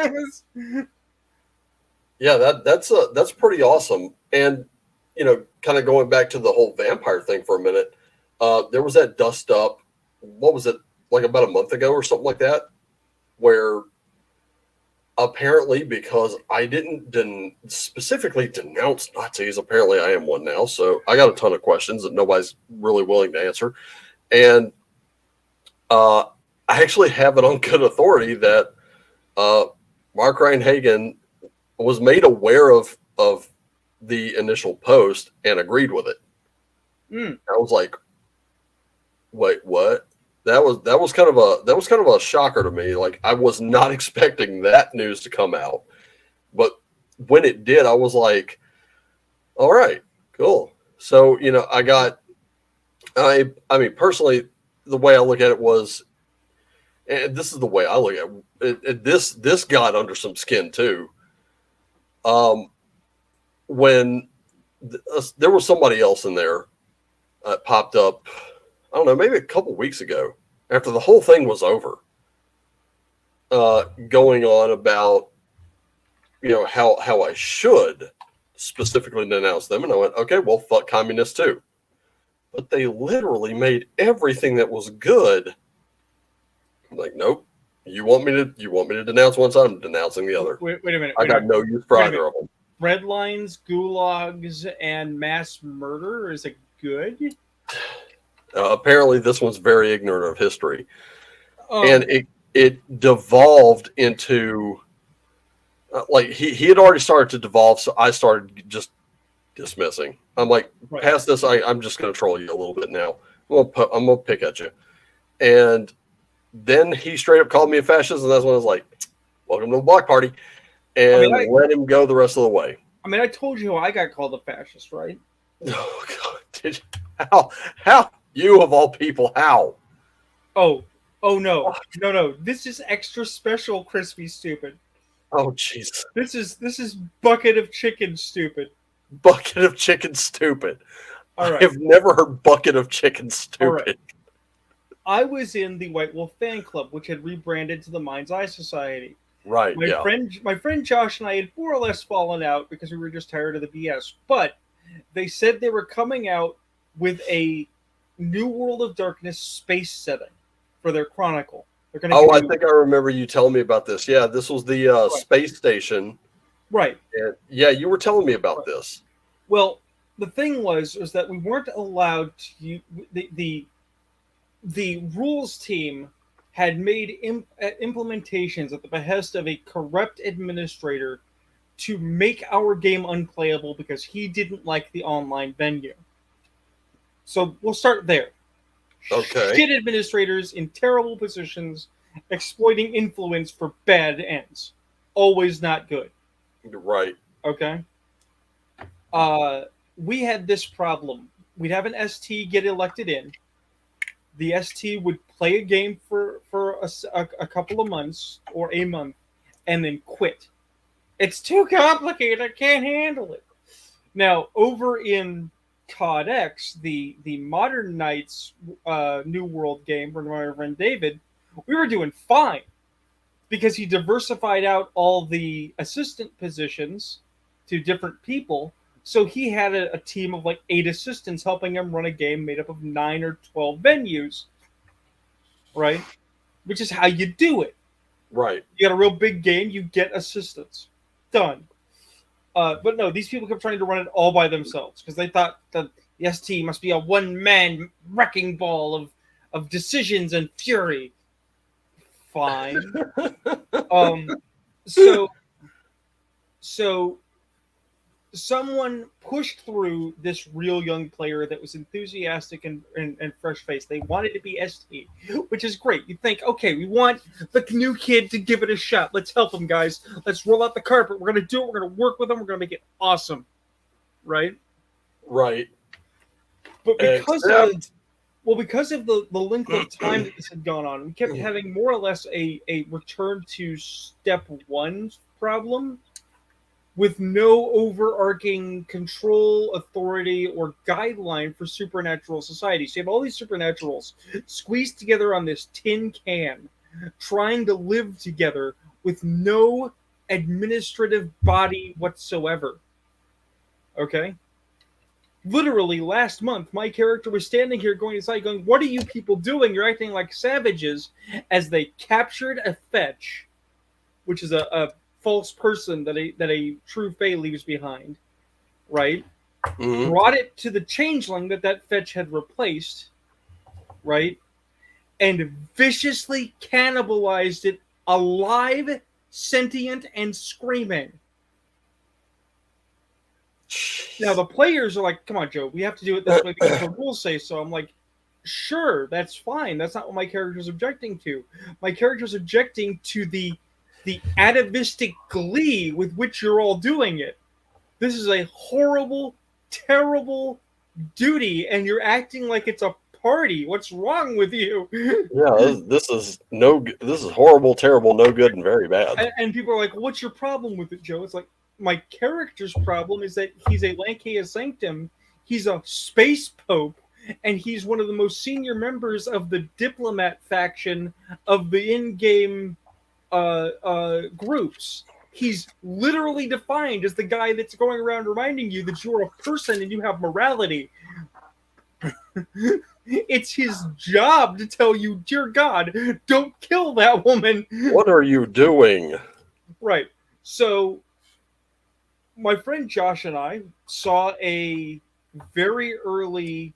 Yeah, that's pretty awesome. And kind of going back to the whole vampire thing for a minute, there was that dust up, what was it, like about a month ago or something like that, where apparently, because I didn't specifically denounce Nazis, apparently I am one now, so I got a ton of questions that nobody's really willing to answer. And Uh, I actually have it on good authority that uh, Mark Reinhagen was made aware of the initial post and agreed with it. Mm. I was like, wait, what? That was kind of a shocker to me. Like I was not expecting that news to come out, but when it did, I was like, all right, cool. So I mean personally, the way I look at it was, and this is the way I look at it, this got under some skin too. When there was somebody else in there popped up, I don't know, maybe a couple weeks ago after the whole thing was over, going on about how I should specifically denounce them, and I went, okay, well, fuck communists too. But they literally made everything that was good. I'm like, nope. You want me to denounce one side? I'm denouncing the other. Wait a minute. I got no use for either of them. Red lines, gulags, and mass murder is it good? Apparently, this one's very ignorant of history, and it devolved into like he had already started to devolve, so I started just dismissing. I'm like, Right. past this, I'm just going to troll you a little bit now. I'm gonna pick at you, and then he straight up called me a fascist, and that's when I was like, "Welcome to the Block Party," and let him go the rest of the way. I mean, I told you how I got called a fascist, right? Oh God! Did you, how you of all people? How? Oh no. This is extra special, crispy stupid. Oh jeez! This is bucket of chicken stupid. Bucket of chicken stupid. All right. I've never heard bucket of chicken stupid. All right. I was in the White Wolf fan club, which had rebranded to the Mind's Eye Society. Right. My friend Josh and I had more or less fallen out because we were just tired of the BS. But they said they were coming out with a New World of Darkness space setting for their Chronicle. They're going I think I remember you telling me about this. Yeah, this was the space station. Right. And yeah, you were telling me about this. Well, the thing was that we weren't allowed to the rules team had made implementations at the behest of a corrupt administrator to make our game unplayable because he didn't like the online venue. So we'll start there. Okay. Shit administrators in terrible positions exploiting influence for bad ends. Always not good. Right. Okay. We had this problem. We'd have an ST get elected in. The ST would play a game for a couple of months or a month and then quit. It's too complicated. I can't handle it. Now, over in COD X, the Modern Knights New World game from my friend David, we were doing fine because he diversified out all the assistant positions to different people. So he had a team of like 8 assistants helping him run a game made up of 9 or 12 venues, right? Which is how you do it. Right. You got a real big game, you get assistants. Done. But no, these people kept trying to run it all by themselves because they thought that the ST must be a one-man wrecking ball of decisions and fury. Fine. So someone pushed through this real young player that was enthusiastic and fresh-faced. They wanted to be ST, which is great. You think, okay, we want the new kid to give it a shot. Let's help him, guys. Let's roll out the carpet. We're going to do it. We're going to work with them. We're going to make it awesome. Right? Right. But because of the length of time that this had gone on, we kept having more or less a return to step one problem with no overarching control, authority, or guideline for supernatural society. So you have all these supernaturals squeezed together on this tin can, trying to live together with no administrative body whatsoever. Okay? Literally, last month, my character was standing here going inside, going, "What are you people doing? You're acting like savages," as they captured a fetch, which is a false person that a true Fae leaves behind, right? Mm-hmm. Brought it to the changeling that fetch had replaced, right? and viciously cannibalized it alive, sentient, and screaming. Now the players are like, "Come on, Joe, we have to do it this way because the rules say so." I'm like, "Sure, that's fine. That's not what my character's objecting to. My character's objecting to the atavistic glee with which you're all doing it. This is a horrible, terrible duty, and you're acting like it's a party. What's wrong with you?" Yeah, this is this is horrible, terrible, no good, and very bad. And people are like, "What's your problem with it, Joe?" It's like, my character's problem is that he's a Lankea Sanctum, he's a space pope, and he's one of the most senior members of the diplomat faction of the in-game groups. He's literally defined as the guy that's going around reminding you that you're a person and you have morality. It's his job to tell you, "Dear God, don't kill that woman." What are you doing? Right. So my friend Josh and I saw a very early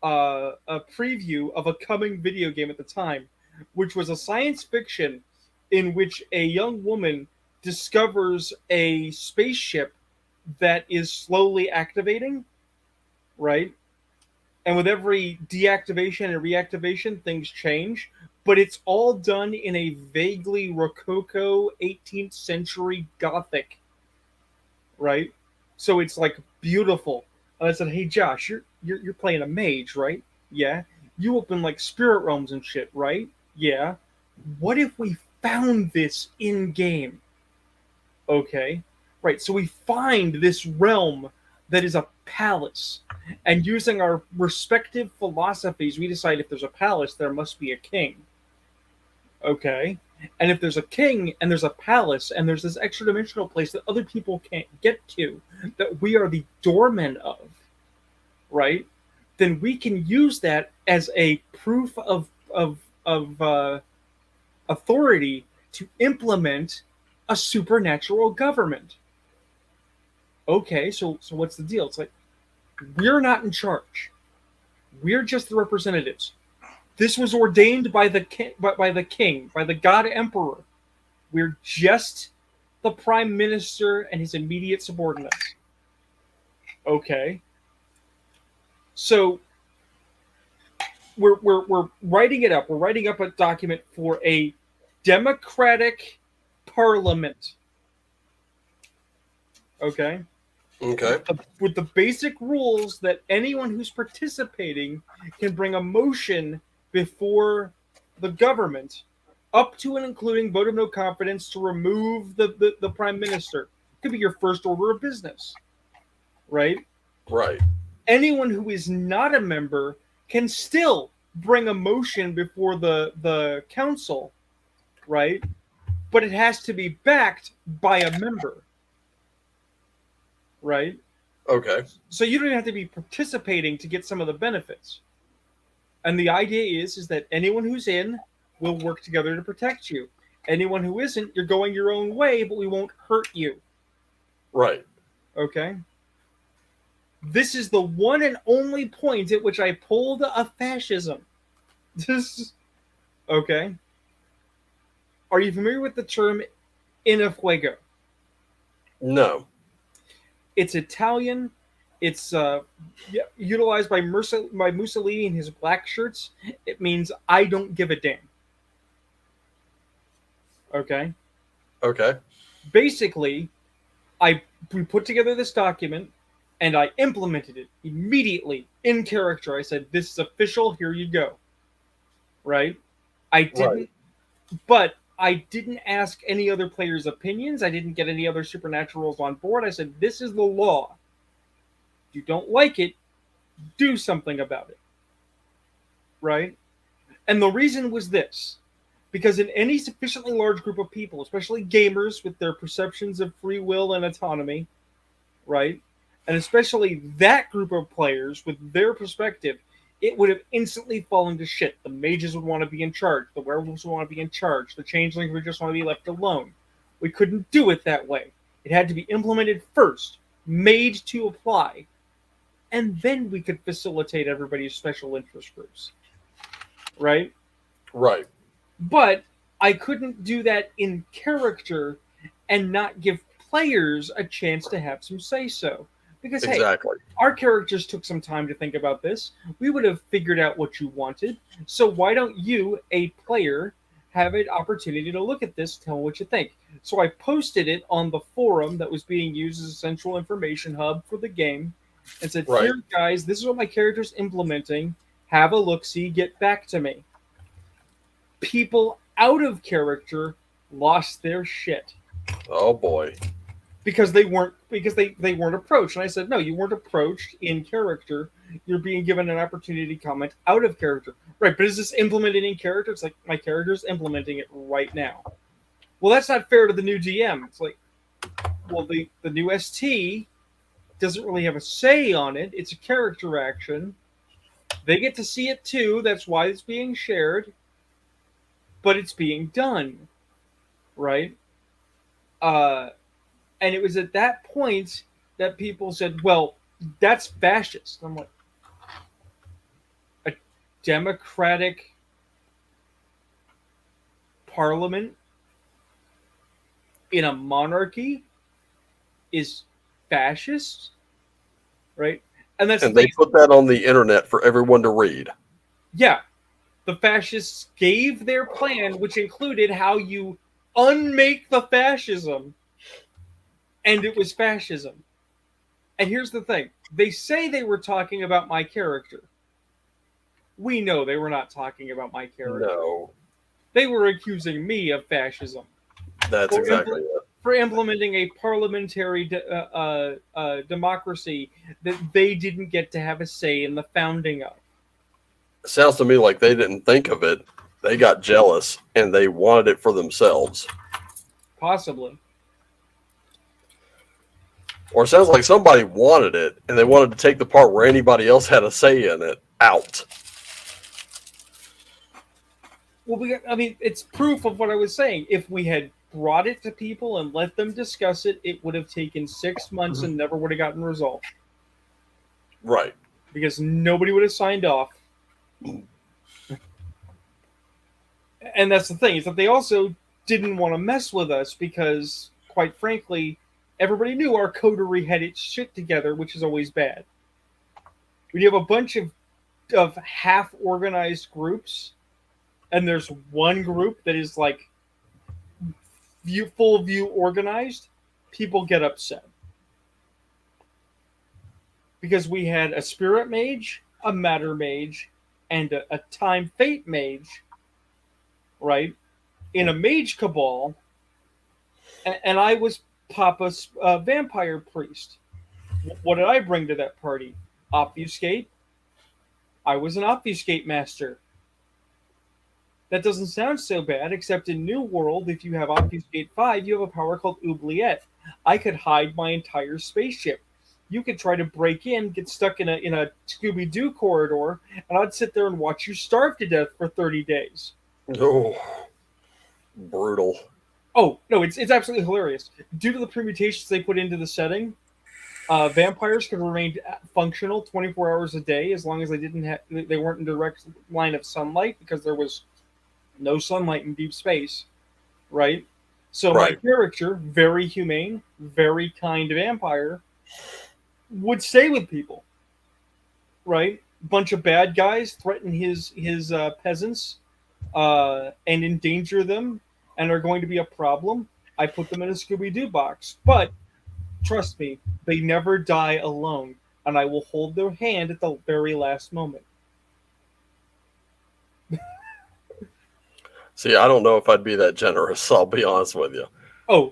a preview of a coming video game at the time, which was a science fiction in which a young woman discovers a spaceship that is slowly activating, right? And with every deactivation and reactivation, things change. But it's all done in a vaguely Rococo 18th century Gothic, right? So it's like beautiful. And I said, "Hey Josh, you're playing a mage, right? Yeah. You open like spirit realms and shit, right? Yeah. What if we found this in game?" Okay. Right. So we find this realm that is a palace. And using our respective philosophies, we decide if there's a palace, there must be a king. Okay. And if there's a king and there's a palace and there's this extra dimensional place that other people can't get to, that we are the doormen of, right? Then we can use that as a proof of authority to implement a supernatural government. Okay, so what's the deal? It's like, we're not in charge. We're just the representatives. This was ordained by the king, by the god emperor. We're just the prime minister and his immediate subordinates. Okay. So we're writing it up. We're writing up a document for a democratic parliament. Okay. Okay. With the basic rules that anyone who's participating can bring a motion before the government, up to and including vote of no confidence to remove the prime minister. It could be your first order of business, right? Right. Anyone who is not a member can still bring a motion before the council, right? But it has to be backed by a member, right? Okay. So you don't even have to be participating to get some of the benefits. And the idea is that anyone who's in will work together to protect you. Anyone who isn't, you're going your own way, but we won't hurt you. Right. Okay? This is the one and only point at which I pulled a fascism. Okay? Are you familiar with the term "in fuego"? No. It's Italian. It's utilized by Mussolini in his black shirts. It means "I don't give a damn." Okay? Okay. Basically, we put together this document, and I implemented it immediately in character. I said, "This is official. Here you go." Right? I didn't, Right. but I didn't ask any other players' opinions. I didn't get any other supernaturals on board. I said, "This is the law. If you don't like it, do something about it." Right? And the reason was this. Because in any sufficiently large group of people, especially gamers with their perceptions of free will and autonomy, right? And especially that group of players with their perspective, it would have instantly fallen to shit. The mages would want to be in charge. The werewolves would want to be in charge. The changelings would just want to be left alone. We couldn't do it that way. It had to be implemented first, made to apply, and then we could facilitate everybody's special interest groups. Right? Right. But I couldn't do that in character and not give players a chance to have some say so. Because, hey, Exactly. our characters took some time to think about this. We would have figured out what you wanted. So why don't you, a player, have an opportunity to look at this, tell what you think? So I posted it on the forum that was being used as a central information hub for the game and said, Right. here, guys, this is what my character's implementing. Have a look see, get back to me. People out of character lost their shit Oh boy. because they weren't approached. And I said, no, you weren't approached in character. You're being given an opportunity to comment out of character. Right, but is this implemented in character? It's like my character's implementing it right now. Well, that's not fair to the new DM. It's like, well, the new ST doesn't really have a say on it. It's a character action. They get to see it too. That's why it's being shared. But it's being done, right? And it was at that point that people said, well, that's fascist. I'm like, a democratic parliament in a monarchy is fascist, right? And that's And the they thing. put that on the internet for everyone to read. Yeah, the fascists gave their plan, which included how you unmake the fascism, and it was fascism. And here's the thing. They say they were talking about my character. We know they were not talking about my character. No. They were accusing me of fascism. That's exactly it. For implementing a parliamentary democracy that they didn't get to have a say in the founding of. It sounds to me like they didn't think of it. They got jealous and they wanted it for themselves. Possibly. Or it sounds like somebody wanted it and they wanted to take the part where anybody else had a say in it out. Well, it's proof of what I was saying. If we had brought it to people and let them discuss it, it would have taken 6 months and never would have gotten resolved. Right. Because nobody would have signed off. And that's the thing, is that they also didn't want to mess with us because, quite frankly, everybody knew our coterie had its shit together, which is always bad. When you have a bunch of half-organized groups, and there's one group that is like full view organized, people get upset. Because we had a spirit mage, a matter mage, and a time fate mage, right? In a mage cabal, and I was Papa's vampire priest. What did I bring to that party? Obfuscate. I was an obfuscate master. That doesn't sound so bad, except in New World, if you have Obfuscate 5, you have a power called Oubliette. I could hide my entire spaceship. You could try to break in, get stuck in a Scooby-Doo corridor, and I'd sit there and watch you starve to death for 30 days. Oh, brutal. Oh, no, it's absolutely hilarious. Due to the permutations they put into the setting, vampires could remain functional 24 hours a day as long as they weren't in direct line of sunlight, because there was no sunlight in deep space, right? So my character, very humane, very kind vampire, would stay with people, right? Bunch of bad guys threaten his peasants and endanger them and are going to be a problem. I put them in a Scooby-Doo box. But trust me, they never die alone, and I will hold their hand at the very last moment. See, I don't know if I'd be that generous. I'll be honest with you. Oh,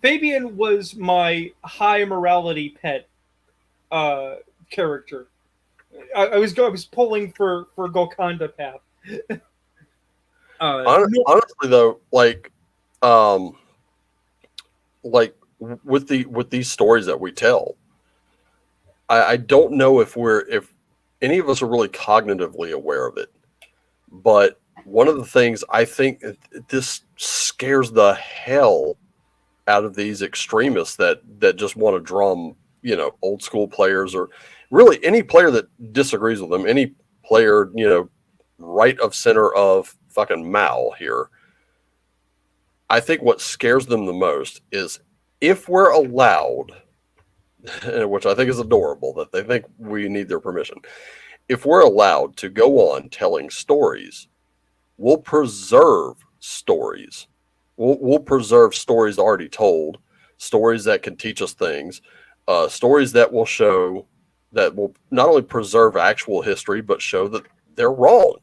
Fabian was my high morality pet character. I was pulling for Golconda path. Honestly, though, like with these stories that we tell, I don't know if any of us are really cognitively aware of it, but one of the things I think this scares the hell out of these extremists that just want to drum, old school players, or really any player that disagrees with them, any player, right of center of fucking Mao here. I think what scares them the most is if we're allowed, which I think is adorable that they think we need their permission. If we're allowed to go on telling stories, we'll preserve stories. We'll preserve stories already told, stories that can teach us things, stories that will show, that will not only preserve actual history, but show that they're wrong.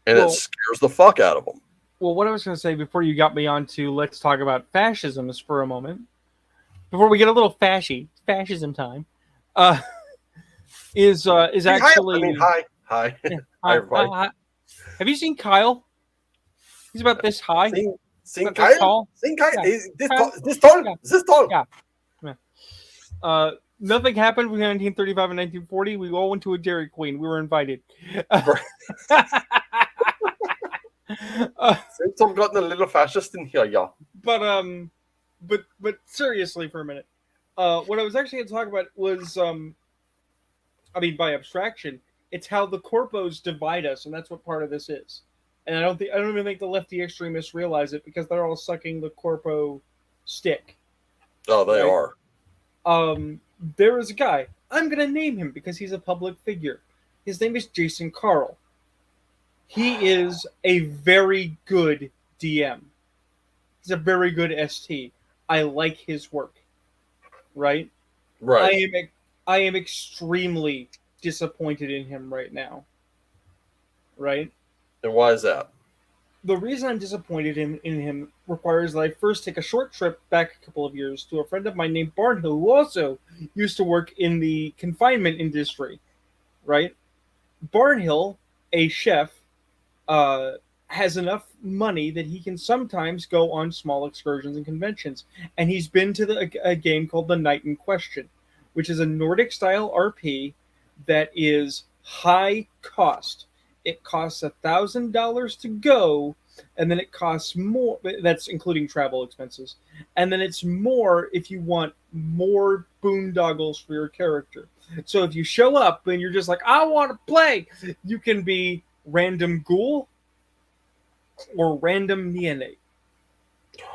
And it scares the fuck out of them. Well, what I was going to say before you got me on to let's talk about fascisms for a moment, before we get a little fascism time, is actually... Hi. Yeah, Hi, everybody. hi. Have you seen Kyle? He's about this high. Seen Kyle? Tall. Seen Kyle? Yeah. Is this tall? Yeah. Is this tall? Yeah. Nothing happened between 1935 and 1940. We all went to a Dairy Queen. We were invited. Since I'm gotten a little fascist in here, yeah. But seriously for a minute, what I was actually going to talk about was, by abstraction, it's how the corpos divide us, and that's what part of this is. And I don't even think the lefty extremists realize it because they're all sucking the corpo stick. Oh, they are. There is a guy. I'm going to name him because he's a public figure. His name is Jason Carl. He is a very good DM. He's a very good ST. I like his work. Right? Right. I am extremely disappointed in him right now. Right? And why is that? The reason I'm disappointed in him requires that I first take a short trip back a couple of years to a friend of mine named Barnhill, who also used to work in the confinement industry. Right? Barnhill, a chef, has enough money that he can sometimes go on small excursions and conventions. And he's been to a game called The Night in Question, which is a Nordic-style RP that is high cost. It costs $1,000 to go, and then it costs more. That's including travel expenses. And then it's more if you want more boondoggles for your character. So if you show up and you're just like, I want to play, you can be random ghoul or random neonate.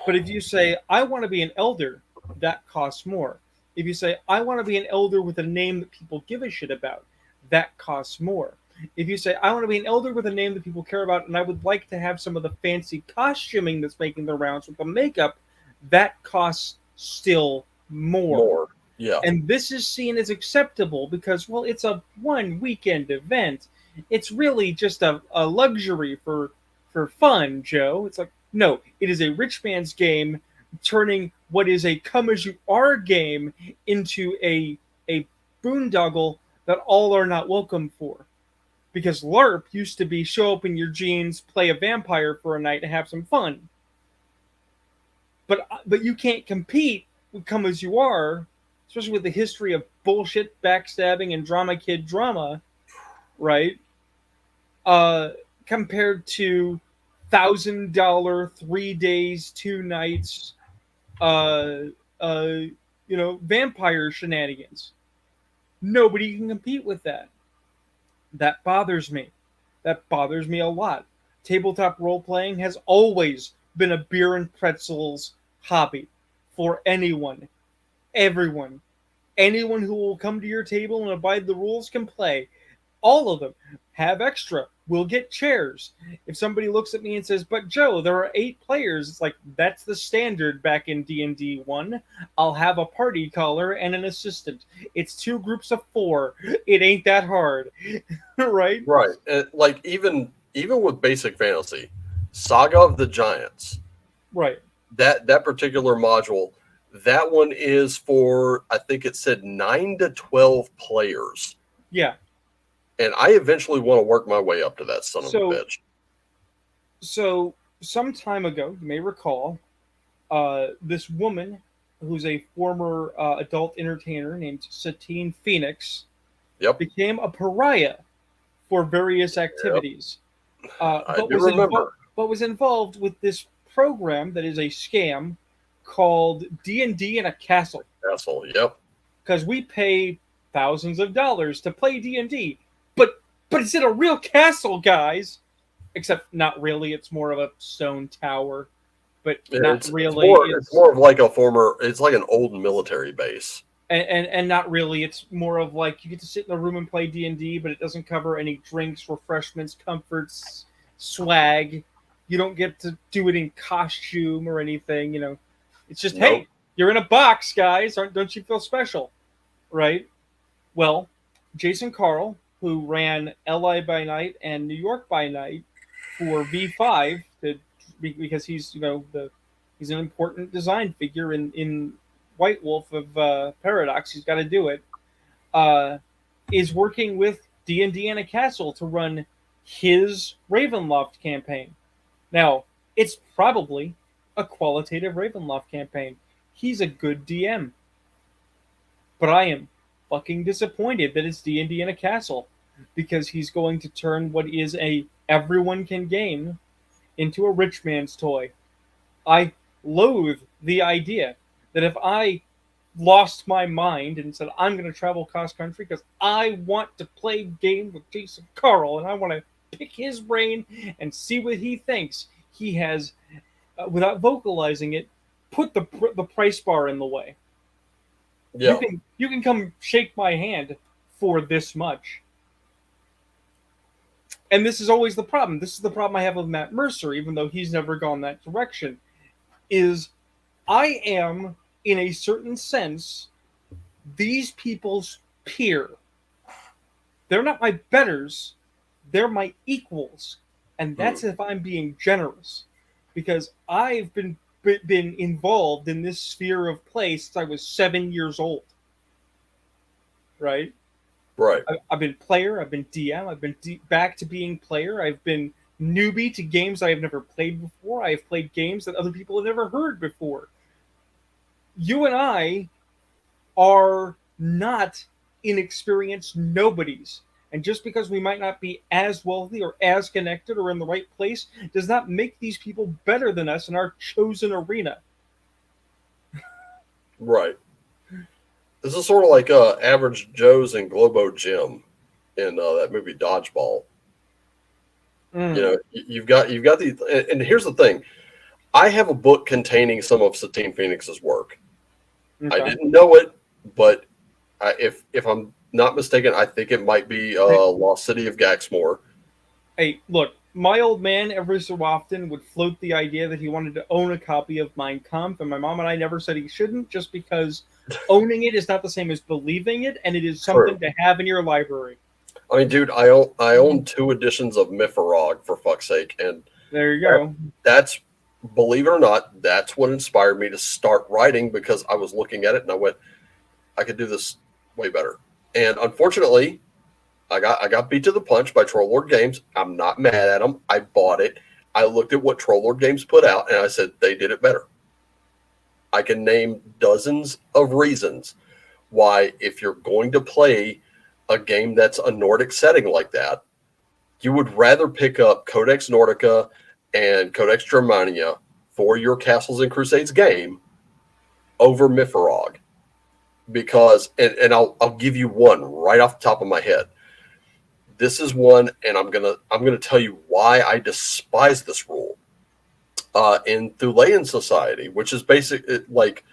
But if you say, I want to be an elder, that costs more. If you say, I want to be an elder with a name that people give a shit about, that costs more. If you say, I want to be an elder with a name that people care about, and I would like to have some of the fancy costuming that's making the rounds with the makeup, that costs still more. Yeah. And this is seen as acceptable because, well, it's a one weekend event. It's really just a luxury for fun, Joe. It's like, no, it is a rich man's game, turning what is a come as you are game into a boondoggle that all are not welcome for. Because LARP used to be show up in your jeans, play a vampire for a night, and have some fun. But you can't compete with come as you are, especially with the history of bullshit, backstabbing, and drama kid drama, right? Compared to $1,000 3 days, 2 nights, vampire shenanigans. Nobody can compete with that. That bothers me. That bothers me a lot. Tabletop role-playing has always been a beer and pretzels hobby for anyone. Everyone. Anyone who will come to your table and abide the rules can play. All of them. Have extra. We'll get chairs. If somebody looks at me and says, but Joe, there are 8 players, it's like, that's the standard back in D&D 1. I'll have a party caller and an assistant. It's 2 groups of 4. It ain't that hard. Right? Right. Like, even with basic fantasy, Saga of the Giants. Right. That particular module, that one is for, I think it said 9 to 12 players. Yeah. And I eventually want to work my way up to that son of a bitch. So, some time ago, you may recall, this woman who's a former adult entertainer named Satine Phoenix became a pariah for various activities. I do remember. But was involved with this program that is a scam called D&D in a Castle. Castle, yep. Because we pay thousands of dollars to play D&D. But it's in a real castle, guys. except not really. It's more of a stone tower, but Yeah, not it's really. more it's more of like a former. It's like an old military base. And not really. It's more of like you get to sit in the room and play D&D, but it doesn't cover any drinks, refreshments, comforts, swag. You don't get to do it in costume or anything. It's just, Nope. hey, you're in a box, guys. Don't you feel special, right? Well, Jason Carl, who ran LI by night and New York by night for V5, because he's he's an important design figure in White Wolf of Paradox. He's got to do it. Uh, is working with D&D and a Castle to run his Ravenloft campaign. Now, it's probably a qualitative Ravenloft campaign. He's a good DM, but I am fucking disappointed that it's D&D and a Castle, because he's going to turn what is a everyone can game into a rich man's toy. I loathe the idea that if I lost my mind and said I'm going to travel cross country because I want to play game with Jason Carl and I want to pick his brain and see what he thinks, he has, without vocalizing it, put the price bar in the way. Yeah. You can come shake my hand for this much. And this is always the problem. This is the problem I have with Matt Mercer, even though he's never gone that direction. Is I am, in a certain sense, these people's peer. They're not my betters, they're my equals. And that's if I'm being generous. Because I've been involved in this sphere of play since I was 7 years old. Right? Right. I've been player, I've been DM, I've been back to being player, I've been newbie to games I have never played before, I've played games that other people have never heard before. You and I are not inexperienced nobodies. And just because we might not be as wealthy or as connected or in the right place does not make these people better than us in our chosen arena. Right. This is sort of like Average Joe's and Globo Jim in that movie Dodgeball. You've got the, and here's the thing. I have a book containing some of Satine Phoenix's work. Okay. I didn't know it, but if I'm not mistaken, I think it might be Lost City of Gaxmore. Hey, look, my old man every so often would float the idea that he wanted to own a copy of Mein Kampf, and my mom and I never said he shouldn't, just because owning it is not the same as believing it, and it is something to have in your library. I mean, dude, I own 2 editions of Miffarog, for fuck's sake, and there you go. That's, believe it or not, that's what inspired me to start writing, because I was looking at it and I went, I could do this way better. And unfortunately, I got beat to the punch by Troll Lord Games. I'm not mad at them. I bought it. I looked at what Troll Lord Games put out, and I said they did it better. I can name dozens of reasons why, if you're going to play a game that's a Nordic setting like that, you would rather pick up Codex Nordica and Codex Germania for your Castles and Crusades game over Miffarog. Because, and I'll give you one right off the top of my head. This is one, and I'm gonna tell you why I despise this rule. In Thulean society, which is basically like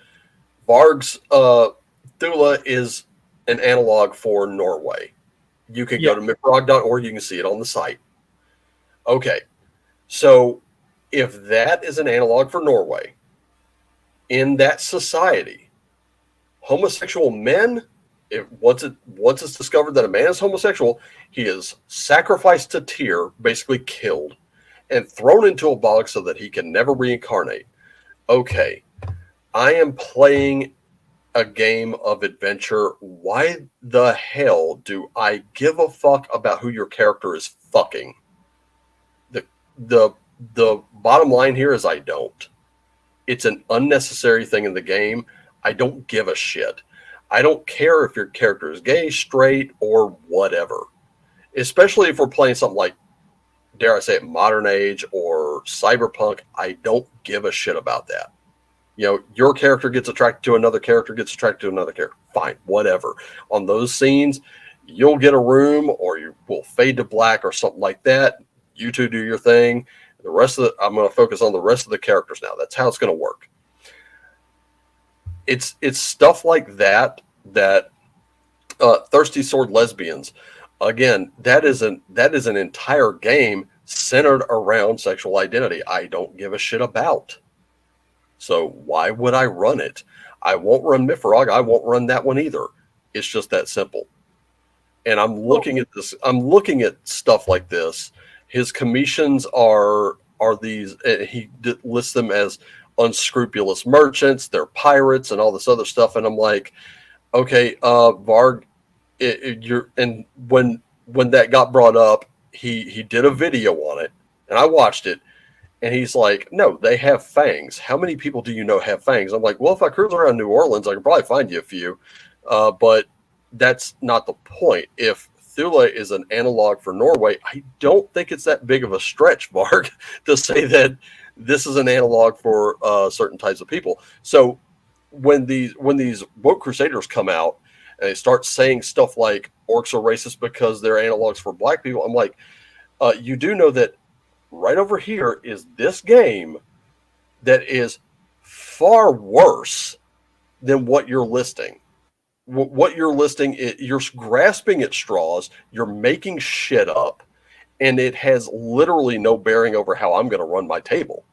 Varg's Thule is an analog for Norway. You can go to miffarog.org, you can see it on the site. Okay, so if that is an analog for Norway, in that society, homosexual men, once it's discovered that a man is homosexual, he is sacrificed to Tyr, basically killed, and thrown into a bog so that he can never reincarnate. Okay, I am playing a game of adventure. Why the hell do I give a fuck about who your character is fucking? The bottom line here is I don't. It's an unnecessary thing in the game. I don't give a shit. I don't care if your character is gay, straight, or whatever. Especially if we're playing something like, dare I say it, Modern Age or Cyberpunk. I don't give a shit about that. You know, your character gets attracted to another character, gets attracted to another character. Fine, whatever. On those scenes, you'll get a room or you will fade to black or something like that. You two do your thing. The rest of I'm going to focus on the rest of the characters now. That's how it's going to work. It's stuff like that Thirsty Sword Lesbians. Again, that is an entire game centered around sexual identity. I don't give a shit about. So why would I run it? I won't run Mifrog. I won't run that one either. It's just that simple. And I'm looking at this. I'm looking at stuff like this. His commissions are these. He lists them as unscrupulous merchants. They're pirates and all this other stuff. And I'm like, okay, Varg, you're. And when that got brought up, he did a video on it, and I watched it. And he's like, no, they have fangs. How many people do you know have fangs? I'm like, well, if I cruise around New Orleans, I can probably find you a few. But that's not the point. If Thule is an analog for Norway, I don't think it's that big of a stretch, Mark, to say that this is an analog for certain types of people. So when these woke crusaders come out and they start saying stuff like orcs are racist because they're analogs for black people, I'm like, you do know that right over here is this game that is far worse than what you're listing. What you're listing, you're grasping at straws, you're making shit up, and it has literally no bearing over how I'm going to run my table.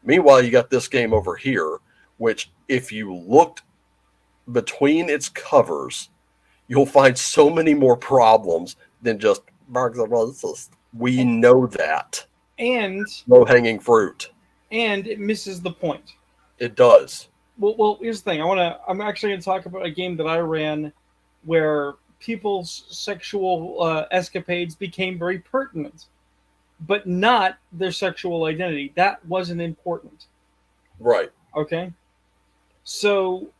Meanwhile, you got this game over here, which if you looked between its covers, you'll find so many more problems than just we know that. And low-hanging fruit. And it misses the point. It does. Well, here's the thing. I'm actually going to talk about a game that I ran where people's sexual escapades became very pertinent, but not their sexual identity. That wasn't important. Right. Okay. So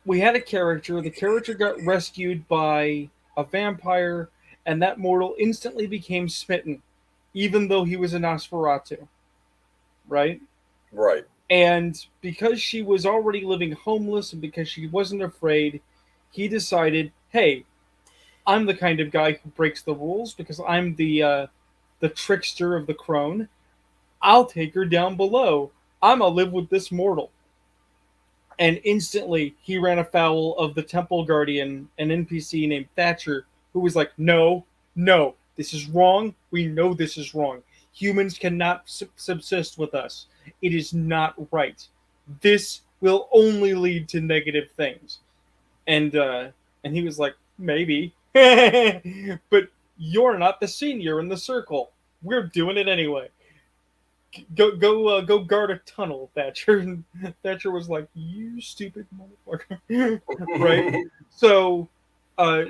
we had a character. The character got rescued by a vampire, and that mortal instantly became smitten, even though he was a Nosferatu. Right? Right. And because she was already living homeless and because she wasn't afraid, he decided, hey, I'm the kind of guy who breaks the rules because I'm the trickster of the crone. I'll take her down below. I'm going to live with this mortal. And instantly, he ran afoul of the temple guardian, an NPC named Thatcher, who was like, no, this is wrong. We know this is wrong. Humans cannot subsist with us. It is not right. This will only lead to negative things. And he was like, maybe. But you're not the senior in the circle. We're doing it anyway. Go guard a tunnel, Thatcher. And Thatcher was like, you stupid motherfucker. Right? So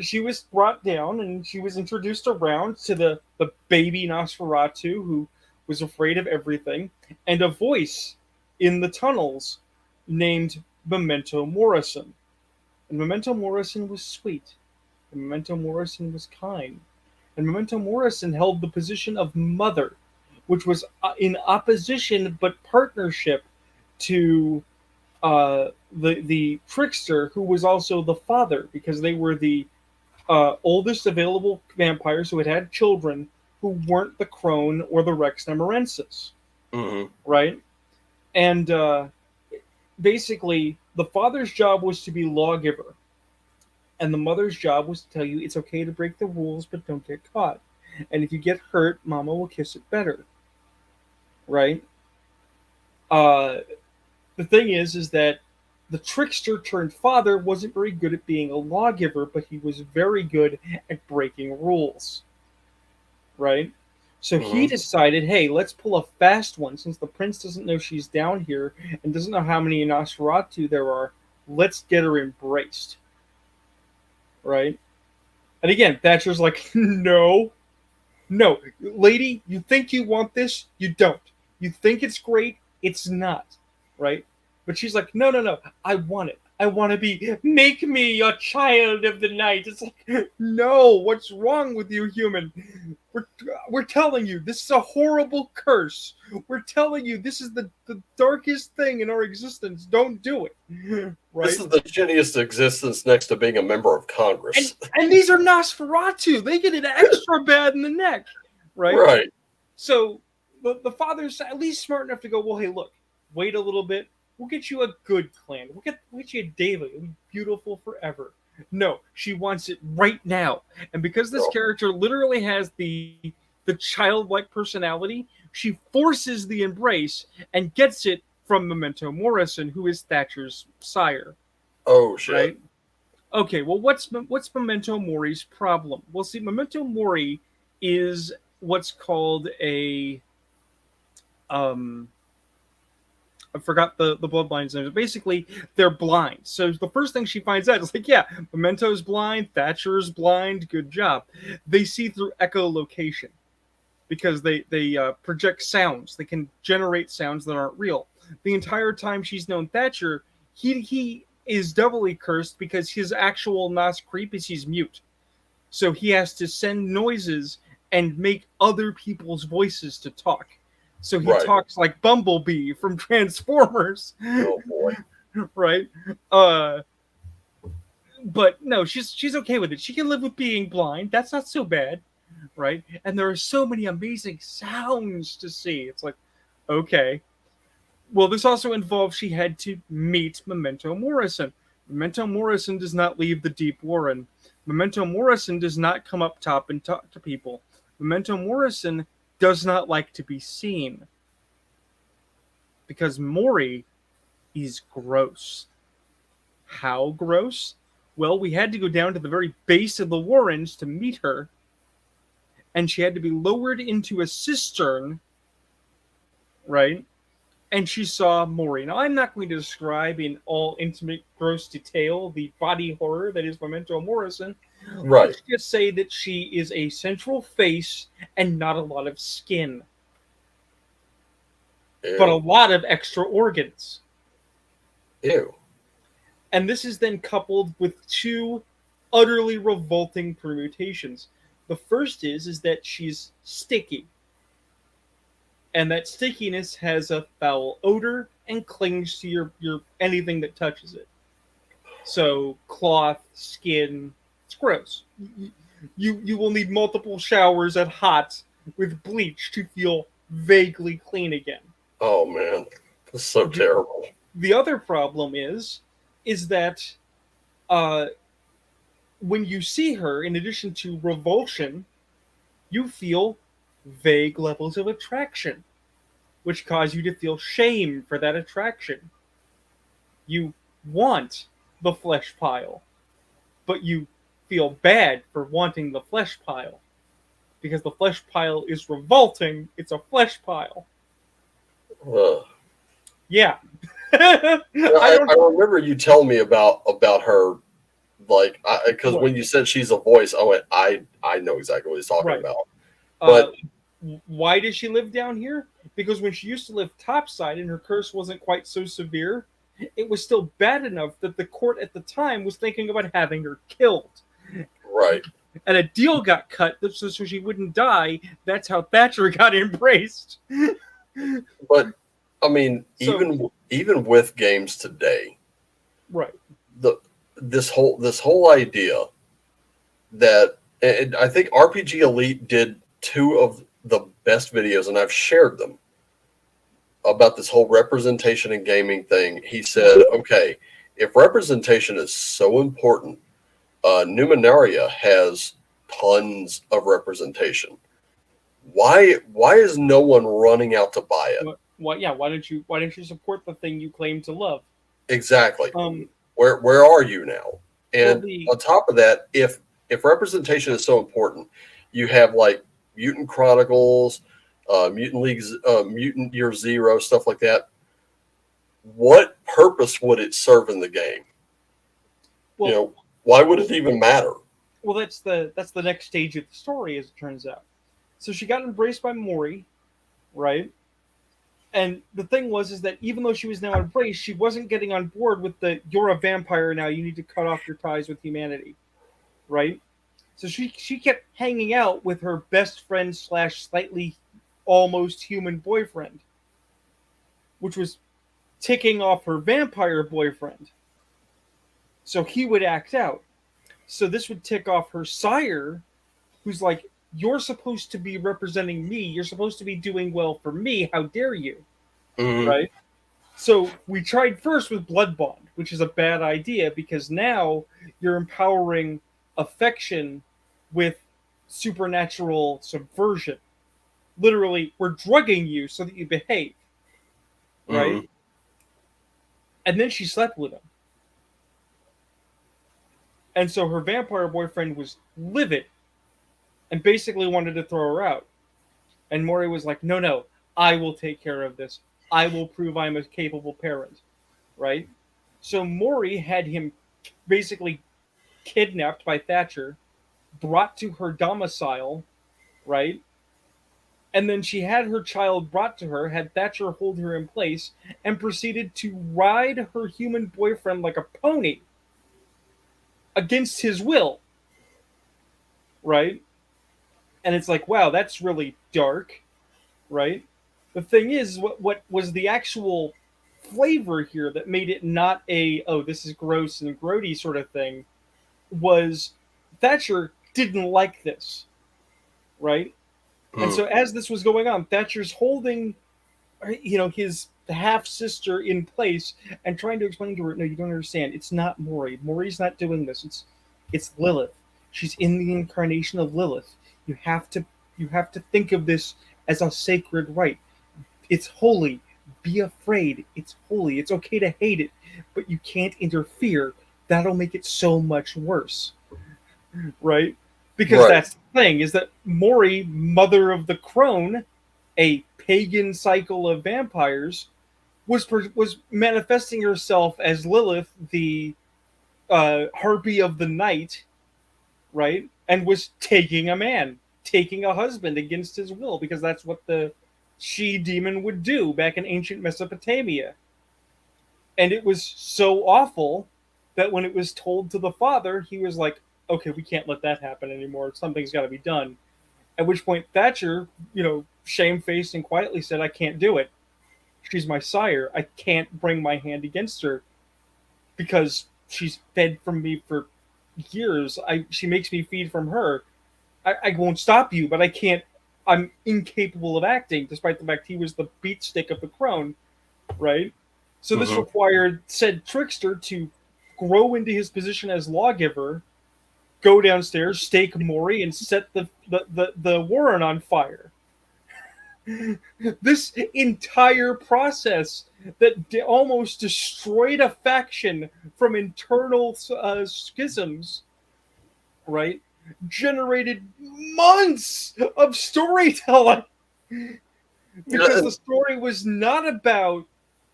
she was brought down and she was introduced around to the baby Nosferatu who was afraid of everything, and a voice in the tunnels named Memento Morrison. And Memento Morrison was sweet. And Memento Morrison was kind. And Memento Morrison held the position of mother, which was in opposition but partnership to the trickster, who was also the father, because they were the oldest available vampires who had children who weren't the crone or the Rex Nemorensis. Mm-hmm. Right? And basically, the father's job was to be lawgiver. And the mother's job was to tell you it's okay to break the rules, but don't get caught. And if you get hurt, mama will kiss it better. Right? The thing is that the trickster turned father wasn't very good at being a lawgiver, but he was very good at breaking rules. Right? So he decided, hey, let's pull a fast one. Since the prince doesn't know she's down here and doesn't know how many Nosferatu there are, let's get her embraced. Right? And again, Thatcher's like, no, lady, you think you want this? You don't. You think it's great? It's not. Right? But she's like, no, I want it. I want to make me your child of the night. It's like, no, what's wrong with you, human? We're telling you, this is a horrible curse. We're telling you, this is the darkest thing in our existence. Don't do it. Right? This is the shittiest existence next to being a member of Congress. And these are Nosferatu. They get it extra bad in the neck. Right? Right. So the father's at least smart enough to go, well, hey, look, wait a little bit. We'll get you a good clan. We'll get you a daily. It'll be beautiful forever. No, she wants it right now. And because this No. character literally has the childlike personality, she forces the embrace and gets it from Memento Morrison, who is Thatcher's sire. Oh shit. Right? Okay, well, what's Memento Mori's problem? Well, see, Memento Mori is what's called a I forgot the bloodlines name. Basically, they're blind. So the first thing she finds out is like, yeah, Memento's blind, Thatcher's blind. Good job. They see through echolocation because they project sounds. They can generate sounds that aren't real. The entire time she's known Thatcher, he is doubly cursed because his actual Nas creep is he's mute. So he has to send noises and make other people's voices to talk. So he Right. talks like Bumblebee from Transformers. Oh boy. Right? But no, she's okay with it. She can live with being blind. That's not so bad, right? And there are so many amazing sounds to see. It's like, okay. Well, this also involved she had to meet Memento Morrison. Memento Morrison does not leave the Deep Warren. Memento Morrison does not come up top and talk to people. Memento Morrison does not like to be seen. Because Mori is gross. How gross? Well, we had to go down to the very base of the Warrens to meet her. And she had to be lowered into a cistern, right? And she saw Mori. Now, I'm not going to describe in all intimate, gross detail the body horror that is Memento Morrison. Right. Let's just say that she is a central face and not a lot of skin, Ew. but a lot of extra organs. Ew. And this is then coupled with two utterly revolting permutations. The first is that she's sticky. And that stickiness has a foul odor and clings to your anything that touches it. So cloth, skin, it's gross. You will need multiple showers at hot with bleach to feel vaguely clean again. Oh man, that's so terrible. The other problem is that when you see her, in addition to revulsion, you feel vague levels of attraction, which cause you to feel shame for that attraction. You want the flesh pile, but you feel bad for wanting the flesh pile. Because the flesh pile is revolting, it's a flesh pile. Yeah. I remember you telling me about her, like, because when you said she's a voice, I went, I know exactly what he's talking about. But why does she live down here? Because when she used to live topside and her curse wasn't quite so severe, it was still bad enough that the court at the time was thinking about having her killed. Right. And a deal got cut so she wouldn't die. That's how Thatcher got embraced. But I mean, even with games today, right? This whole idea that, and I think RPG Elite did two of the best videos, and I've shared them, about this whole representation in gaming thing. He said, okay, if representation is so important, Numenaria has tons of representation. Why is no one running out to buy it? Why don't you support the thing you claim to love? Exactly. Where are you now? And on top of that, if representation is so important, you have like Mutant Chronicles, Mutant Leagues, Mutant Year Zero, stuff like that. What purpose would it serve in the game? Well, why would it even matter? Well, that's the next stage of the story, as it turns out. So she got embraced by Mori, right? And the thing is that even though she was now embraced, she wasn't getting on board with the "you're a vampire now, you need to cut off your ties with humanity," right? So she kept hanging out with her best friend / slightly almost human boyfriend, which was ticking off her vampire boyfriend. So he would act out. So this would tick off her sire, who's like you're supposed to be representing me. You're supposed to be doing well for me. How dare you? Mm-hmm. Right? So we tried first with Blood Bond, which is a bad idea because now you're empowering affection with supernatural subversion. Literally, we're drugging you so that you behave, Mm-hmm. right? And then she slept with him. And so her vampire boyfriend was livid and basically wanted to throw her out. And Maury was like, no, no, I will take care of this. I will prove I'm a capable parent, right? So Maury had him basically kidnapped by Thatcher, brought to her domicile, right? And then she had her child brought to her, had Thatcher hold her in place, and proceeded to ride her human boyfriend like a pony against his will, right? And it's like, wow, that's really dark, right? The thing is, what was the actual flavor here that made it not a, oh, this is gross and grody sort of thing, was Thatcher didn't like this, right? And Mm-hmm. so as this was going on, Thatcher's holding, his half sister in place and trying to explain to her, no, you don't understand. It's not Maury. Maury's not doing this. It's Lilith. She's in the incarnation of Lilith. You have to you have to think of this as a sacred right. It's holy. Be afraid. It's holy. It's okay to hate it, but you can't interfere. That'll make it so much worse, right? Because Right. that's the thing is that Maury, mother of the crone, a pagan cycle of vampires, was manifesting herself as Lilith, the harpy of the night, right? And was taking a man, taking a husband against his will, because that's what the she demon would do back in ancient Mesopotamia. And it was so awful that when it was told to the father, he was like, okay, we can't let that happen anymore. Something's got to be done. At which point Thatcher, shamefaced and quietly said, I can't do it. She's my sire. I can't bring my hand against her because she's fed from me for years. She makes me feed from her. I won't stop you, but I can't. I'm incapable of acting, despite the fact he was the beatstick of the crone, right? So this Mm-hmm. required said trickster to grow into his position as lawgiver, go downstairs, stake Maury, and set the Warren on fire. This entire process that almost destroyed a faction from internal schisms, right, generated months of storytelling because the story was not about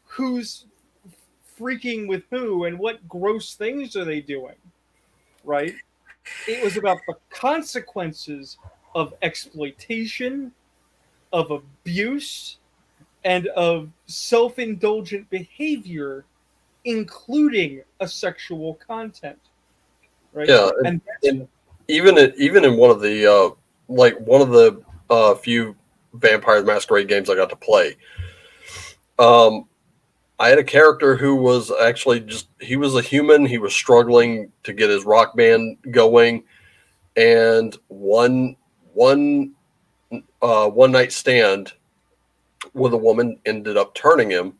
who's freaking with who and what gross things are they doing, right? It was about the consequences of exploitation, of abuse, and of self-indulgent behavior, including a sexual content, right? Yeah, And that's and even in one of the few Vampire the Masquerade games I got to play, um, I had a character who was actually he was a human. He was struggling to get his rock band going, and one night stand with a woman ended up turning him,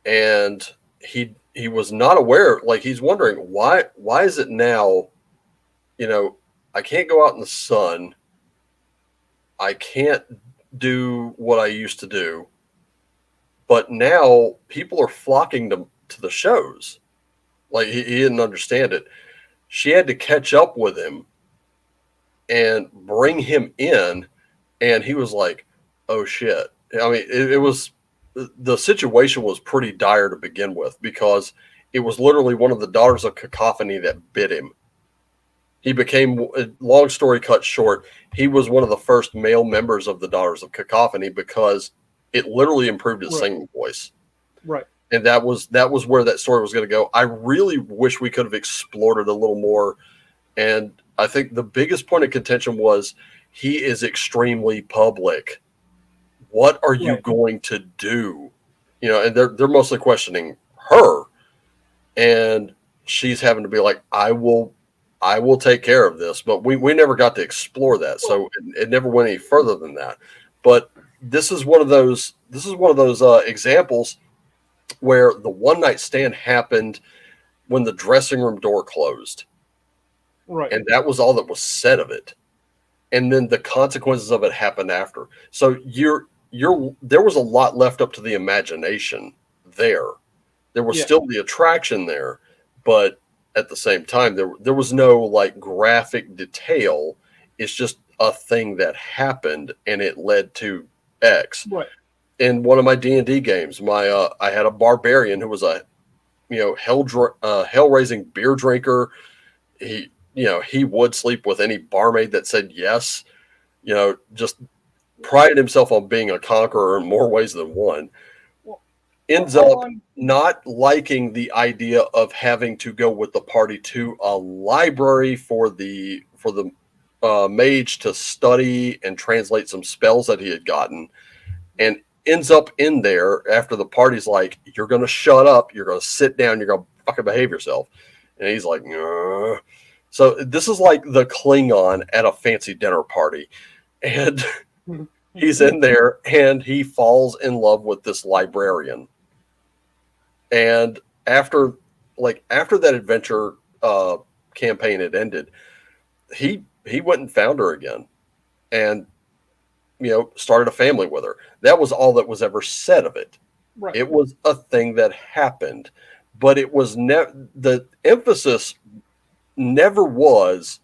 and he was not aware. Like, he's wondering why is it now, you know, I can't go out in the sun. I can't do what I used to do. But now people are flocking to the shows. Like, he didn't understand it. She had to catch up with him and bring him in. And he was like, oh shit. I mean, it was, the situation was pretty dire to begin with, because it was literally one of the Daughters of Cacophony that bit him. He became, long story cut short, he was one of the first male members of the Daughters of Cacophony because it literally improved his right, singing voice. right. And that was where that story was going to go. I really wish we could have explored it a little more. And I think the biggest point of contention was he is extremely public. What are you Right. going to do? And they're mostly questioning her, and she's having to be like, I will I will take care of this. But we never got to explore that, so it never went any further than that. But this is one of those examples where the one night stand happened when the dressing room door closed, Right. and that was all that was said of it. And then the consequences of it happened after. So there was a lot left up to the imagination there. There was Yeah. still the attraction there, but at the same time, there was no like graphic detail. It's just a thing that happened, and it led to X. Right. In one of my D&D games, I had a barbarian who was a hell raising beer drinker. He would sleep with any barmaid that said yes. Just prided himself on being a conqueror in more ways than one. Well, Ends all up I'm not liking the idea of having to go with the party to a library for the mage to study and translate some spells that he had gotten, and ends up in there after the party's like, "You're gonna shut up, you're gonna sit down, you're gonna fucking behave yourself," and he's like, "Nah." So this is like the Klingon at a fancy dinner party, and he's in there and he falls in love with this librarian. And after that adventure campaign had ended, he went and found her again, and started a family with her. That was all that was ever said of it. right. It was a thing that happened, but it was the emphasis never was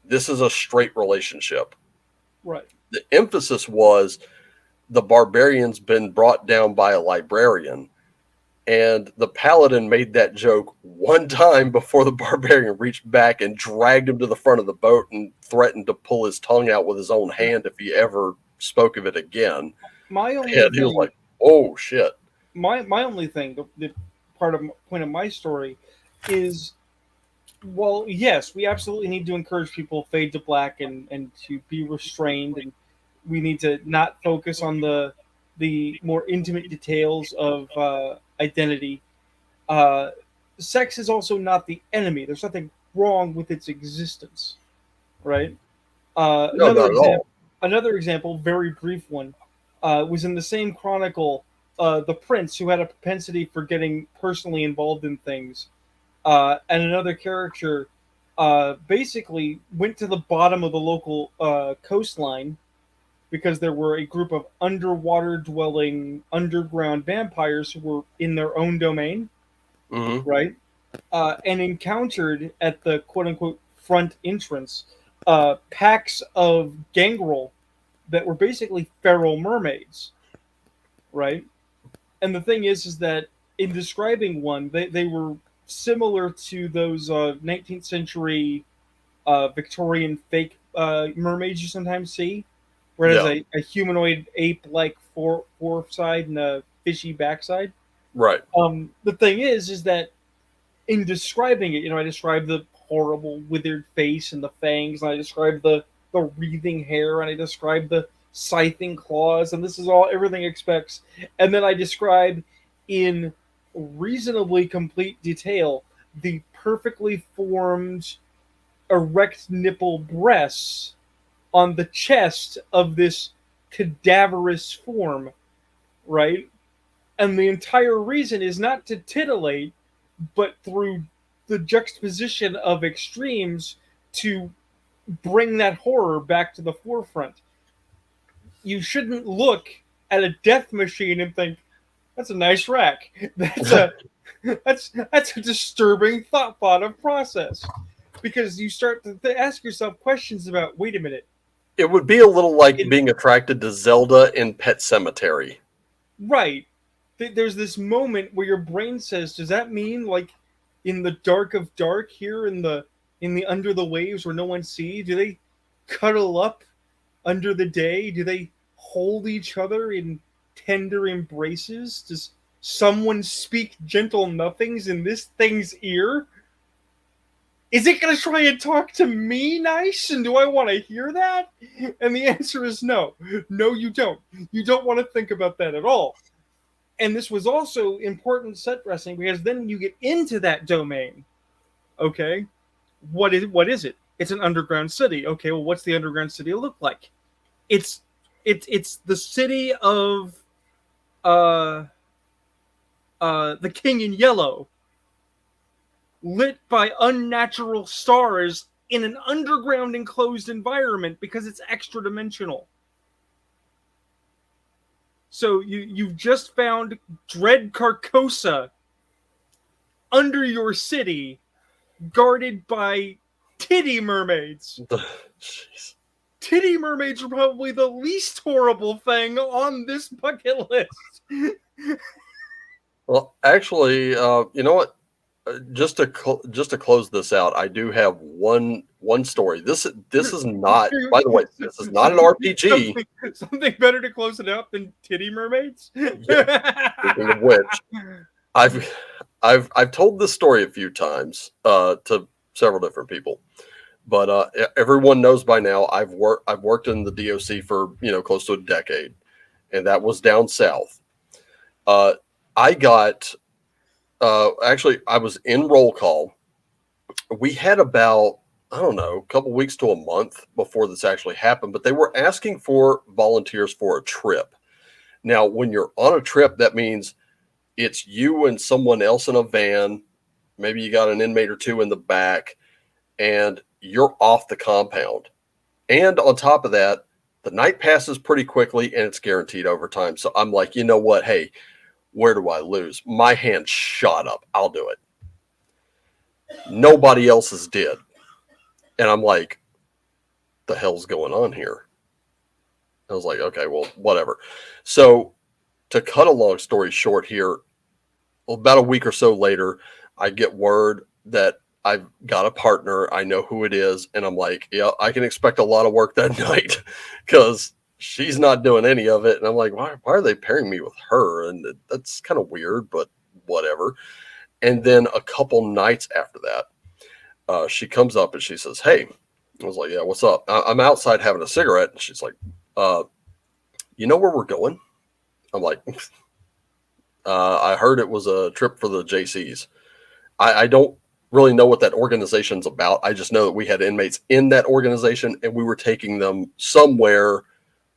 this is a straight relationship. Right. The emphasis was the barbarian's been brought down by a librarian, and the paladin made that joke one time before the barbarian reached back and dragged him to the front of the boat and threatened to pull his tongue out with his own hand if he ever spoke of it again. My only And he was thing, like, "Oh shit!" my only thing, the part of point of my story is, well, yes, we absolutely need to encourage people fade to black and to be restrained, and we need to not focus on the more intimate details of identity. Uh, Sex is also not the enemy. There's nothing wrong with its existence, right? Uh, No, another not at example, all. another example, very brief one, was in the same chronicle. The prince, who had a propensity for getting personally involved in things, and another character, basically went to the bottom of the local coastline because there were a group of underwater dwelling underground vampires who were in their own domain, Hmm. right? And encountered at the quote unquote front entrance packs of gangrel that were basically feral mermaids, right? And the thing is that in describing one, they were similar to those 19th century Victorian fake mermaids you sometimes see, where it has Yeah, a humanoid ape like foreside and a fishy backside. right, The thing is that in describing it, I describe the horrible withered face and the fangs, and I describe the wreathing hair, and I describe the scything claws, and this is all everything expects. And then I describe in reasonably complete detail the perfectly formed erect nipple breasts on the chest of this cadaverous form, right? And the entire reason is not to titillate, but through the juxtaposition of extremes to bring that horror back to the forefront. You shouldn't look at a death machine and think, that's a nice rack. That's a disturbing thought process. Because you start to ask yourself questions about, wait a minute, it would be a little like in being attracted to Zelda in Pet Cemetery. right. There's this moment where your brain says, "Does that mean like in the dark of dark here in the under the waves where no one sees? Do they cuddle up under the day? Do they hold each other in tender embraces? Does someone speak gentle nothings in this thing's ear? Is it going to try and talk to me nice? And do I want to hear that?" And the answer is no. No, you don't. You don't want to think about that at all. And this was also important set dressing because then you get into that domain, okay, what is it? It's an underground city. Okay, well, what's the underground city look like? It's it's the city of uh the King in Yellow, lit by unnatural stars in an underground enclosed environment because it's extra dimensional. So you've just found Dread Carcosa under your city, guarded by titty mermaids. Jeez. Titty mermaids are probably the least horrible thing on this bucket list. Well, actually, you know what? Just to close this out, I do have one story. This is not. By the way, this is not an RPG. Something better to close it out than titty mermaids. Yeah, speaking of which, I've told this story a few times to several different people, but everyone knows by now I've worked in the DOC for close to a decade, and that was down south. I got actually I was in roll call. We had about, I don't know, a couple weeks to a month before this actually happened, but they were asking for volunteers for a trip. Now, when you're on a trip, that means it's you and someone else in a van. Maybe you got an inmate or two in the back, and you're off the compound. And on top of that, the night passes pretty quickly and it's guaranteed overtime. So I'm like, you know what? Hey, where do I lose? My hand shot up. I'll do it. Nobody else's did. And I'm like, the hell's going on here? I was like, okay, well, whatever. So to cut a long story short here, about a week or so later, I get word that I've got a partner. I know who it is. And I'm like, yeah, I can expect a lot of work that night because she's not doing any of it. And I'm like, why are they pairing me with her? And that's kind of weird, but whatever. And then a couple nights after that, she comes up and she says, hey, I was like, yeah, what's up? I'm outside having a cigarette. And she's like, you know where we're going? I'm like, I heard it was a trip for the JCs. I don't really know what that organization's about. I just know that we had inmates in that organization and we were taking them somewhere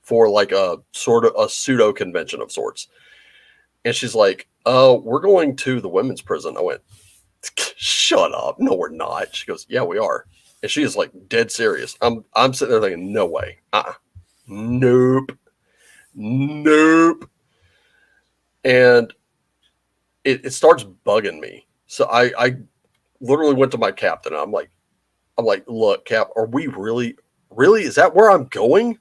for like a sort of a pseudo convention of sorts. And she's like, we're going to the women's prison. I went, shut up. No, we're not. She goes, yeah, we are. And she is like dead serious. I'm sitting there thinking, no way. Nope. And it starts bugging me. So I literally went to my captain. And I'm like, look, Cap, are we really, is that where I'm going?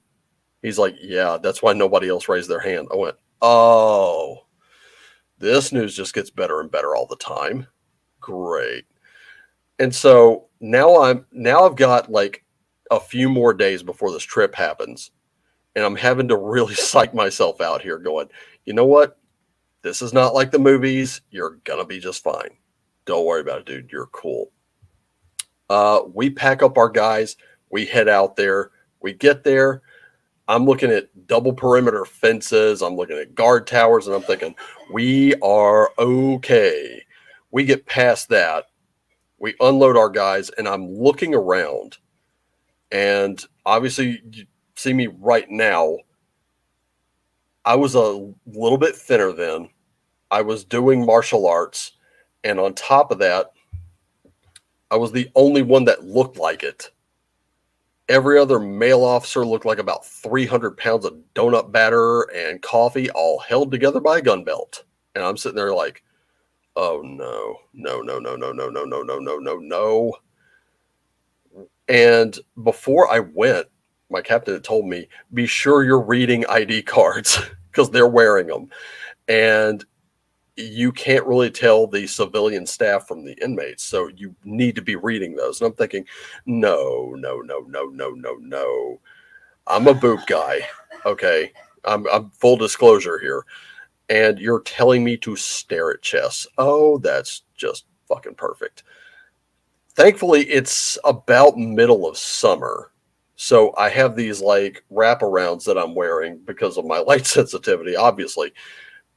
He's like, yeah, that's why nobody else raised their hand. I went, oh, this news just gets better and better all the time. Great. And so now I've got like a few more days before this trip happens. And I'm having to really psych myself out here going, you know what? This is not like the movies. You're going to be just fine. Don't worry about it, dude. You're cool. We pack up our guys. We head out there. We get there. I'm looking at double perimeter fences. I'm looking at guard towers, and I'm thinking, we are okay. We get past that. We unload our guys, and I'm looking around. And obviously, you see me right now. I was a little bit thinner then. I was doing martial arts. And on top of that, I was the only one that looked like it. Every other male officer looked like about 300 pounds of donut batter and coffee, all held together by a gun belt. And I'm sitting there like, oh no. And before I went, my captain had told me, be sure you're reading ID cards because they're wearing them. And you can't really tell the civilian staff from the inmates. So you need to be reading those. And I'm thinking, no. I'm a boot guy. Okay. I'm full disclosure here. And you're telling me to stare at chests. Oh, that's just fucking perfect. Thankfully, it's about middle of summer. So I have these like wraparounds that I'm wearing because of my light sensitivity, obviously.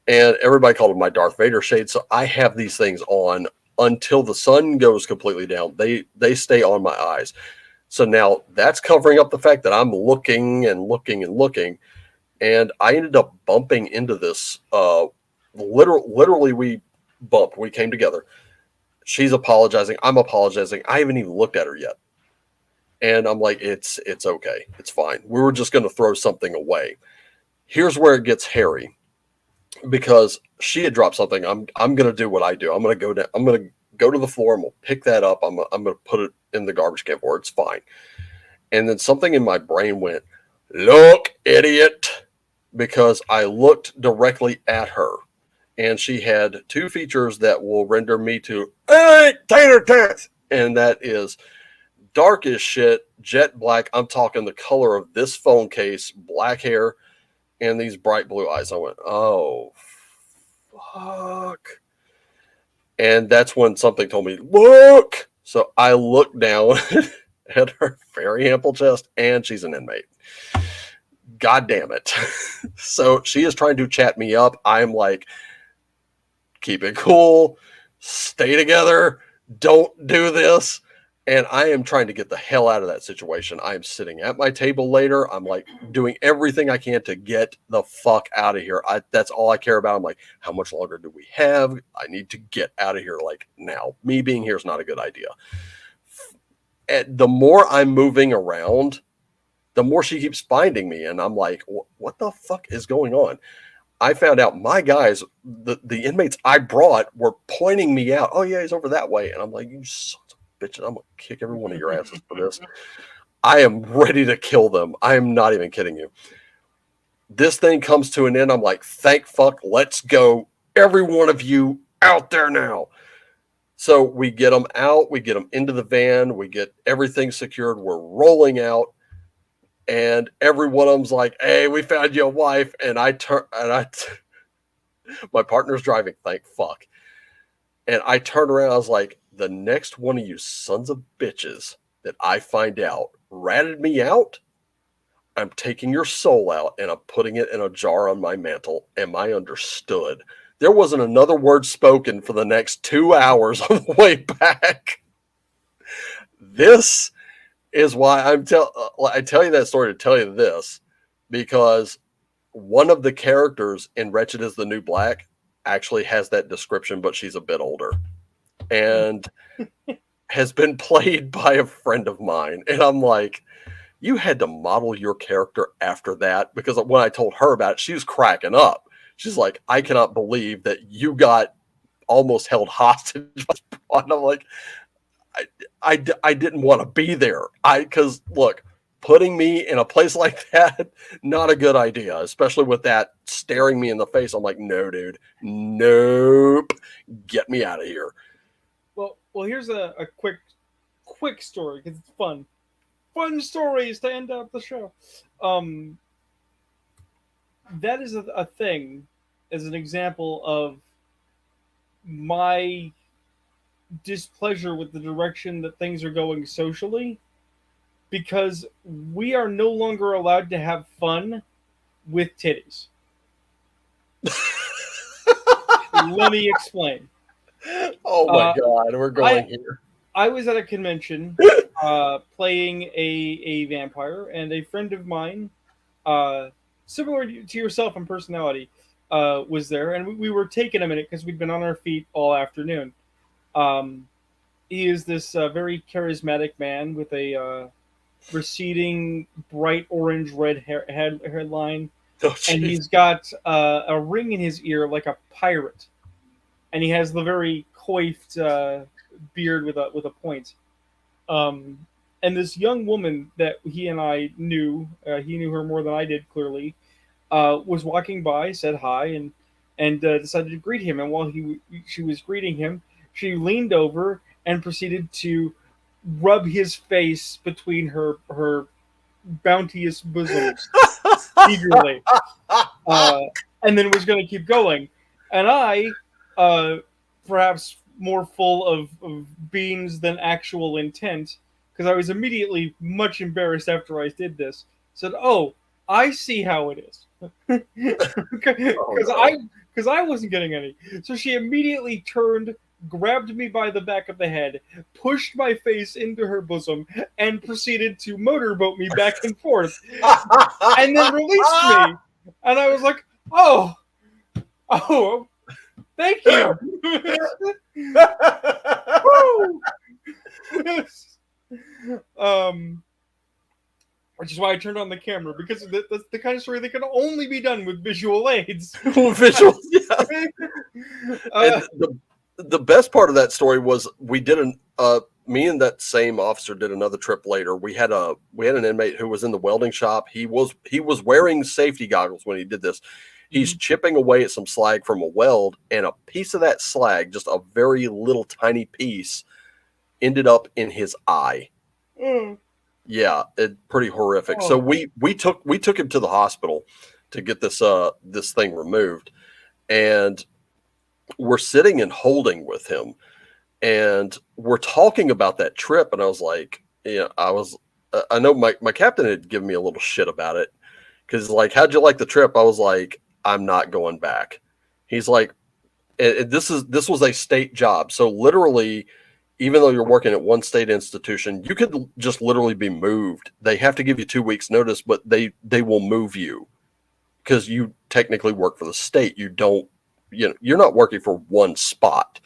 And everybody called them my Darth Vader shades. So I have these things on until the sun goes completely down. They stay on my eyes. So now that's covering up the fact that I'm looking and looking and looking. And I ended up bumping into this. Literally, we bumped. We came together. She's apologizing. I'm apologizing. I haven't even looked at her yet. And I'm like, it's okay. It's fine. We were just going to throw something away. Here's where it gets hairy, because she had dropped something. I'm going to do what I do. I'm going to go down. I'm going to go to the floor. I'm going to pick that up. I'm going to put it in the garbage can for her. It's fine. And then something in my brain went, look, idiot, because I looked directly at her. And she had two features that will render me to, hey, tater tots. And that is dark as shit, jet black. I'm talking the color of this phone case, black hair, and these bright blue eyes. I went, oh, fuck. And that's when something told me, look. So I looked down at her very ample chest, and she's an inmate. God damn it. So she is trying to chat me up. I'm like, keep it cool, stay together, don't do this. And I am trying to get the hell out of that situation. I'm sitting at my table later. I'm like doing everything I can to get the fuck out of here. That's all I care about. I'm like, how much longer do we have? I need to get out of here like now. Me being here is not a good idea. And the more I'm moving around, the more she keeps finding me. And I'm like, what the fuck is going on? I found out my guys, the inmates I brought, were pointing me out. Oh, yeah, he's over that way. And I'm like, you sons of bitches, I'm going to kick every one of your asses for this. I am ready to kill them. I am not even kidding you. This thing comes to an end. I'm like, thank fuck, let's go. Every one of you out there now. So we get them out. We get them into the van. We get everything secured. We're rolling out. And every one of them's like, hey, we found you a wife. And my partner's driving, thank fuck. And I turned around, I was like, the next one of you sons of bitches that I find out ratted me out, I'm taking your soul out and I'm putting it in a jar on my mantle. Am I understood? There wasn't another word spoken for the next 2 hours on the way back. This is why I tell you that story to tell you this, because one of the characters in Wretched is the New Black actually has that description, but she's a bit older and has been played by a friend of mine. And I'm like, you had to model your character after that, because when I told her about it, she was cracking up. She's like, I cannot believe that you got almost held hostage. And I'm like, I didn't want to be there. Because look, putting me in a place like that, not a good idea, especially with that staring me in the face. I'm like, no, dude, nope, get me out of here. Well, here's a quick story because it's fun. Fun stories to end up the show. That is a thing, as an example of my displeasure with the direction that things are going socially, because we are no longer allowed to have fun with titties. Let me explain. Oh my God, we're going here. I was at a convention playing a vampire, and a friend of mine, similar to yourself in personality, was there, and we were taking a minute because we'd been on our feet all afternoon. He is this very charismatic man with a receding bright orange red hairline, and he's got a ring in his ear like a pirate, and he has the very coiffed beard with a point. And this young woman that he and I knew, he knew her more than I did, clearly, was walking by, said hi, and decided to greet him. And while she was greeting him, she leaned over and proceeded to rub his face between her bounteous bosoms eagerly, and then was going to keep going. And I, perhaps more full of beans than actual intent, because I was immediately much embarrassed after I did this, said, "Oh, I see how it is," because I wasn't getting any. So she immediately turned grabbed me by the back of the head, pushed my face into her bosom, and proceeded to motorboat me back and forth, and then released me. And I was like, oh, thank you. Woo! Which is why I turned on the camera, because that's the kind of story that can only be done with visual aids. Visuals, yeah. And the best part of that story was we did me and that same officer did another trip later. We had an inmate who was in the welding shop. He was wearing safety goggles when he did this. He's chipping away at some slag from a weld, and a piece of that slag, just a very little tiny piece, ended up in his eye. Yeah, pretty horrific. Oh. So we took him to the hospital to get this thing removed, and we're sitting and holding with him, and we're talking about that trip. And I was like, I know my captain had given me a little shit about it, because like, how'd you like the trip? I was like, I'm not going back. He's like, this was a state job, so literally, even though you're working at one state institution, you could just literally be moved. They have to give you 2 weeks notice, but they will move you because you technically work for the state. You don't, you're not working for one spot.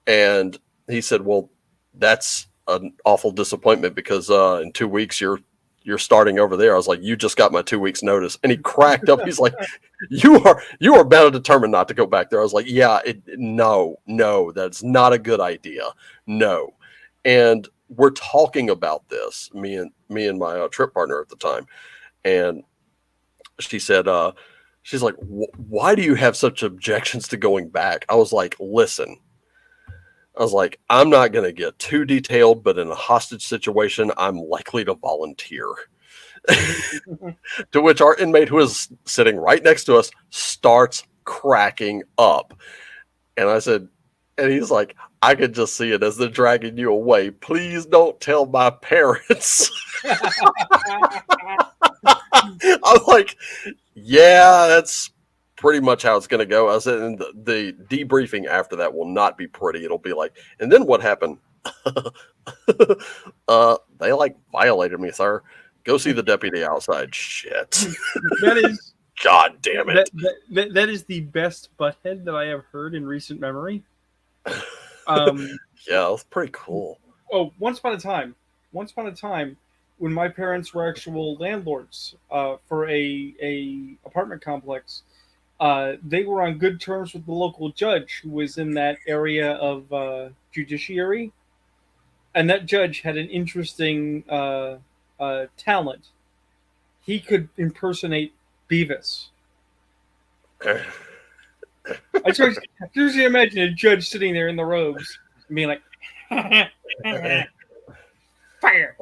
And he said, well, that's an awful disappointment, because in 2 weeks you're starting over there. I was like, you just got my 2 weeks notice. And he cracked up. He's like, you are bound and determined not to go back there. I was like, yeah, no, that's not a good idea. No. And we're talking about this, me and my trip partner at the time. And she said, she's like, why do you have such objections to going back? I was like, listen, I'm not going to get too detailed, but in a hostage situation, I'm likely to volunteer. To which our inmate, who is sitting right next to us, starts cracking up. And I said, and he's like, I could just see it as they're dragging you away. Please don't tell my parents. I'm like, yeah, that's pretty much how it's going to go. I said, and the debriefing after that will not be pretty. It'll be like, and then what happened? They like violated me, sir. Go see the deputy outside. Shit. That is, God damn it. That is the best butthead that I have heard in recent memory. Yeah, it was pretty cool. Oh, once upon a time, when my parents were actual landlords for a apartment complex, they were on good terms with the local judge who was in that area of judiciary, and that judge had an interesting talent. He could impersonate Beavis. I just imagine a judge sitting there in the robes and being like, fire.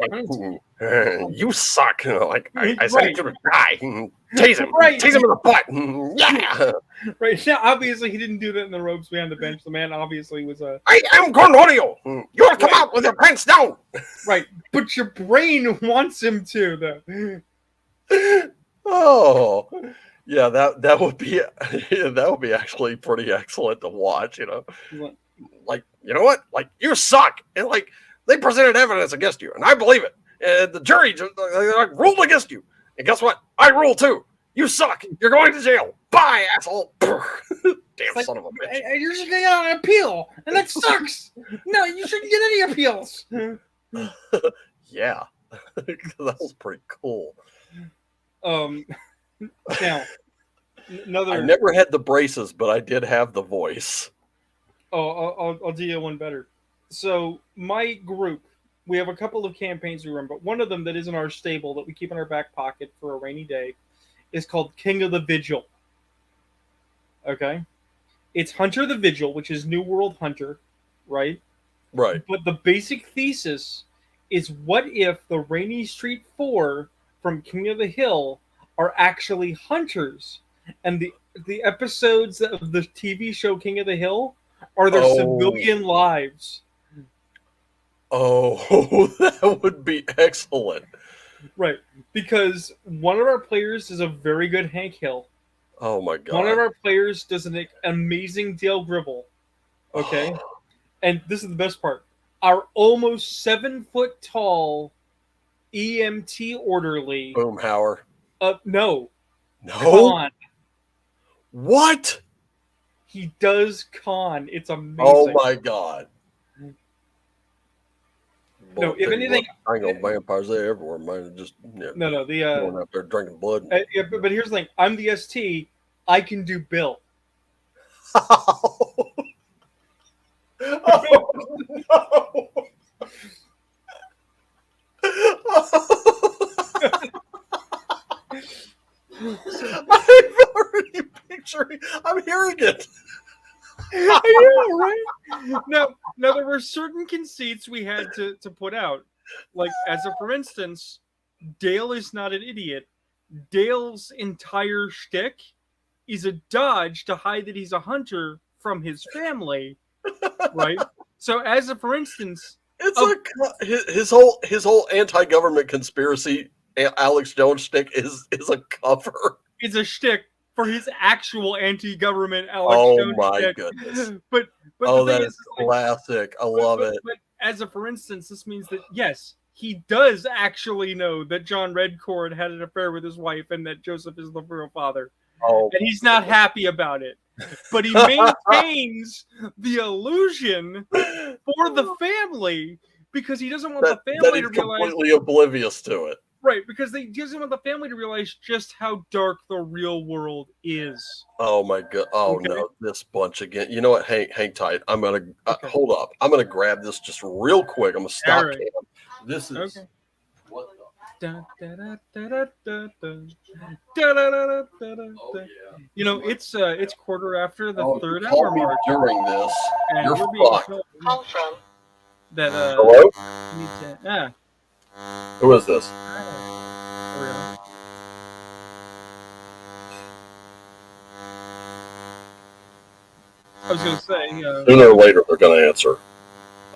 You suck. I said you to die. Tase him. Right. Tase him in the butt. Yeah. Right. Now, obviously, he didn't do that in the robes behind the bench. The man obviously was a... I am Cornelio. You have to come out with your pants down. Right. But your brain wants him to, though. Oh. Yeah, that would be actually pretty excellent to watch, What? Like, you know what? Like, you suck. And like, they presented evidence against you, and I believe it. And the jury ruled against you. And guess what? I rule too. You suck. You're going to jail. Bye, asshole. Damn like, son of a bitch. You're just getting on an appeal, and that sucks. No, you shouldn't get any appeals. Yeah. That was pretty cool. Now, I never had the braces, but I did have the voice. Oh, I'll do you one better. So my group, we have a couple of campaigns we run, but one of them that is in our stable that we keep in our back pocket for a rainy day is called King of the Vigil. Okay? It's Hunter the Vigil, which is New World Hunter, right? Right. But the basic thesis is, what if the Rainy Street 4 from King of the Hill are actually hunters, and the episodes of the TV show King of the Hill are their civilian lives. Oh, that would be excellent. Right, because one of our players is a very good Hank Hill. Oh my god. One of our players does an amazing Dale Gribble. Okay? And this is the best part. Our almost 7 foot tall EMT orderly. Boomhauer. No. No. Con. What? He does con. It's amazing. Oh my god. No, if anything, I ain't gonna vampires there everywhere, man. Just no. going out there drinking blood. Yeah, but here's the thing. I'm the ST. I can do Bill. Oh, no. I'm already picturing. I'm hearing it. I know, right? Now there were certain conceits we had to put out. Like, for instance, Dale is not an idiot. Dale's entire shtick is a dodge to hide that he's a hunter from his family, right? So, for instance, It's his whole anti-government conspiracy Alex Jones shtick is a cover. It's a shtick for his actual anti-government Alex Jones my shtick. goodness! But Oh, the thing that is classic. I love it. But for instance, this means that yes, he does actually know that John Redcord had an affair with his wife and that Joseph is the real father. Oh, and he's not happy about it. But he maintains the illusion for the family because he doesn't want the family to realize completely oblivious to it. Right, because he doesn't want the family to realize just how dark the real world is. Oh my god! Oh Okay. no, this bunch again. You know what? Hang tight. I'm gonna hold up. I'm gonna grab this just real quick. I'm gonna stop. Right. This is okay. What the? You know, it's quarter after the third hour mark during this. and You're fucked. Call from that Hello? need to, Who is this? I was gonna say Sooner or later they're gonna answer.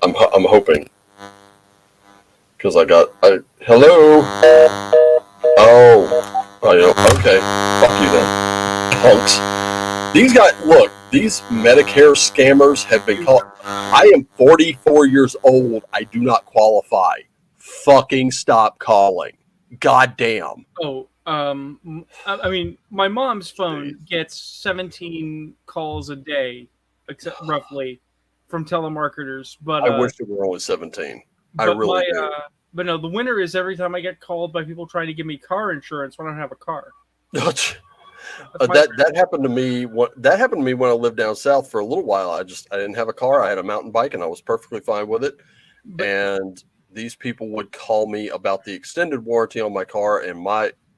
I'm hoping. Because hello. Oh yeah. Okay. Fuck you then, punks. These guys, look. These Medicare scammers have been caught. I am 44 years old. I do not qualify. Fucking stop calling. God damn. Oh, I mean, my mom's phone gets 17 calls a day, roughly, from telemarketers. But I wish it were only 17. I really do. But no, the winner is every time I get called by people trying to give me car insurance when I don't have a car. That happened to me. That happened to me when I lived down south for a little while. I didn't have a car. I had a mountain bike, and I was perfectly fine with it. And these people would call me about the extended warranty on my car, and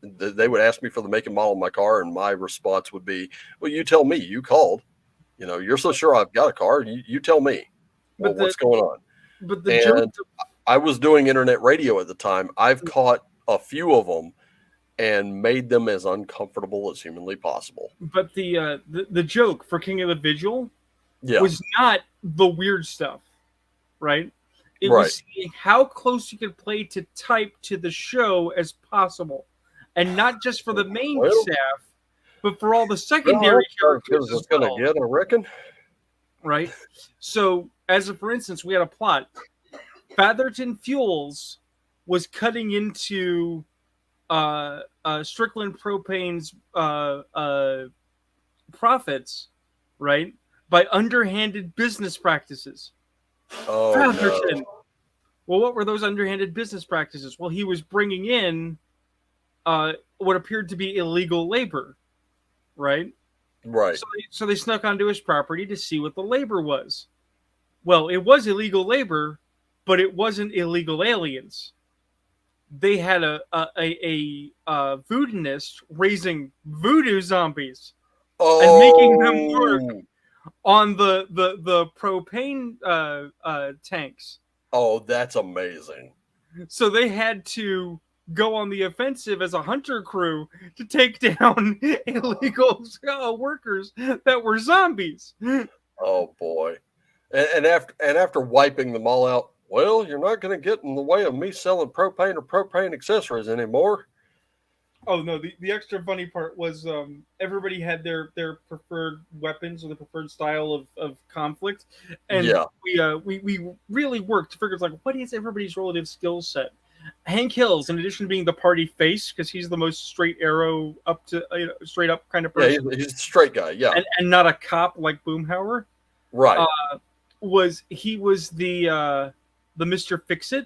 they would ask me for the make and model of my car, and my response would be, "Well, you tell me. You called. You know, you're so sure I've got a car. You tell me. What's going on?" I was doing internet radio at the time. I've caught a few of them and made them as uncomfortable as humanly possible. But the joke for King of the Vigil Yeah. was not the weird stuff, right? It was seeing how close you could play to type to the show as possible. And not just for the main staff, but for all the secondary characters as well. Gonna get, I reckon. Right? So, for instance, we had a plot. Fatherton Fuels was cutting into Strickland Propane's profits, right, by underhanded business practices. Oh, Fatherton. No. Well, what were those underhanded business practices? Well, he was bringing in what appeared to be illegal labor, right? Right. So they snuck onto his property to see what the labor was. Well, it was illegal labor, but it wasn't illegal aliens. They had a voodooist raising voodoo zombies and making them work on the propane tanks. Oh, that's amazing. So they had to go on the offensive as a hunter crew to take down illegal workers that were zombies. Oh boy. And after wiping them all out, well, you're not going to get in the way of me selling propane or propane accessories anymore. Oh no, the extra funny part was everybody had their preferred weapons or the preferred style of conflict, and Yeah. we really worked to figure out, like, what is everybody's relative skill set. Hank Hills, in addition to being the party face, because he's the most straight arrow up to straight up kind of Yeah, person, he's a straight guy. Yeah. and not a cop like Boomhauer, Right. he was the Mr. Fix It.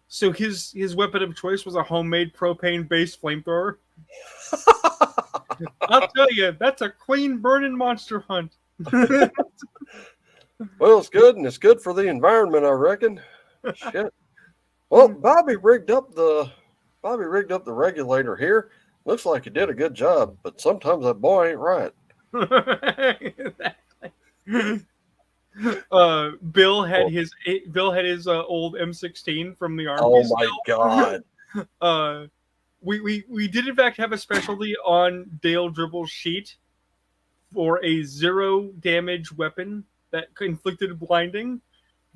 So his weapon of choice was a homemade propane based flamethrower. I'll tell you, that's a clean burning monster hunt. Well, it's good, and it's good for the environment, I reckon. Shit. Well, Bobby rigged up the regulator here. Looks like he did a good job, but sometimes that boy ain't right. Bill had his old M16 from the army. Oh my god. We did in fact have a specialty on Dale Dribble's sheet for a 0 damage weapon that inflicted blinding.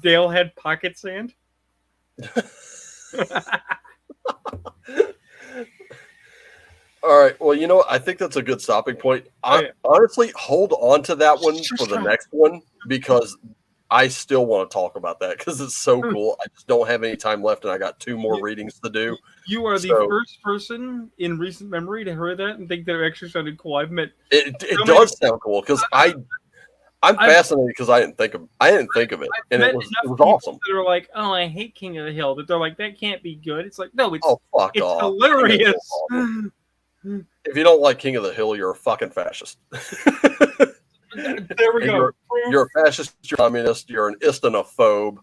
Dale had pocket sand. All right. Well, you know what? I think that's a good stopping point. Honestly, hold on to that one for the next one because I still want to talk about that because it's so cool. I just don't have any time left, and I got 2 more readings to do. You are the first person in recent memory to hear that and think that it actually sounded cool. I've met it does sound cool because I'm fascinated because I didn't think of it, and it was awesome. That are like, oh, I hate King of the Hill, but they're like, that can't be good. It's like, no, it's fuck it's off. Hilarious. If you don't like King of the Hill, you're a fucking fascist. There we go. You're a fascist, you're a communist, you're an istonophobe,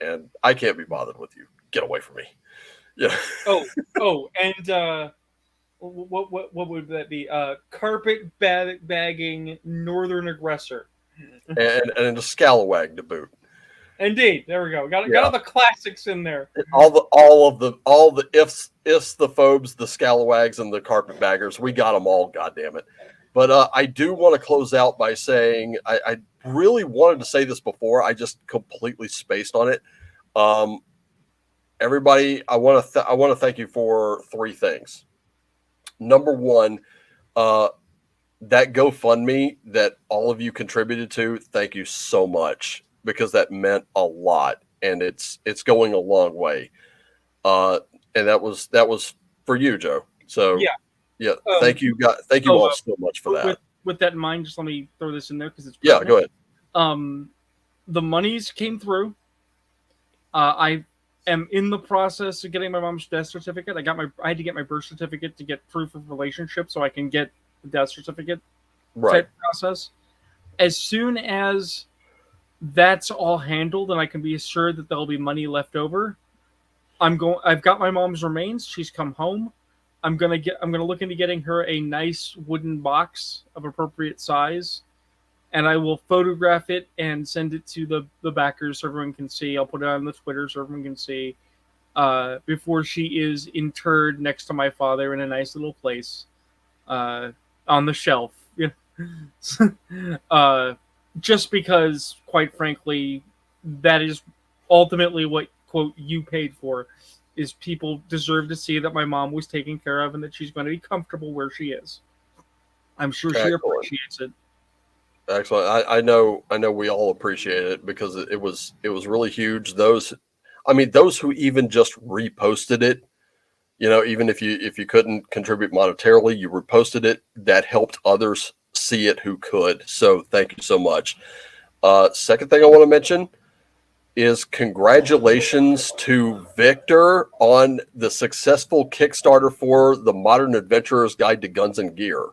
and I can't be bothered with you. Get away from me. Yeah. And what would that be? Carpet bagging northern aggressor, and a scalawag to boot. Indeed, there we go. Got all the classics in there. All the ifs, the phobes, the scalawags, and the carpetbaggers. We got them all. God damn it! But I do want to close out by saying I really wanted to say this before. I just completely spaced on it. Everybody, I want to thank you for 3 things. Number 1, that GoFundMe that all of you contributed to. Thank you so much. Because that meant a lot, and it's going a long way. And that was for you, Joe. So yeah. Thank you, guys. Thank you all so much for that. With that in mind, just let me throw this in there because it's go ahead. The monies came through. I am in the process of getting my mom's death certificate. I had to get my birth certificate to get proof of relationship, so I can get the death certificate type process. As soon as that's all handled and I can be assured that there'll be money left over, I've got my mom's remains. She's come home. I'm gonna look into getting her a nice wooden box of appropriate size, and I will photograph it and send it to the backers so everyone can see. I'll put it on the Twitter so everyone can see before she is interred next to my father in a nice little place on the shelf. Just because, quite frankly, that is ultimately what, quote, you paid for, is people deserve to see that my mom was taken care of and that she's going to be comfortable where she is. I'm sure she appreciates it. Excellent. I know we all appreciate it because it was really huge. Those who even just reposted it, even if you couldn't contribute monetarily, you reposted it. That helped others see it who could. So thank you so much. Second thing I want to mention is congratulations to Victor on the successful Kickstarter for the Modern Adventurer's Guide to Guns and Gear.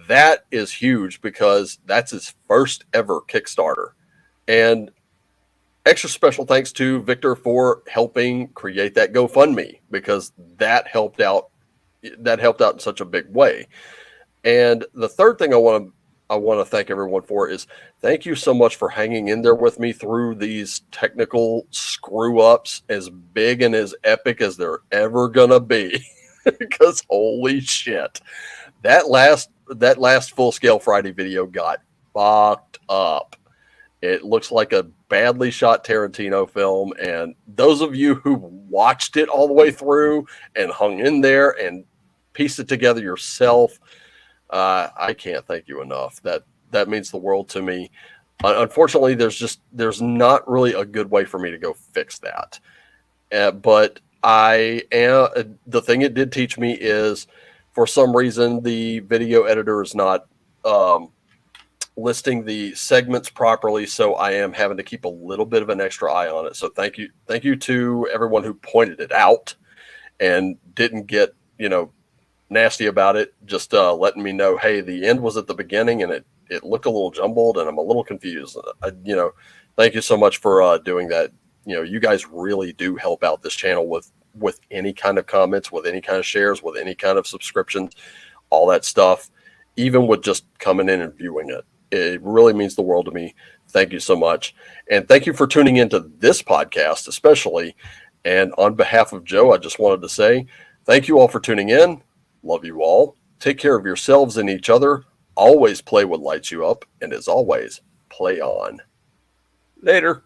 That is huge because that's his first ever Kickstarter. And extra special thanks to Victor for helping create that GoFundMe because that helped out in such a big way. And the third thing I want to thank everyone for is thank you so much for hanging in there with me through these technical screw ups, as big and as epic as they're ever gonna be. Because holy shit, that last Full Scale Friday video got fucked up, It looks like a badly shot Tarantino film. And those of you who watched it all the way through and hung in there and pieced it together yourself, I can't thank you enough. That means the world to me. Unfortunately, there's not really a good way for me to go fix that. But the thing it did teach me is, for some reason, the video editor is not listing the segments properly, so I am having to keep a little bit of an extra eye on it. So thank you to everyone who pointed it out and didn't get nasty about it. Just letting me know, hey, the end was at the beginning and it looked a little jumbled and I'm a little confused. Thank you so much for doing that. You guys really do help out this channel with any kind of comments, with any kind of shares, with any kind of subscriptions, all that stuff, even with just coming in and viewing it. It really means the world to me. Thank you so much. And thank you for tuning into this podcast, especially. And on behalf of Joe, I just wanted to say thank you all for tuning in. Love you all. Take care of yourselves and each other. Always play what lights you up. And as always, play on. Later.